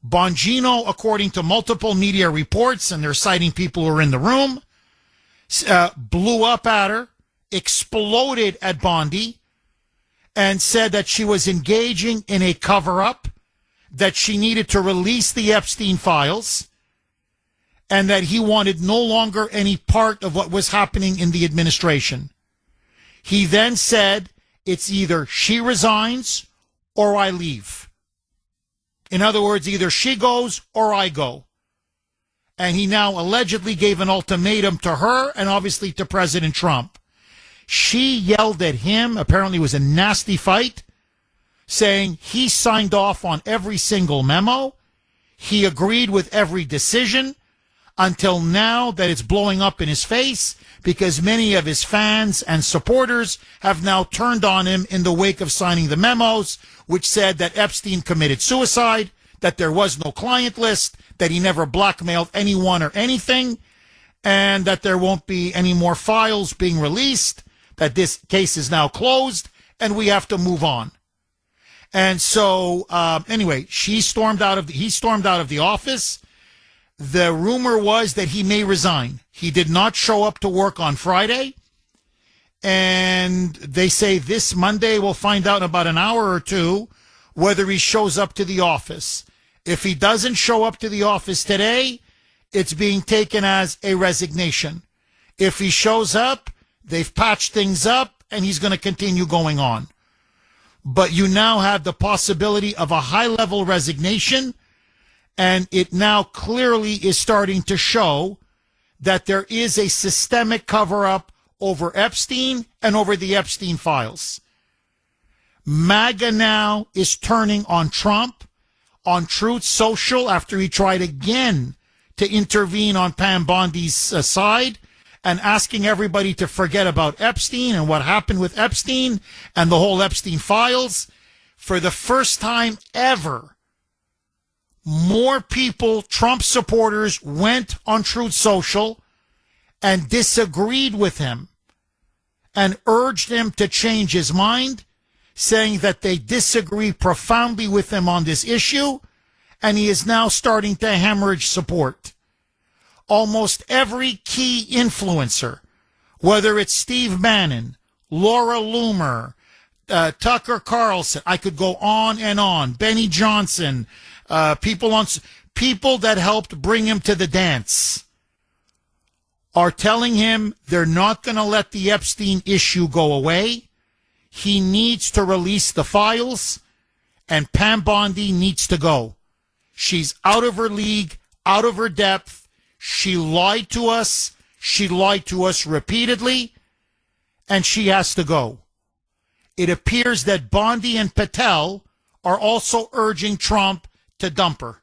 Bongino, according to multiple media reports, and they're citing people who are in the room, blew up at her, exploded at Bondi, and said that she was engaging in a cover-up, that she needed to release the Epstein files, and that he wanted no longer any part of what was happening in the administration. He then said, it's either she resigns or I leave. In other words, either she goes or I go. And he now allegedly gave an ultimatum to her and obviously to President Trump. She yelled at him, apparently it was a nasty fight, saying he signed off on every single memo. He agreed with every decision until now that it's blowing up in his face because many of his fans and supporters have now turned on him in the wake of signing the memos, which said that Epstein committed suicide, that there was no client list, that he never blackmailed anyone or anything, and that there won't be any more files being released, that this case is now closed, and we have to move on. And so, anyway, he stormed out of the office. The rumor was that he may resign. He did not show up to work on Friday. And they say this Monday we'll find out in about an hour or two whether he shows up to the office. If he doesn't show up to the office today, it's being taken as a resignation. If he shows up, they've patched things up, and he's going to continue going on. But you now have the possibility of a high-level resignation, and it now clearly is starting to show that there is a systemic cover-up over Epstein and over the Epstein files. MAGA now is turning on Trump on Truth Social after he tried again to intervene on Pam Bondi's side and asking everybody to forget about Epstein and what happened with Epstein and the whole Epstein files. For the first time ever, more people, Trump supporters, went on Truth Social and disagreed with him and urged him to change his mind, saying that they disagree profoundly with him on this issue, and he is now starting to hemorrhage support. Almost every key influencer, whether it's Steve Bannon, Laura Loomer, Tucker Carlson, I could go on, Benny Johnson, people that helped bring him to the dance, are telling him they're not going to let the Epstein issue go away. He needs to release the files, and Pam Bondi needs to go. She's out of her league, out of her depth. She lied to us. She lied to us repeatedly, and she has to go. It appears that Bondi and Patel are also urging Trump to dump her.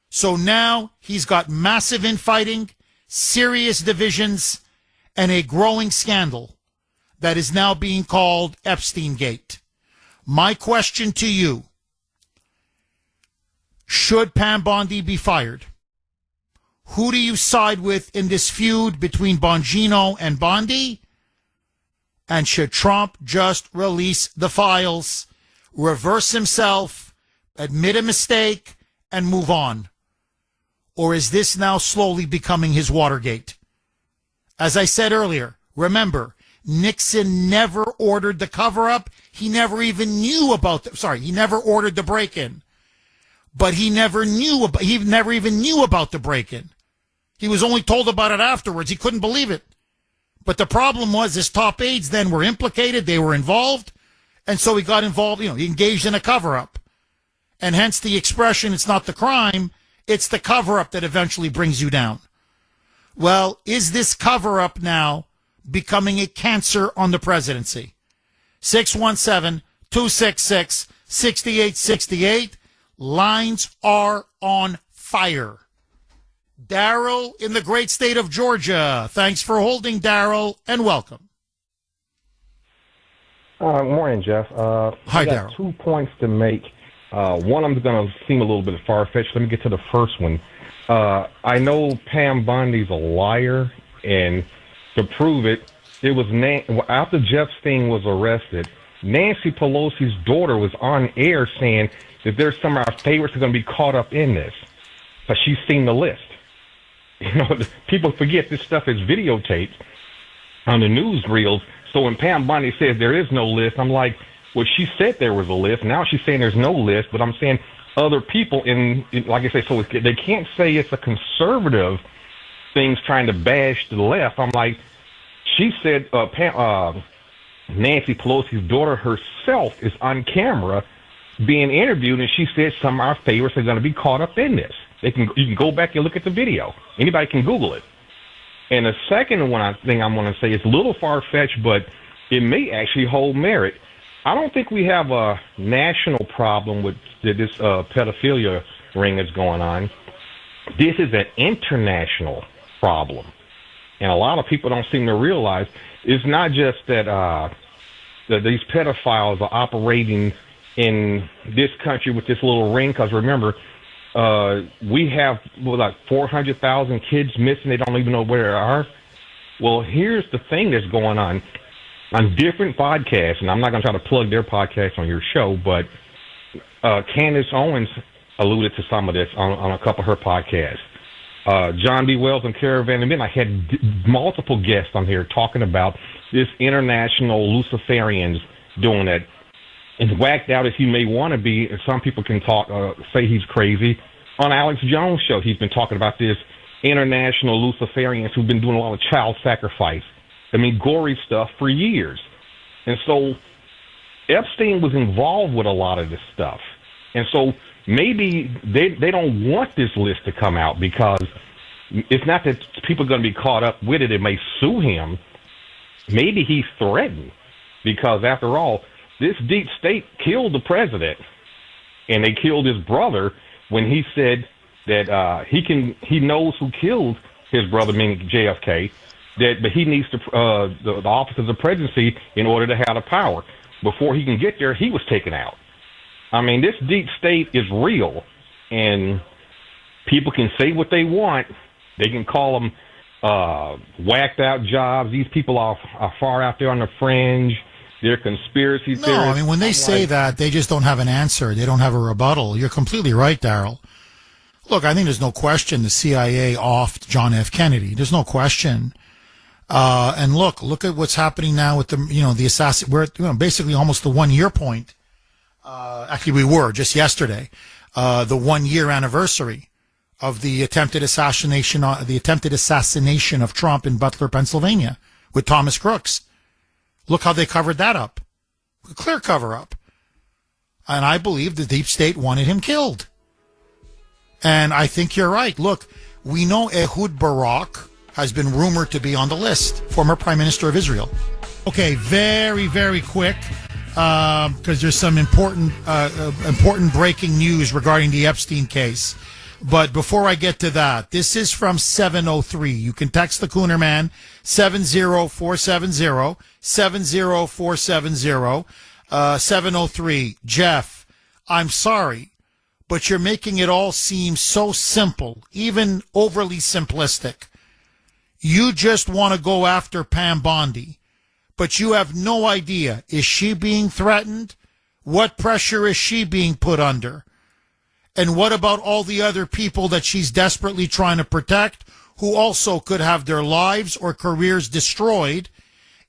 So now he's got massive infighting, serious divisions, and a growing scandal that is now being called Epstein Gate. My question to you, should Pam Bondi be fired? Who do you side with in this feud between Bongino and Bondi? And should Trump just release the files, reverse himself, admit a mistake, and move on? Or is this now slowly becoming his Watergate? As I said earlier, remember, Nixon never ordered the cover-up. He never even knew about he never ordered the break-in. But he never even knew about the break-in. He was only told about it afterwards. He couldn't believe it. But the problem was his top aides then were implicated. They were involved. And so he got involved. He engaged in a cover-up. And hence the expression, it's not the crime, it's the cover-up that eventually brings you down. Well, is this cover-up now becoming a cancer on the presidency? 617-266-6868. Lines are on fire. Daryl in the great state of Georgia. Thanks for holding, Daryl, and welcome. Morning, Jeff. Hi, I got Daryl. 2 points to make. One, I'm going to seem a little bit far-fetched. Let me get to the first one. I know Pam Bondi's a liar, and to prove it, it was after Jeff Steen was arrested, Nancy Pelosi's daughter was on air saying that there's some of our favorites are going to be caught up in this, but she's seen the list. People forget this stuff is videotaped on the newsreels. So when Pam Bondi says there is no list, I'm like, well, she said there was a list. Now she's saying there's no list, but I'm saying other people like I say, so they can't say it's a conservative things trying to bash the left. I'm like, she said Nancy Pelosi's daughter herself is on camera being interviewed, and she said some of our favorites are going to be caught up in this. You can go back and look at the video. Anybody can Google it. And the second one I want to say is a little far-fetched, but it may actually hold merit. I don't think we have a national problem with this pedophilia ring that's going on. This is an international problem. And a lot of people don't seem to realize it's not just that these pedophiles are operating in this country with this little ring, because remember, we have like 400,000 kids missing. They don't even know where they are. Well, here's the thing that's going on different podcasts, and I'm not going to try to plug their podcast on your show, but Candace Owens alluded to some of this on a couple of her podcasts. John B. Wells and Caravan and I had multiple guests on here talking about this international Luciferians doing that. As whacked out as he may want to be, and some people can say he's crazy. On Alex Jones' show, he's been talking about this international Luciferians who've been doing a lot of child sacrifice. I mean, gory stuff for years. And so Epstein was involved with a lot of this stuff. And so maybe they don't want this list to come out, because it's not that people are going to be caught up with it and may sue him. Maybe he's threatened, because after all, this deep state killed the president, and they killed his brother when he said that he knows who killed his brother, meaning JFK, but he needs the office of the presidency in order to have the power. Before he can get there, he was taken out. I mean, this deep state is real, and people can say what they want. They can call them whacked out jobs. These people are far out there on the fringe. They're conspiracy theorists. No, I mean, when they say that, they just don't have an answer. They don't have a rebuttal. You're completely right, Daryl. Look, I think there's no question the CIA offed John F. Kennedy. There's no question. And look at what's happening now with the assassin. We're at basically almost the 1 year point. Actually, we were just yesterday, the 1 year anniversary of the attempted assassination of Trump in Butler, Pennsylvania, with Thomas Crooks. Look how they covered that up. A clear cover up. And I believe the deep state wanted him killed. And I think you're right. Look, we know Ehud Barak has been rumored to be on the list, former Prime Minister of Israel. Okay, very, very quick, because there's some important breaking news regarding the Epstein case. But before I get to that, this is from 703. You can text the Cooner man, 70470, 70470, 703. Jeff, I'm sorry, but you're making it all seem so simple, even overly simplistic. You just want to go after Pam Bondi, but you have no idea. Is she being threatened? What pressure is she being put under? And what about all the other people that she's desperately trying to protect, who also could have their lives or careers destroyed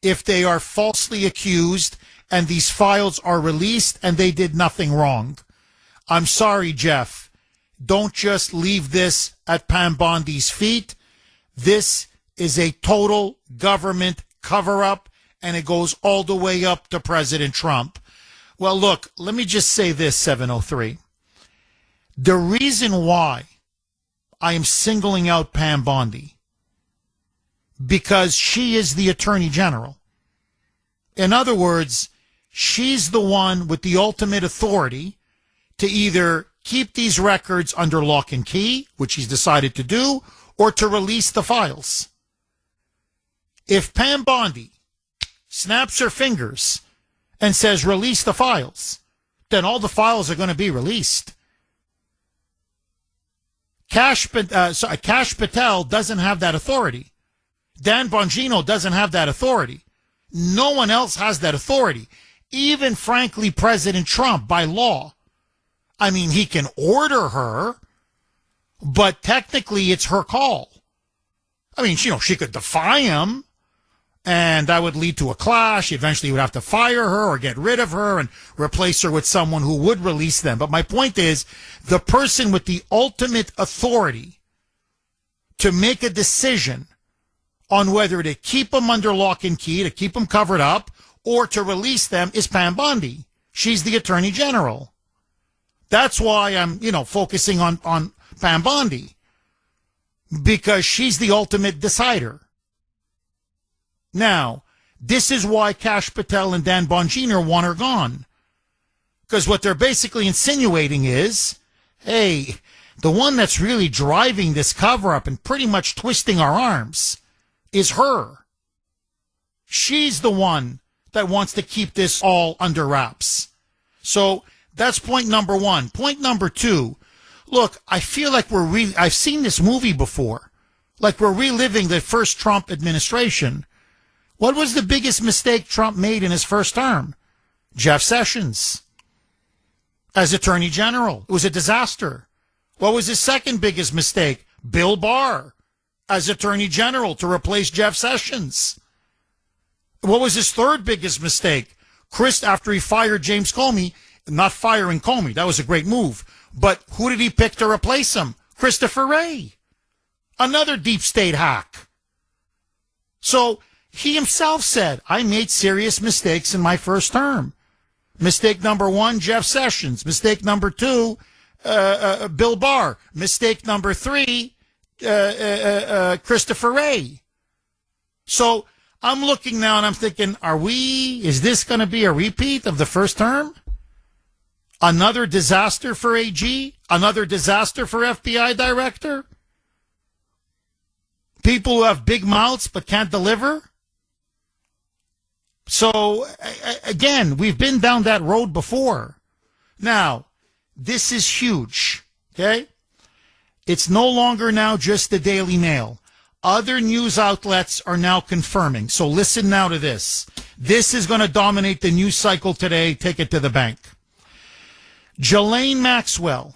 if they are falsely accused and these files are released and they did nothing wrong? I'm sorry, Jeff. Don't just leave this at Pam Bondi's feet. This is a total government cover-up, and it goes all the way up to President Trump. Well, look, let me just say this, 703. The reason why I am singling out Pam Bondi, because she is the Attorney General. In other words, she's the one with the ultimate authority to either keep these records under lock and key, which he's decided to do, or to release the files. If Pam Bondi snaps her fingers and says release the files, then all the files are going to be released. Kash Patel doesn't have that authority. Dan Bongino doesn't have that authority. No one else has that authority. Even, frankly, President Trump, by law. I mean, he can order her, but technically it's her call. I mean, she could defy him, and that would lead to a clash. Eventually he would have to fire her or get rid of her and replace her with someone who would release them. But my point is, the person with the ultimate authority to make a decision on whether to keep them under lock and key, to keep them covered up, or to release them is Pam Bondi. She's the Attorney General. That's why I'm, focusing on Pam Bondi, because she's the ultimate decider. Now, this is why Kash Patel and Dan Bongino want her gone. Because what they're basically insinuating is, hey, the one that's really driving this cover-up and pretty much twisting our arms is her. She's the one that wants to keep this all under wraps. So that's point number one. Point number two, look, I feel like I've seen this movie before. Like we're reliving the first Trump administration. What was the biggest mistake Trump made in his first term? Jeff Sessions as Attorney General. It was a disaster. What was his second biggest mistake? Bill Barr as Attorney General to replace Jeff Sessions. What was his third biggest mistake? After he fired James Comey, not firing Comey, that was a great move. But who did he pick to replace him? Christopher Wray. Another deep state hack. So he himself said, I made serious mistakes in my first term. Mistake number one, Jeff Sessions. Mistake number two, Bill Barr. Mistake number three, Christopher Wray. So I'm looking now and I'm thinking, is this going to be a repeat of the first term? Another disaster for AG? Another disaster for FBI director? People who have big mouths but can't deliver? So, again, we've been down that road before. Now, this is huge, okay? It's no longer now just the Daily Mail. Other news outlets are now confirming. So listen now to this. This is going to dominate the news cycle today. Take it to the bank. Ghislaine Maxwell,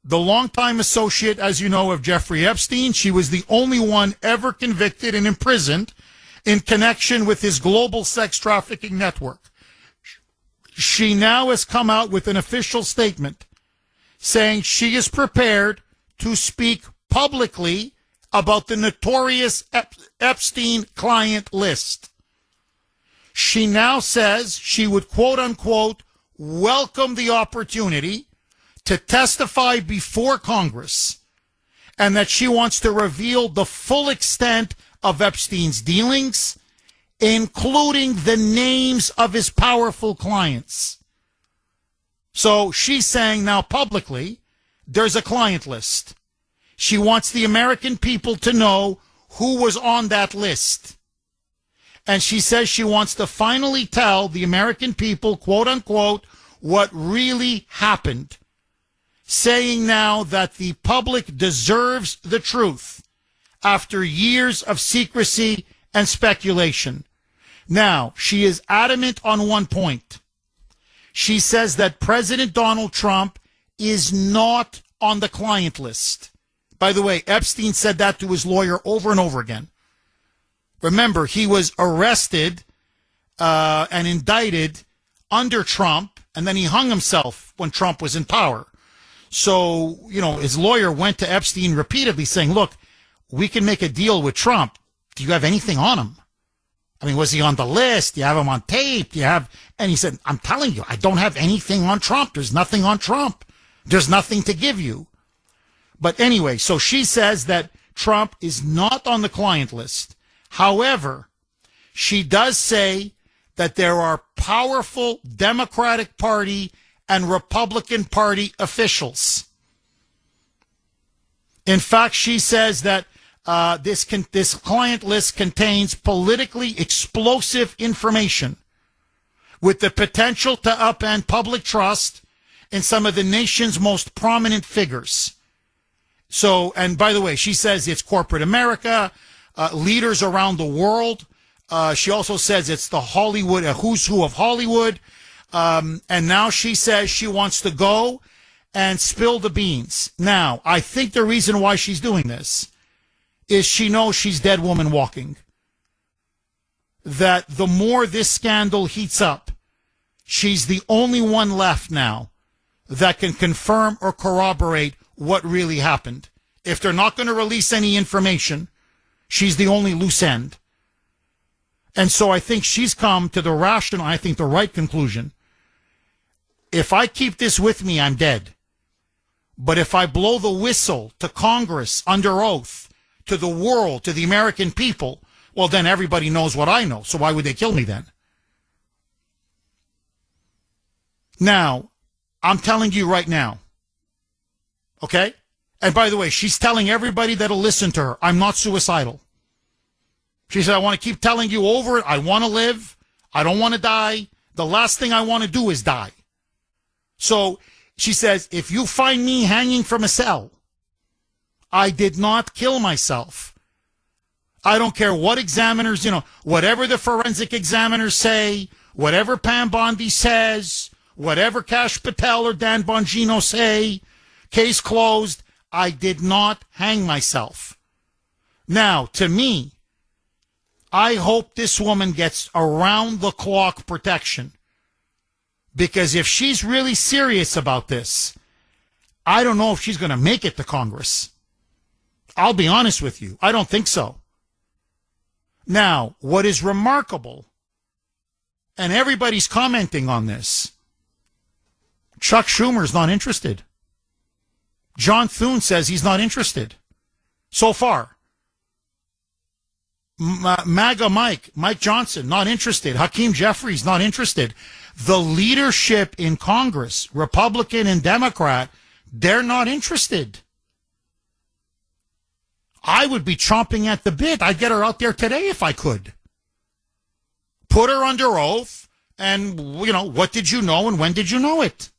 the longtime associate, as you know, of Jeffrey Epstein. She was the only one ever convicted and imprisoned in connection with his global sex trafficking network. She now has come out with an official statement saying she is prepared to speak publicly about the notorious Epstein client list. She now says she would, quote unquote, welcome the opportunity to testify before Congress, and that she wants to reveal the full extent of Epstein's dealings, including the names of his powerful clients. So she's saying now publicly, there's a client list. She wants the American people to know who was on that list. And she says she wants to finally tell the American people, quote unquote, what really happened, saying now that the public deserves the truth after years of secrecy and speculation. Now, she is adamant on one point. She says that President Donald Trump is not on the client list. By the way, Epstein said that to his lawyer over and over again. Remember, he was arrested and indicted under Trump, and then he hung himself when Trump was in power. So, his lawyer went to Epstein repeatedly saying, look, we can make a deal with Trump. Do you have anything on him? I mean, was he on the list? Do you have him on tape? Do you have, and he said, I'm telling you, I don't have anything on Trump. There's nothing on Trump. There's nothing to give you. But anyway, so she says that Trump is not on the client list. However, she does say that there are powerful Democratic Party and Republican Party officials. In fact, she says that this client list contains politically explosive information with the potential to upend public trust in some of the nation's most prominent figures. So, and by the way, she says it's corporate America, leaders around the world. She also says it's the Hollywood, a who's who of Hollywood. And now she says she wants to go and spill the beans. Now, I think the reason why she's doing this is she knows she's dead woman walking. That the more this scandal heats up, she's the only one left now that can confirm or corroborate what really happened. If they're not going to release any information, she's the only loose end. And so I think she's come to the rational, I think the right conclusion. If I keep this with me, I'm dead. But if I blow the whistle to Congress under oath, to the world, to the American people, well, then everybody knows what I know. So why would they kill me then? Now, I'm telling you right now, okay? And by the way, she's telling everybody that'll listen to her, I'm not suicidal. She said, I want to keep telling you over it. I want to live. I don't want to die. The last thing I want to do is die. So she says, if you find me hanging from a cell, I did not kill myself. I don't care what examiners, whatever the forensic examiners say, whatever Pam Bondi says, whatever Kash Patel or Dan Bongino say, case closed. I did not hang myself. Now, to me, I hope this woman gets around-the-clock protection. Because if she's really serious about this, I don't know if she's going to make it to Congress. I'll be honest with you. I don't think so. Now, what is remarkable, and everybody's commenting on this, Chuck Schumer's not interested. John Thune says he's not interested. So far. MAGA Mike Johnson, not interested. Hakeem Jeffries, not interested. The leadership in Congress, Republican and Democrat, they're not interested. I would be chomping at the bit. I'd get her out there today if I could. Put her under oath, and, what did you know and when did you know it?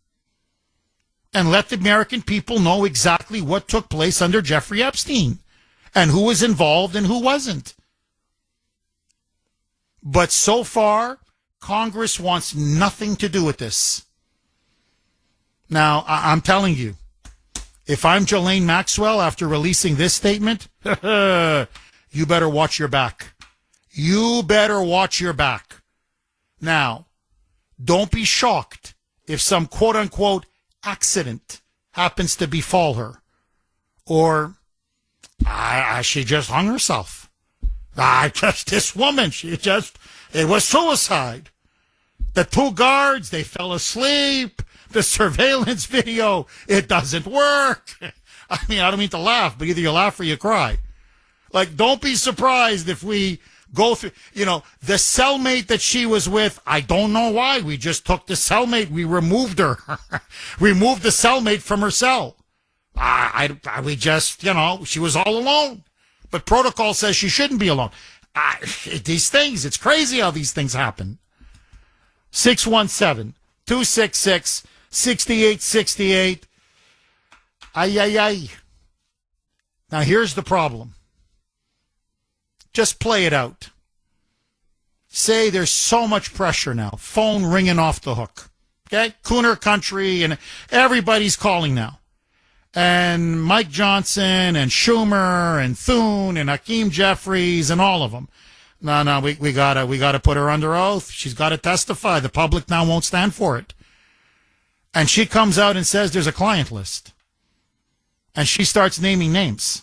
And let the American people know exactly what took place under Jeffrey Epstein and who was involved and who wasn't. But so far, Congress wants nothing to do with this. Now, I'm telling you, if I'm Ghislaine Maxwell after releasing this statement, you better watch your back. You better watch your back. Now, don't be shocked if some quote-unquote accident happens to befall her. Or she just hung herself. This woman, it was suicide. The two guards, they fell asleep. The surveillance video, it doesn't work. I mean, I don't mean to laugh, but either you laugh or you cry. Like, don't be surprised if we go through, the cellmate that she was with, I don't know why. We just took the cellmate. We removed her. Removed the cellmate from her cell. We just, she was all alone. But protocol says she shouldn't be alone. These things, it's crazy how these things happen. 617-266-6868. Ay. Now, here's the problem. Just play it out. Say there's so much pressure now. Phone ringing off the hook. Okay? Cooner country, and everybody's calling now. And Mike Johnson and Schumer and Thune and Hakeem Jeffries and all of them. No, we gotta put her under oath. She's got to testify. The public now won't stand for it. And she comes out and says there's a client list. And she starts naming names.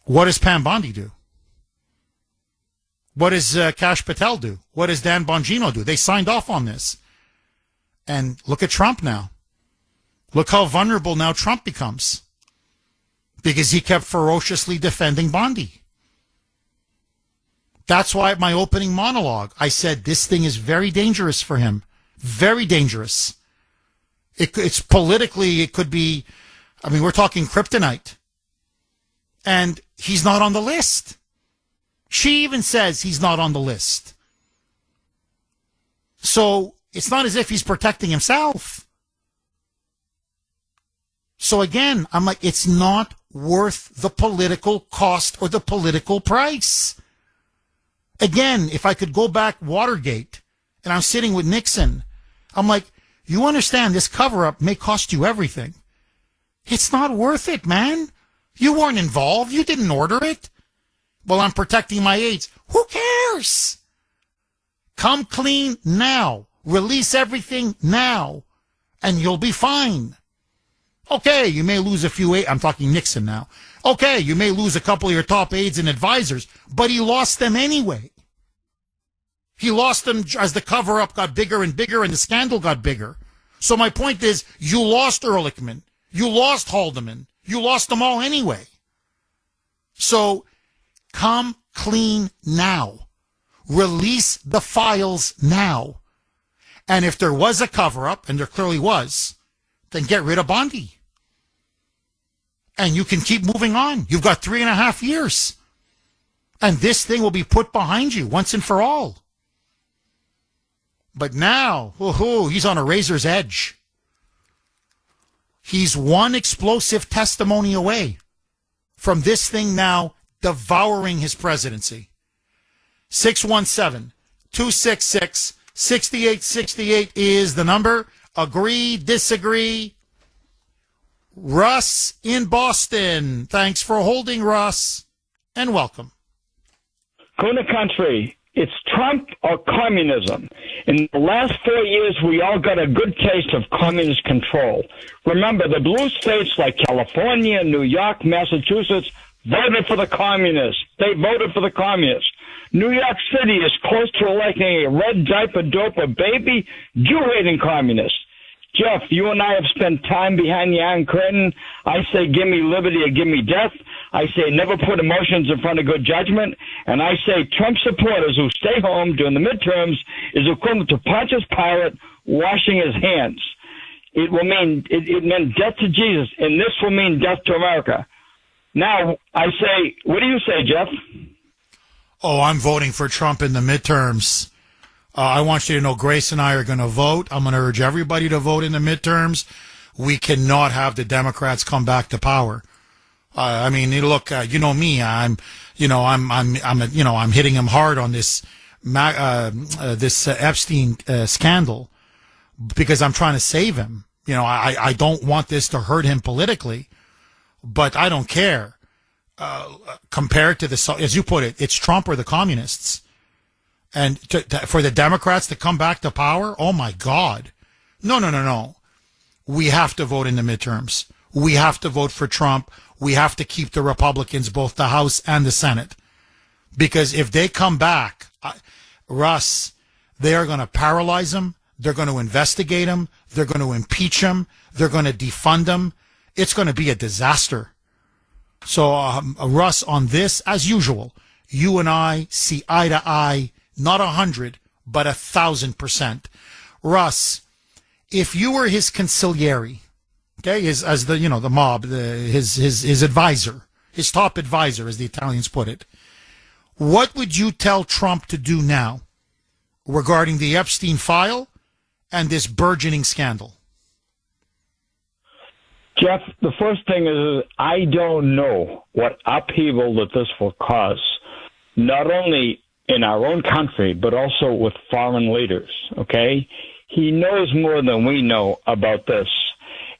What does Pam Bondi do? What does Kash Patel do? What does Dan Bongino do? They signed off on this. And look at Trump now. Look how vulnerable now Trump becomes. Because he kept ferociously defending Bondi. That's why at my opening monologue, I said this thing is very dangerous for him. Very dangerous. It's politically, it could be, I mean, we're talking kryptonite. And he's not on the list. She even says he's not on the list. So it's not as if he's protecting himself. So again, I'm like, it's not worth the political cost or the political price. Again, if I could go back Watergate and I'm sitting with Nixon, I'm like, you understand this cover-up may cost you everything. It's not worth it, man. You weren't involved. You didn't order it. Well, I'm protecting my aides. Who cares? Come clean now. Release everything now, and you'll be fine. Okay, you may lose a few aides. I'm talking Nixon now. Okay, you may lose a couple of your top aides and advisors, but he lost them anyway. He lost them as the cover-up got bigger and bigger and the scandal got bigger. So my point is, you lost Ehrlichman. You lost Haldeman. You lost them all anyway. So come clean now. Release the files now. And if there was a cover-up, and there clearly was, then get rid of Bondi. And you can keep moving on. You've got 3.5 years. And this thing will be put behind you once and for all. But now, he's on a razor's edge. He's one explosive testimony away from this thing now devouring his presidency. 617-266-6868 is the number. Agree, disagree. Russ in Boston. Thanks for holding, Russ, and welcome. Cooner country, it's Trump or communism. In the last 4 years, we all got a good taste of communist control. Remember, the blue states like California, New York, Massachusetts voted for the communists. They voted for the communists. New York City is close to electing a red diaper doper baby Jew-hating communist. Jeff, you and I have spent time behind the Iron Curtain. I say give me liberty or give me death. I say never put emotions in front of good judgment. And I say Trump supporters who stay home during the midterms is equivalent to Pontius Pilate washing his hands. It meant death to Jesus, and this will mean death to America. Now, I say, what do you say, Jeff? Oh, I'm voting for Trump in the midterms. I want you to know Grace and I are going to vote. I'm going to urge everybody to vote in the midterms. We cannot have the Democrats come back to power. I mean, look, you know me. I'm hitting him hard on this Epstein scandal because I'm trying to save him. You know, I don't want this to hurt him politically, but I don't care. Compared to as you put it, it's Trump or the communists. And for the Democrats to come back to power, oh my God. No. We have to vote in the midterms. We have to vote for Trump. We have to keep the Republicans, both the House and the Senate. Because if they come back, Russ, they are going to paralyze him. They're going to investigate him. They're going to impeach him. They're going to defund him. It's going to be a disaster. So, Russ, on this, as usual, you and I see eye to eye, not 100, but 1,000%. Russ, if you were his consigliere, okay, his advisor, his top advisor, as the Italians put it, what would you tell Trump to do now regarding the Epstein file and this burgeoning scandal? Jeff, the first thing is I don't know what upheaval that this will cause, not only in our own country, but also with foreign leaders, okay? He knows more than we know about this,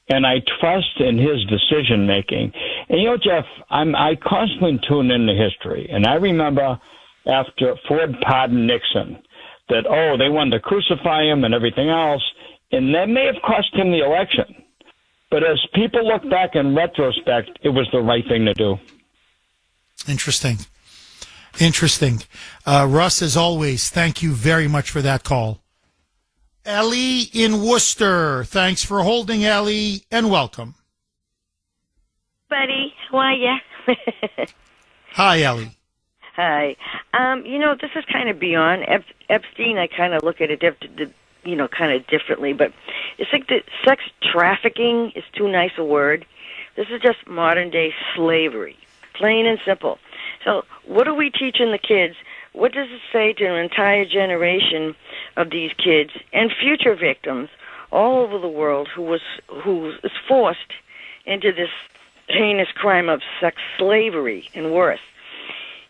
and I trust in his decision-making. And, you know, Jeff, I constantly tune into history, and I remember after Ford pardoned Nixon that, they wanted to crucify him and everything else, and that may have cost him the election. But as people look back in retrospect, it was the right thing to do. Interesting. Russ, as always, thank you very much for that call. Ellie in Worcester. Thanks for holding, Ellie, and welcome. Buddy, how are you? Hi, Ellie. Hi. This is kind of beyond Epstein. I kind of look at it, kind of differently, but it's like the sex trafficking is too nice a word. This is just modern day slavery, plain and simple. So what are we teaching the kids? What does it say to an entire generation of these kids and future victims all over the world who is forced into this heinous crime of sex slavery and worse?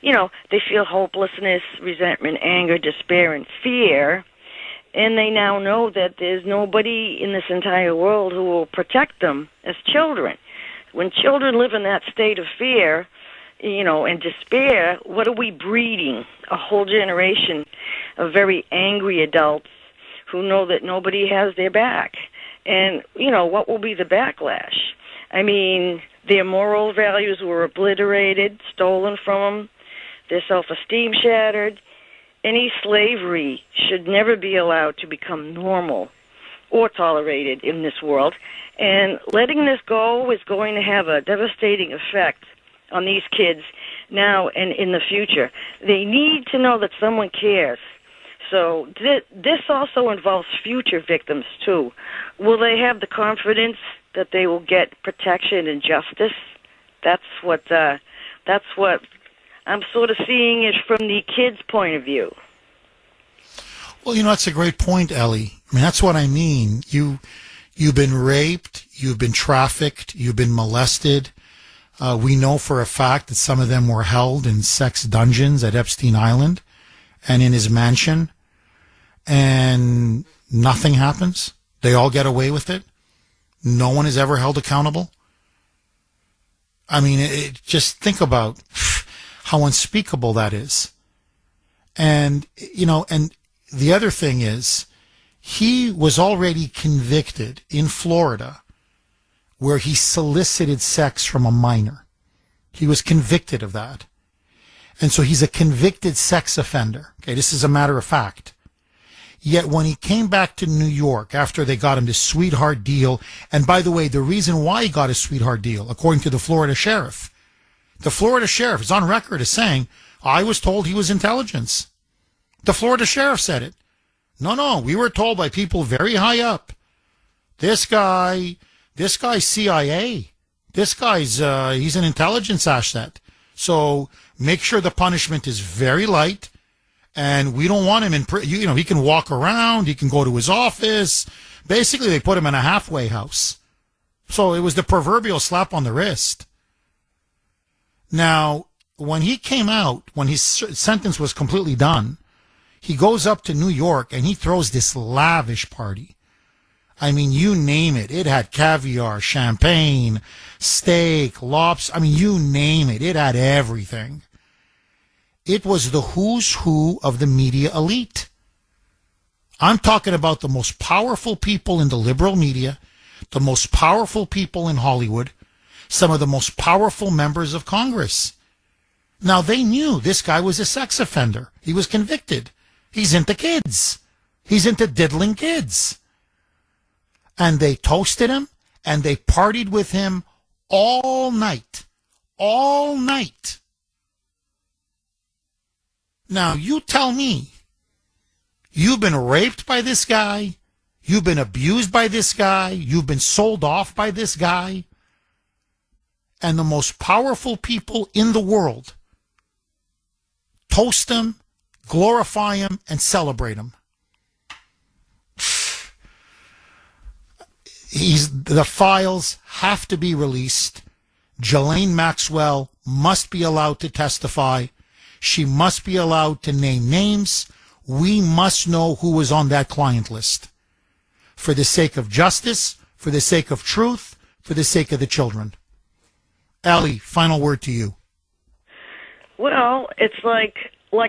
They feel hopelessness, resentment, anger, despair, and fear, and they now know that there's nobody in this entire world who will protect them as children. When children live in that state of fear, and despair, what are we breeding? A whole generation of very angry adults who know that nobody has their back. And, what will be the backlash? I mean, their moral values were obliterated, stolen from them, their self-esteem shattered. Any slavery should never be allowed to become normal or tolerated in this world. And letting this go is going to have a devastating effect on these kids now and in the future. They need to know that someone cares. So this also involves future victims, too. Will they have the confidence that they will get protection and justice? That's what I'm sort of seeing it from the kids' point of view. Well, that's a great point, Ellie. I mean, that's what I mean. You've been raped, you've been trafficked, you've been molested. We know for a fact that some of them were held in sex dungeons at Epstein Island and in his mansion, and nothing happens. They all get away with it. No one is ever held accountable. I mean, just think about how unspeakable that is. And, and the other thing is, he was already convicted in Florida where he solicited sex from a minor. He was convicted of that. And so he's a convicted sex offender. Okay, this is a matter of fact. Yet when he came back to New York after they got him this sweetheart deal, and by the way, the reason why he got a sweetheart deal, according to the Florida sheriff is on record as saying, I was told he was intelligence. The Florida sheriff said it. No, we were told by people very high up. This guy's CIA. This guy's, he's an intelligence asset. So make sure the punishment is very light. And we don't want him in, he can walk around. He can go to his office. Basically, they put him in a halfway house. So it was the proverbial slap on the wrist. Now, when he came out, when his sentence was completely done, he goes up to New York and he throws this lavish party. I mean, you name it. It had caviar, champagne, steak, lobster. I mean, you name it. It had everything. It was the who's who of the media elite. I'm talking about the most powerful people in the liberal media, the most powerful people in Hollywood, some of the most powerful members of Congress. Now, they knew this guy was a sex offender. He was convicted. He's into kids. He's into diddling kids. And they toasted him, and they partied with him all night. All night. Now, you tell me, you've been raped by this guy, you've been abused by this guy, you've been sold off by this guy, and the most powerful people in the world toast him, glorify him, and celebrate him. The files have to be released. Ghislaine Maxwell must be allowed to testify. She must be allowed to name names. We must know who was on that client list. For the sake of justice, for the sake of truth, for the sake of the children. Ellie, final word to you. Well, it's like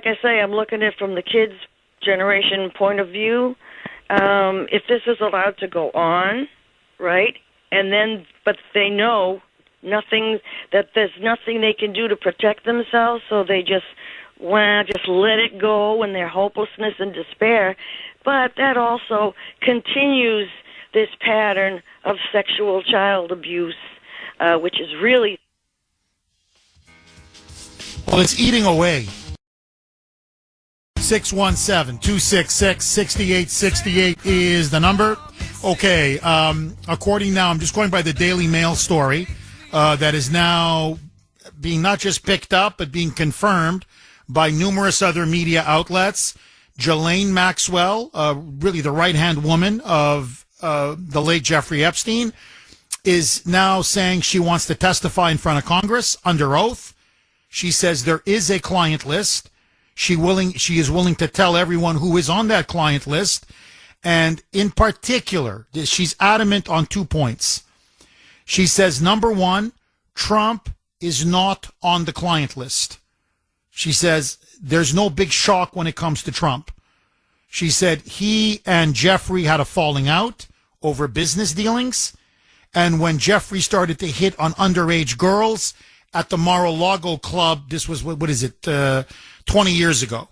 I say, I'm looking at it from the kids' generation point of view. If this is allowed to go on, right? And then, but they know nothing, that there's nothing they can do to protect themselves, so they just let it go in their hopelessness and despair. But that also continues this pattern of sexual child abuse, which is really... Well, it's eating away. 617-266-6868 is the number. Okay, according now, I'm just going by the Daily Mail story that is now being not just picked up, but being confirmed by numerous other media outlets. Ghislaine Maxwell, really the right-hand woman of the late Jeffrey Epstein, is now saying she wants to testify in front of Congress under oath. She says there is a client list. She is willing to tell everyone who is on that client list. And in particular, she's adamant on 2 points. She says, number one, Trump is not on the client list. She says there's no big shock when it comes to Trump. She said he and Jeffrey had a falling out over business dealings. And when Jeffrey started to hit on underage girls at the Mar-a-Lago club, this was, 20 years ago.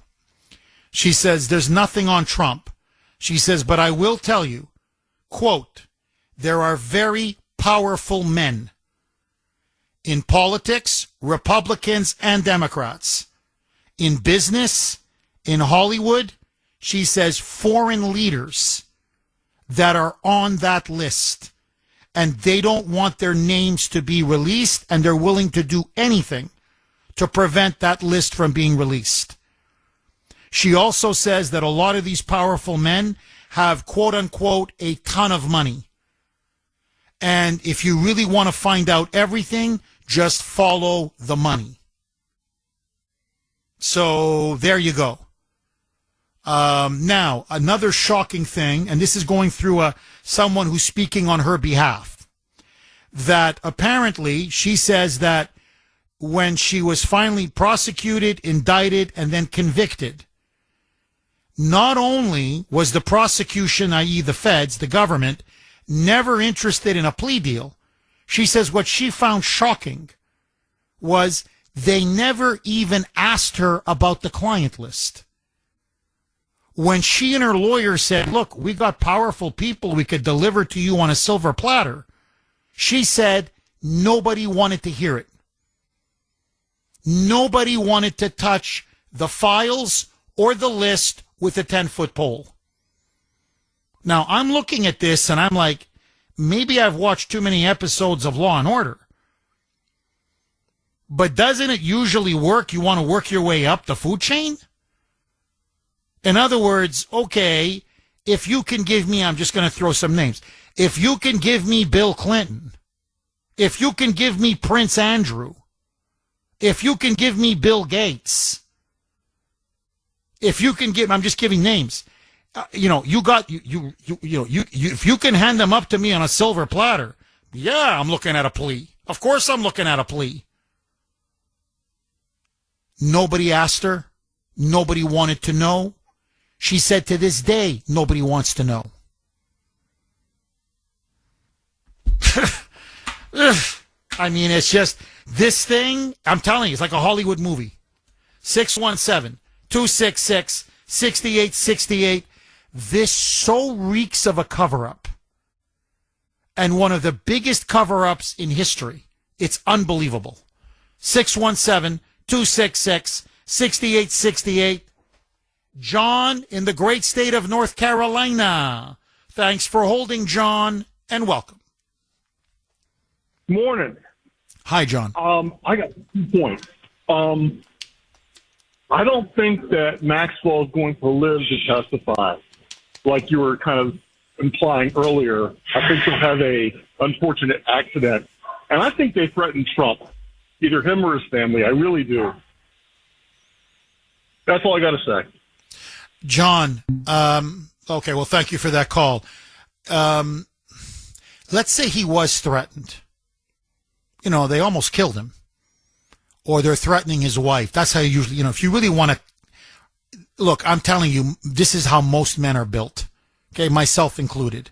She says there's nothing on Trump. She says, but I will tell you, quote, there are very powerful men in politics, Republicans and Democrats, in business, in Hollywood. She says foreign leaders that are on that list, and they don't want their names to be released, and they're willing to do anything to prevent that list from being released. She also says that a lot of these powerful men have, quote unquote, a ton of money. And if you really want to find out everything, just follow the money. So there you go. Now, another shocking thing, and this is going through someone who's speaking on her behalf, that apparently she says that when she was finally prosecuted, indicted, and then convicted, not only was the prosecution, i.e. the feds, the government, never interested in a plea deal, she says what she found shocking was they never even asked her about the client list. When she and her lawyer said, look, we got powerful people we could deliver to you on a silver platter, she said nobody wanted to hear it. Nobody wanted to touch the files or the list with a 10-foot pole. Now, I'm looking at this and I'm like, maybe I've watched too many episodes of Law and Order. But doesn't it usually work? You want to work your way up the food chain? In other words, okay, if you can give me, I'm just going to throw some names. If you can give me Bill Clinton, if you can give me Prince Andrew, if you can give me Bill Gates, if you can give, I'm just giving names. If you can hand them up to me on a silver platter, yeah, I'm looking at a plea. Of course I'm looking at a plea. Nobody asked her. Nobody wanted to know. She said to this day, nobody wants to know. I mean, it's just, this thing, I'm telling you, it's like a Hollywood movie. 617-266-6868. This so reeks of a cover-up. And one of the biggest cover-ups in history. It's unbelievable. 617-266-6868. John in the great state of North Carolina. Thanks for holding, John, and welcome. Morning. Hi, John. I got 2 points. I don't think that Maxwell is going to live to testify, like you were kind of implying earlier. I think he'll have a unfortunate accident, and I think they threatened Trump, either him or his family. I really do. That's all I got to say. John, okay, well, thank you for that call. Let's say he was threatened. You know, they almost killed him. Or they're threatening his wife. That's how you usually, if you really want to... Look, I'm telling you, this is how most men are built. Okay, myself included.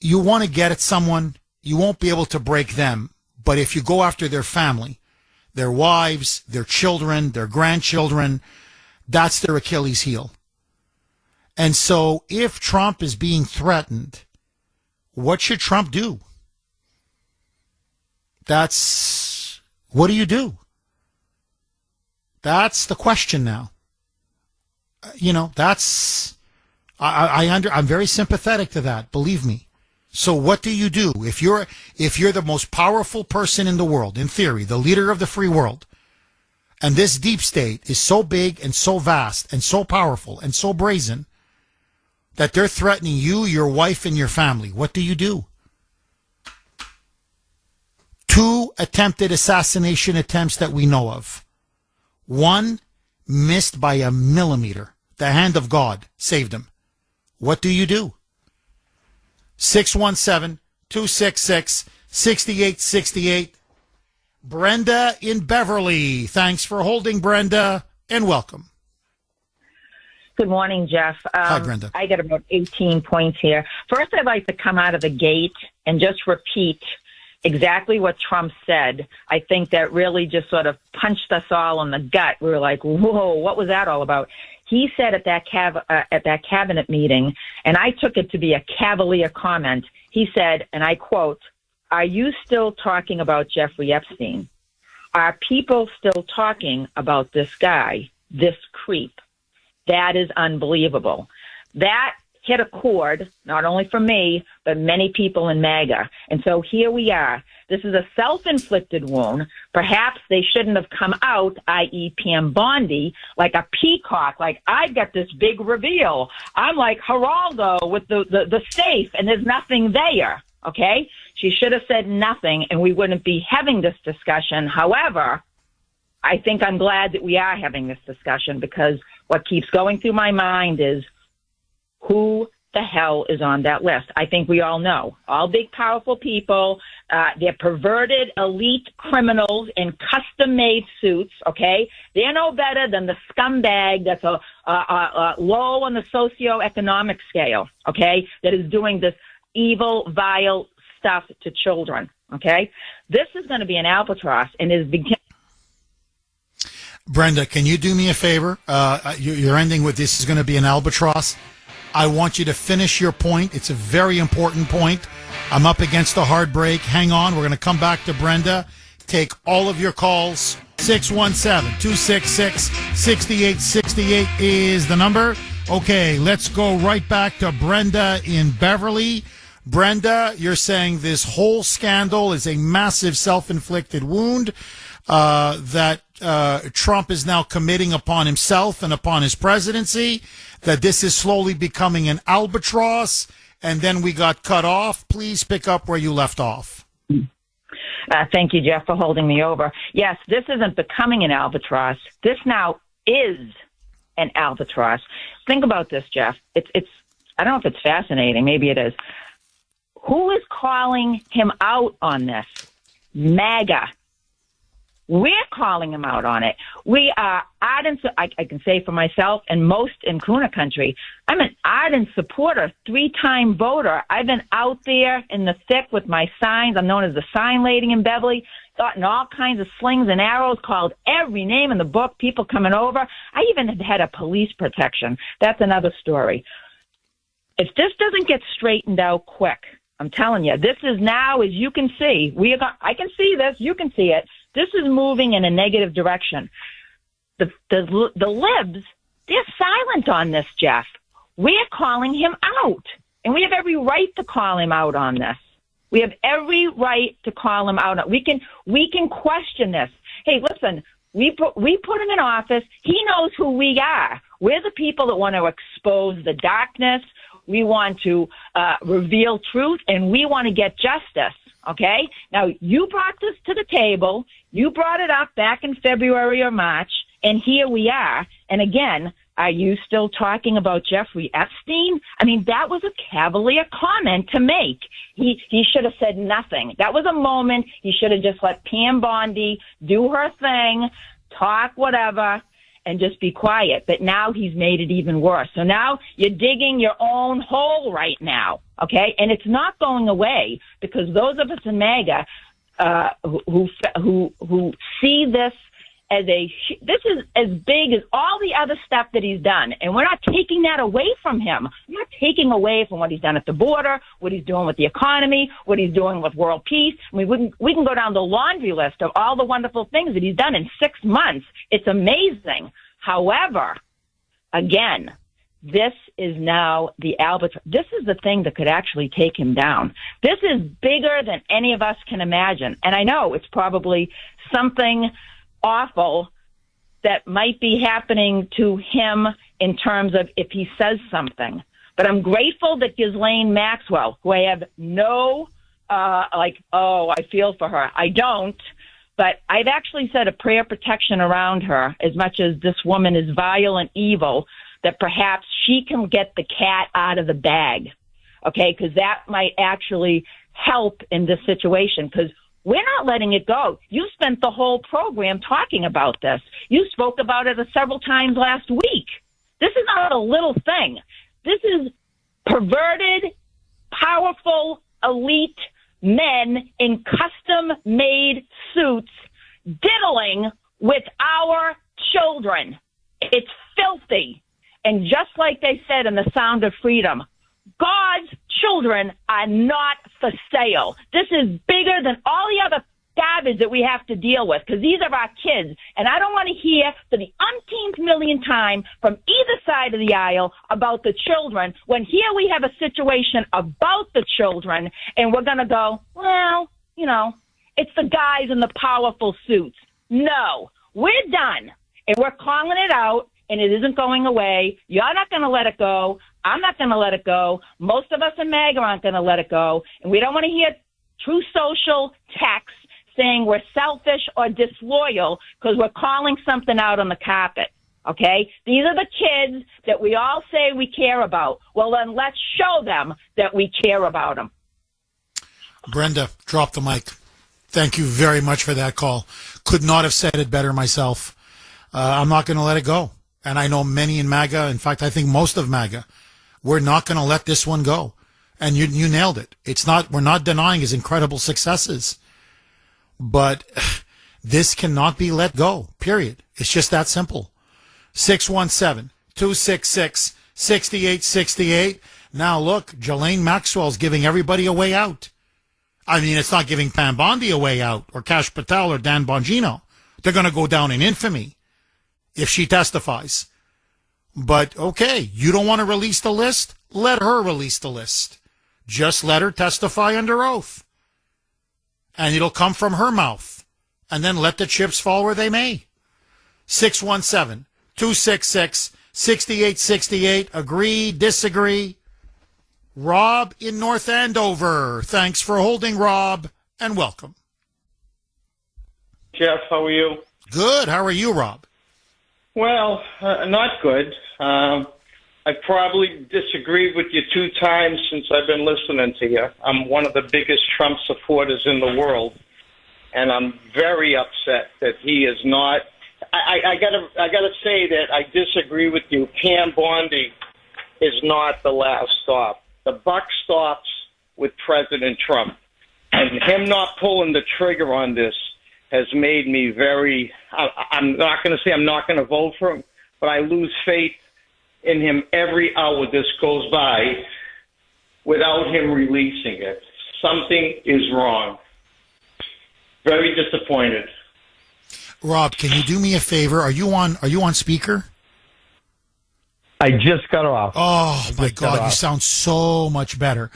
You want to get at someone, you won't be able to break them, But if you go after their family, their wives, their children, their grandchildren, that's their Achilles heel. And so if Trump is being threatened, what should Trump do? What do you do? That's the question now. I'm very sympathetic to that, believe me. So what do you do if you're the most powerful person in the world, in theory, the leader of the free world, and this deep state is so big and so vast and so powerful and so brazen that they're threatening you, your wife, and your family? What do you do? 2 attempted assassination attempts that we know of. 1 missed by a millimeter. The hand of God saved him. What do you do? 617-266-6868. Brenda in Beverly. Thanks for holding, Brenda, and welcome. Good morning, Jeff. Hi, Brenda. I got about 18 points here. First, I'd like to come out of the gate and just repeat exactly what Trump said. I think that really just sort of punched us all in the gut. We were like, whoa, what was that all about? He said at that cabinet meeting, and I took it to be a cavalier comment. He said, and I quote, "Are you still talking about Jeffrey Epstein? Are people still talking about this guy, this creep?" That is unbelievable. That hit a chord, not only for me, but many people in MAGA. And so here we are. This is a self-inflicted wound. Perhaps they shouldn't have come out, i.e. Pam Bondi, like a peacock, like I've got this big reveal. I'm like Geraldo with the safe, and there's nothing there, okay? She should have said nothing, and we wouldn't be having this discussion. However, I think I'm glad that we are having this discussion, because what keeps going through my mind is, who the hell is on that list? I think we all know. All big, powerful people. They're perverted, elite criminals in custom-made suits, okay? They're no better than the scumbag that's low on the socioeconomic scale, okay, that is doing this evil, vile stuff to children, okay? This is going to be an albatross, and is beginning. Brenda, can you do me a favor? You're ending with this is going to be an albatross. I want you to finish your point. It's a very important point. I'm up against a hard break. Hang on. We're going to come back to Brenda. Take all of your calls. 617-266-6868 is the number. Okay, let's go right back to Brenda in Beverly. Brenda, you're saying this whole scandal is a massive self-inflicted wound that Trump is now committing upon himself and upon his presidency, that this is slowly becoming an albatross, and then we got cut off. Please pick up where you left off. Thank you, Jeff, for holding me over. Yes, this isn't becoming an albatross. This now is an albatross. Think about this, Jeff. It's I don't know if it's fascinating. Maybe it is. Who is calling him out on this? MAGA. We're calling him out on it. We are ardent. I can say for myself and most in Cooner country, I'm an ardent supporter, 3-time voter. I've been out there in the thick with my signs. I'm known as the sign lady in Beverly. Gotten all kinds of slings and arrows, called every name in the book, people coming over. I even had a police protection. That's another story. If this doesn't get straightened out quick, I'm telling you, this is now, as you can see, I can see this, you can see it. This is moving in a negative direction. The libs, they're silent on this, Jeff. We're calling him out, and we have every right to call him out on this. We have every right to call him out. We can question this. Hey, listen, we put him in office. He knows who we are. We're the people that want to expose the darkness. We want to reveal truth, and we want to get justice. Okay? Now, you brought this to the table. You brought it up back in February or March, and here we are. And again, are you still talking about Jeffrey Epstein? I mean, that was a cavalier comment to make. He should have said nothing. That was a moment. He should have just let Pam Bondi do her thing, talk whatever, and just be quiet. But now he's made it even worse. So now you're digging your own hole right now, okay? And it's not going away, because those of us in MAGA, who see this as this is as big as all the other stuff that he's done, and we're not taking that away from him. We're not taking away from what he's done at the border, what he's doing with the economy, what he's doing with world peace. I mean, we can go down the laundry list of all the wonderful things that he's done in 6 months. It's amazing. However, again, this is now the albatross. This is the thing that could actually take him down. This is bigger than any of us can imagine. And I know it's probably something awful that might be happening to him in terms of if he says something. But I'm grateful that Ghislaine Maxwell, who I have no, I feel for her. I don't. But I've actually said a prayer protection around her, as much as this woman is vile and evil, that perhaps she can get the cat out of the bag, okay? Because that might actually help in this situation, because we're not letting it go. You spent the whole program talking about this. You spoke about it several times last week. This is not a little thing. This is perverted, powerful, elite men in custom-made suits diddling with our children. It's filthy. And just like they said in The Sound of Freedom, God's children are not for sale. This is bigger than all the other garbage that we have to deal with, because these are our kids. And I don't want to hear for the umpteenth millionth time from either side of the aisle about the children, when here we have a situation about the children, and we're going to go, well, it's the guys in the powerful suits. No, we're done. And we're calling it out. And it isn't going away. You're not going to let it go. I'm not going to let it go. Most of us in MAGA aren't going to let it go. And we don't want to hear True Social texts saying we're selfish or disloyal because we're calling something out on the carpet. Okay? These are the kids that we all say we care about. Well, then let's show them that we care about them. Brenda, drop the mic. Thank you very much for that call. Could not have said it better myself. I'm not going to let it go. And I know many in MAGA, in fact, I think most of MAGA, we're not going to let this one go. And you nailed it. We're not denying his incredible successes. But this cannot be let go, period. It's just that simple. 617-266-6868. Now look, Ghislaine Maxwell's giving everybody a way out. I mean, it's not giving Pam Bondi a way out, or Kash Patel or Dan Bongino. They're going to go down in infamy if she testifies. But, okay, you don't want to release the list? Let her release the list. Just let her testify under oath. And it'll come from her mouth. And then let the chips fall where they may. 617-266-6868. Agree, disagree. Rob in North Andover. Thanks for holding, Rob, and welcome. Jeff, how are you? Good. How are you, Rob? Well, not good. I probably disagreed with you 2 times since I've been listening to you. I'm one of the biggest Trump supporters in the world, and I'm very upset that he is not. I gotta say that I disagree with you. Pam Bondi is not the last stop. The buck stops with President Trump, and him not pulling the trigger on this has made me very, I'm not going to say I'm not going to vote for him, but I lose faith in him every hour this goes by without him releasing it. Something is wrong. Very disappointed. Rob, can you do me a favor? Are you on speaker? I just got off. Oh, my God, you sound so much better.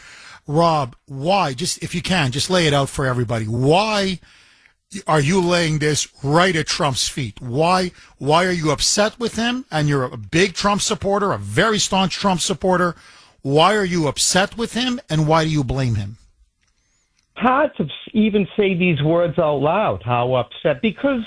Rob, why? Just, if you can, just lay it out for everybody. Why are you laying this right at Trump's feet? Why are you upset with him? And you're a big Trump supporter, a very staunch Trump supporter. Why are you upset with him, and why do you blame him? Hard to even say these words out loud, how upset, because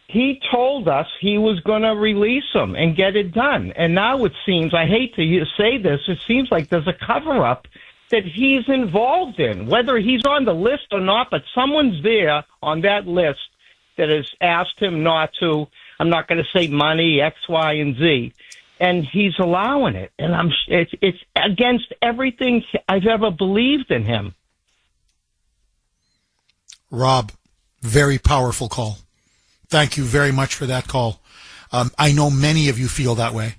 he told us he was going to release him and get it done. And now it seems, I hate to say this, it seems like there's a cover-up that he's involved in, whether he's on the list or not, but someone's there on that list that has asked him not to, I'm not going to say money, X, Y, and Z, and he's allowing it. And it's against everything I've ever believed in him. Rob, Very powerful call. Thank you very much for that call. I know many of you feel that way.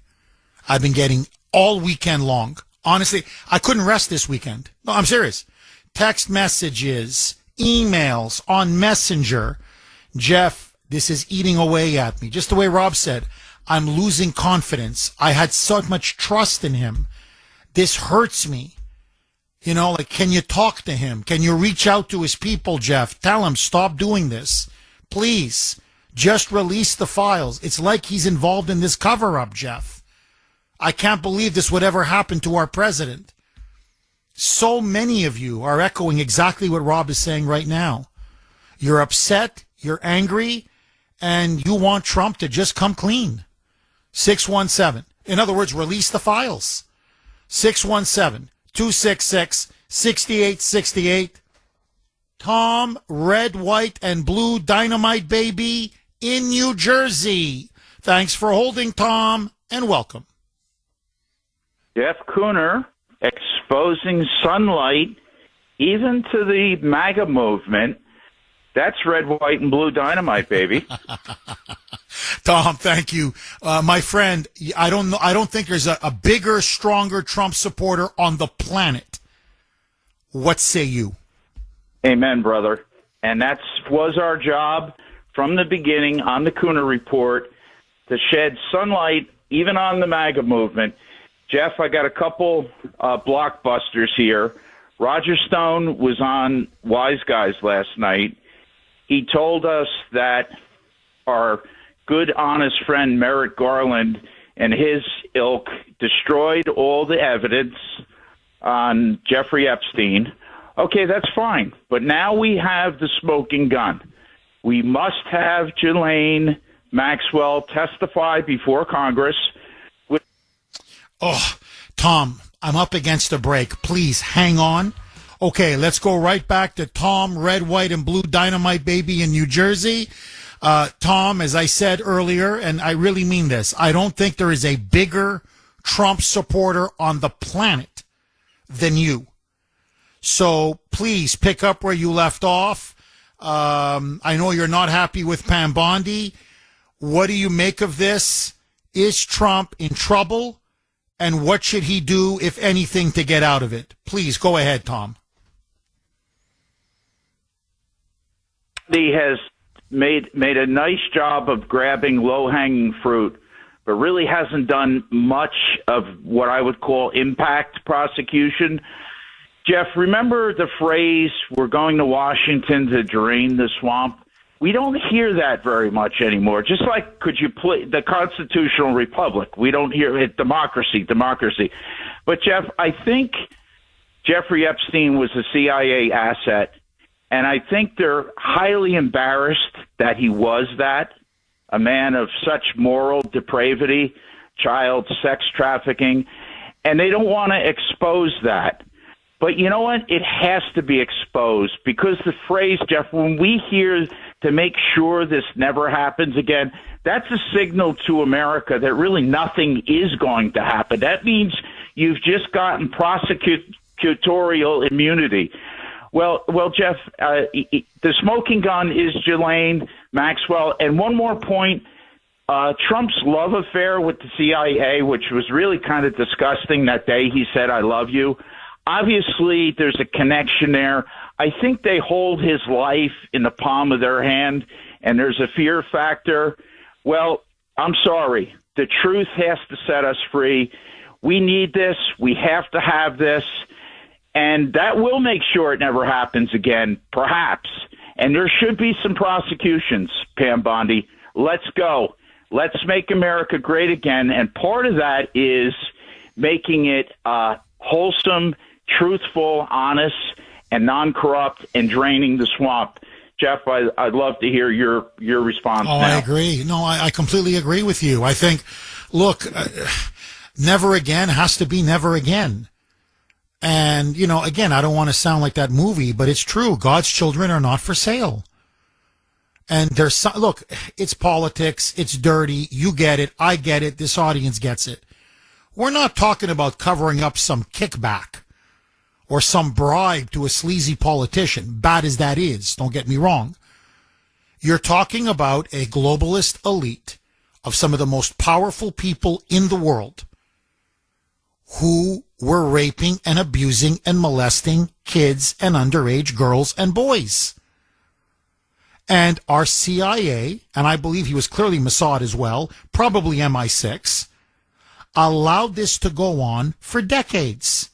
I've been getting all weekend long. Honestly, I couldn't rest this weekend. No, I'm serious. Text messages, emails on Messenger. Jeff, this is eating away at me. Just the way Rob said, I'm losing confidence. I had so much trust in him. This hurts me. You know, like, can you talk to him? Can you reach out to his people, Jeff? Tell him, stop doing this. Please, just release the files. It's like he's involved in this cover-up, Jeff. I can't believe this would ever happen to our president. So many of you are echoing exactly what Rob is saying right now. You're upset, you're angry, and you want Trump to just come clean. 617. In other words, release the files. 617-266-6868. Tom, red, white, and blue dynamite baby in New Jersey. Thanks for holding, Tom, and welcome. Jeff Cooner exposing sunlight even to the MAGA movement. That's red, white, and blue dynamite, baby. Tom, thank you. My friend, I don't think there's a bigger, stronger Trump supporter on the planet. What say you? Amen, brother. And that was our job from the beginning on the Cooner Report, to shed sunlight even on the MAGA movement. Jeff, I got a couple blockbusters here. Roger Stone was on Wise Guys last night. He told us that our good, honest friend Merrick Garland and his ilk destroyed all the evidence on Jeffrey Epstein. Okay, that's fine. But now we have the smoking gun. We must have Ghislaine Maxwell testify before Congress. Oh, Tom, I'm up against a break. Please hang on. Okay, let's go right back to Tom, red, white, and blue dynamite baby in New Jersey. Tom, as I said earlier, and I really mean this, I don't think there is a bigger Trump supporter on the planet than you. So please pick up where you left off. I know you're not happy with Pam Bondi. What do you make of this? Is Trump in trouble? And what should he do, if anything, to get out of it? Please go ahead, Tom. He has made a nice job of grabbing low-hanging fruit, but really hasn't done much of what I would call impact prosecution. Jeff, remember the phrase, we're going to Washington to drain the swamp? We don't hear that very much anymore. Just like, could you play the constitutional republic? We don't hear it, democracy. But, Jeff, I think Jeffrey Epstein was a CIA asset, and I think they're highly embarrassed that he was that, a man of such moral depravity, child sex trafficking, and they don't want to expose that. But you know what? It has to be exposed, because the phrase, Jeff, when we hear to make sure this never happens again, that's a signal to America that really nothing is going to happen. That means you've just gotten prosecutorial immunity. Well, Jeff, the smoking gun is Ghislaine Maxwell. And one more point, Trump's love affair with the CIA, which was really kind of disgusting that day he said, I love you. Obviously, there's a connection there. I think they hold his life in the palm of their hand, and there's a fear factor. Well, I'm sorry. The truth has to set us free. We need this. We have to have this. And that will make sure it never happens again, perhaps. And there should be some prosecutions, Pam Bondi. Let's go. Let's make America great again. And part of that is making it wholesome, truthful, honest, and non-corrupt, and draining the swamp. Jeff, I'd love to hear your response. Oh, now. I agree. No, I completely agree with you. I think, look, never again has to be never again. And, you know, again, I don't want to sound like that movie, but it's true. God's children are not for sale. And look, it's politics. It's dirty. You get it. I get it. This audience gets it. We're not talking about covering up some kickback or some bribe to a sleazy politician, bad as that is, don't get me wrong. You're talking about a globalist elite of some of the most powerful people in the world who were raping and abusing and molesting kids and underage girls and boys. And our CIA, and I believe he was clearly Mossad as well, probably MI6, allowed this to go on for decades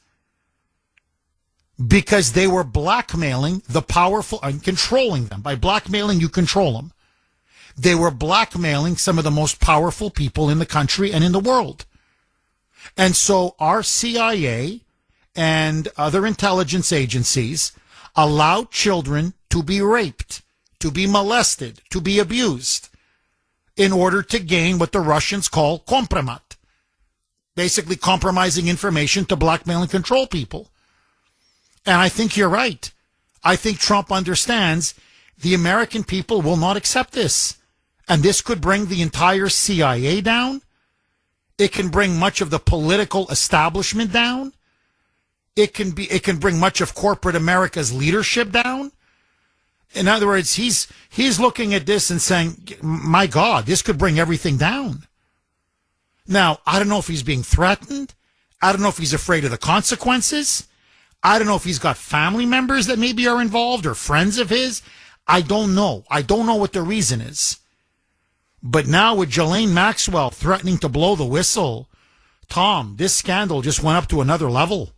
because they were blackmailing the powerful and controlling them. By blackmailing, you control them. They were blackmailing some of the most powerful people in the country and in the world. And so our CIA and other intelligence agencies allowed children to be raped, to be molested, to be abused in order to gain what the Russians call kompromat. Basically compromising information to blackmail and control people. And I think you're right. I think Trump understands the American people will not accept this. And this could bring the entire CIA down. It can bring much of the political establishment down. It can bring much of corporate America's leadership down. In other words, he's looking at this and saying, my God, this could bring everything down. Now, I don't know if he's being threatened. I don't know if he's afraid of the consequences. I don't know if he's got family members that maybe are involved or friends of his. I don't know. I don't know what the reason is. But now with Ghislaine Maxwell threatening to blow the whistle, Tom, this scandal just went up to another level.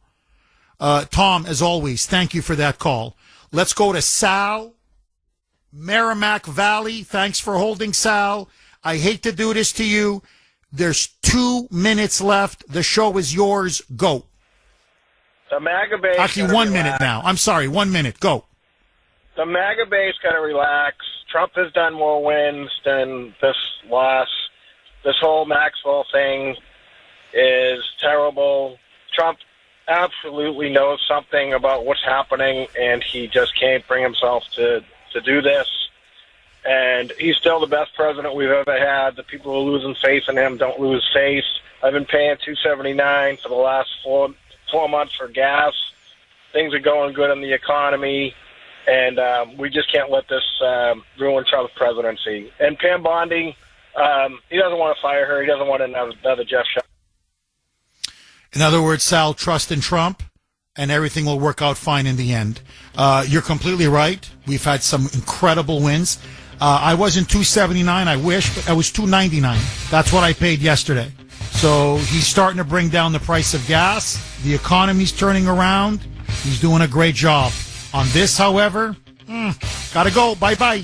Tom, as always, thank you for that call. Let's go to Sal, Merrimack Valley. Thanks for holding, Sal. I hate to do this to you. There's 2 minutes left. The show is yours. Go. The MAGA base. Actually, 1 minute now. I'm sorry. 1 minute. Go. The MAGA base got to relax. Trump has done more wins than this loss. This whole Maxwell thing is terrible. Trump absolutely knows something about what's happening, and he just can't bring himself to do this. And he's still the best president we've ever had. The people who are losing faith in him don't lose faith. I've been paying $2.79 for the last four months for gas. Things are going good in the economy, and we just can't let this ruin Trump's presidency. And Pam Bondi, he doesn't want to fire her. He doesn't want another Jeff Shell. In other words, Sal, trust in Trump, and everything will work out fine in the end. You're completely right. We've had some incredible wins. I wasn't $2.79, I wish, but I was $2.99. That's what I paid yesterday. So he's starting to bring down the price of gas. The economy's turning around. He's doing a great job. On this, however, gotta go. Bye-bye.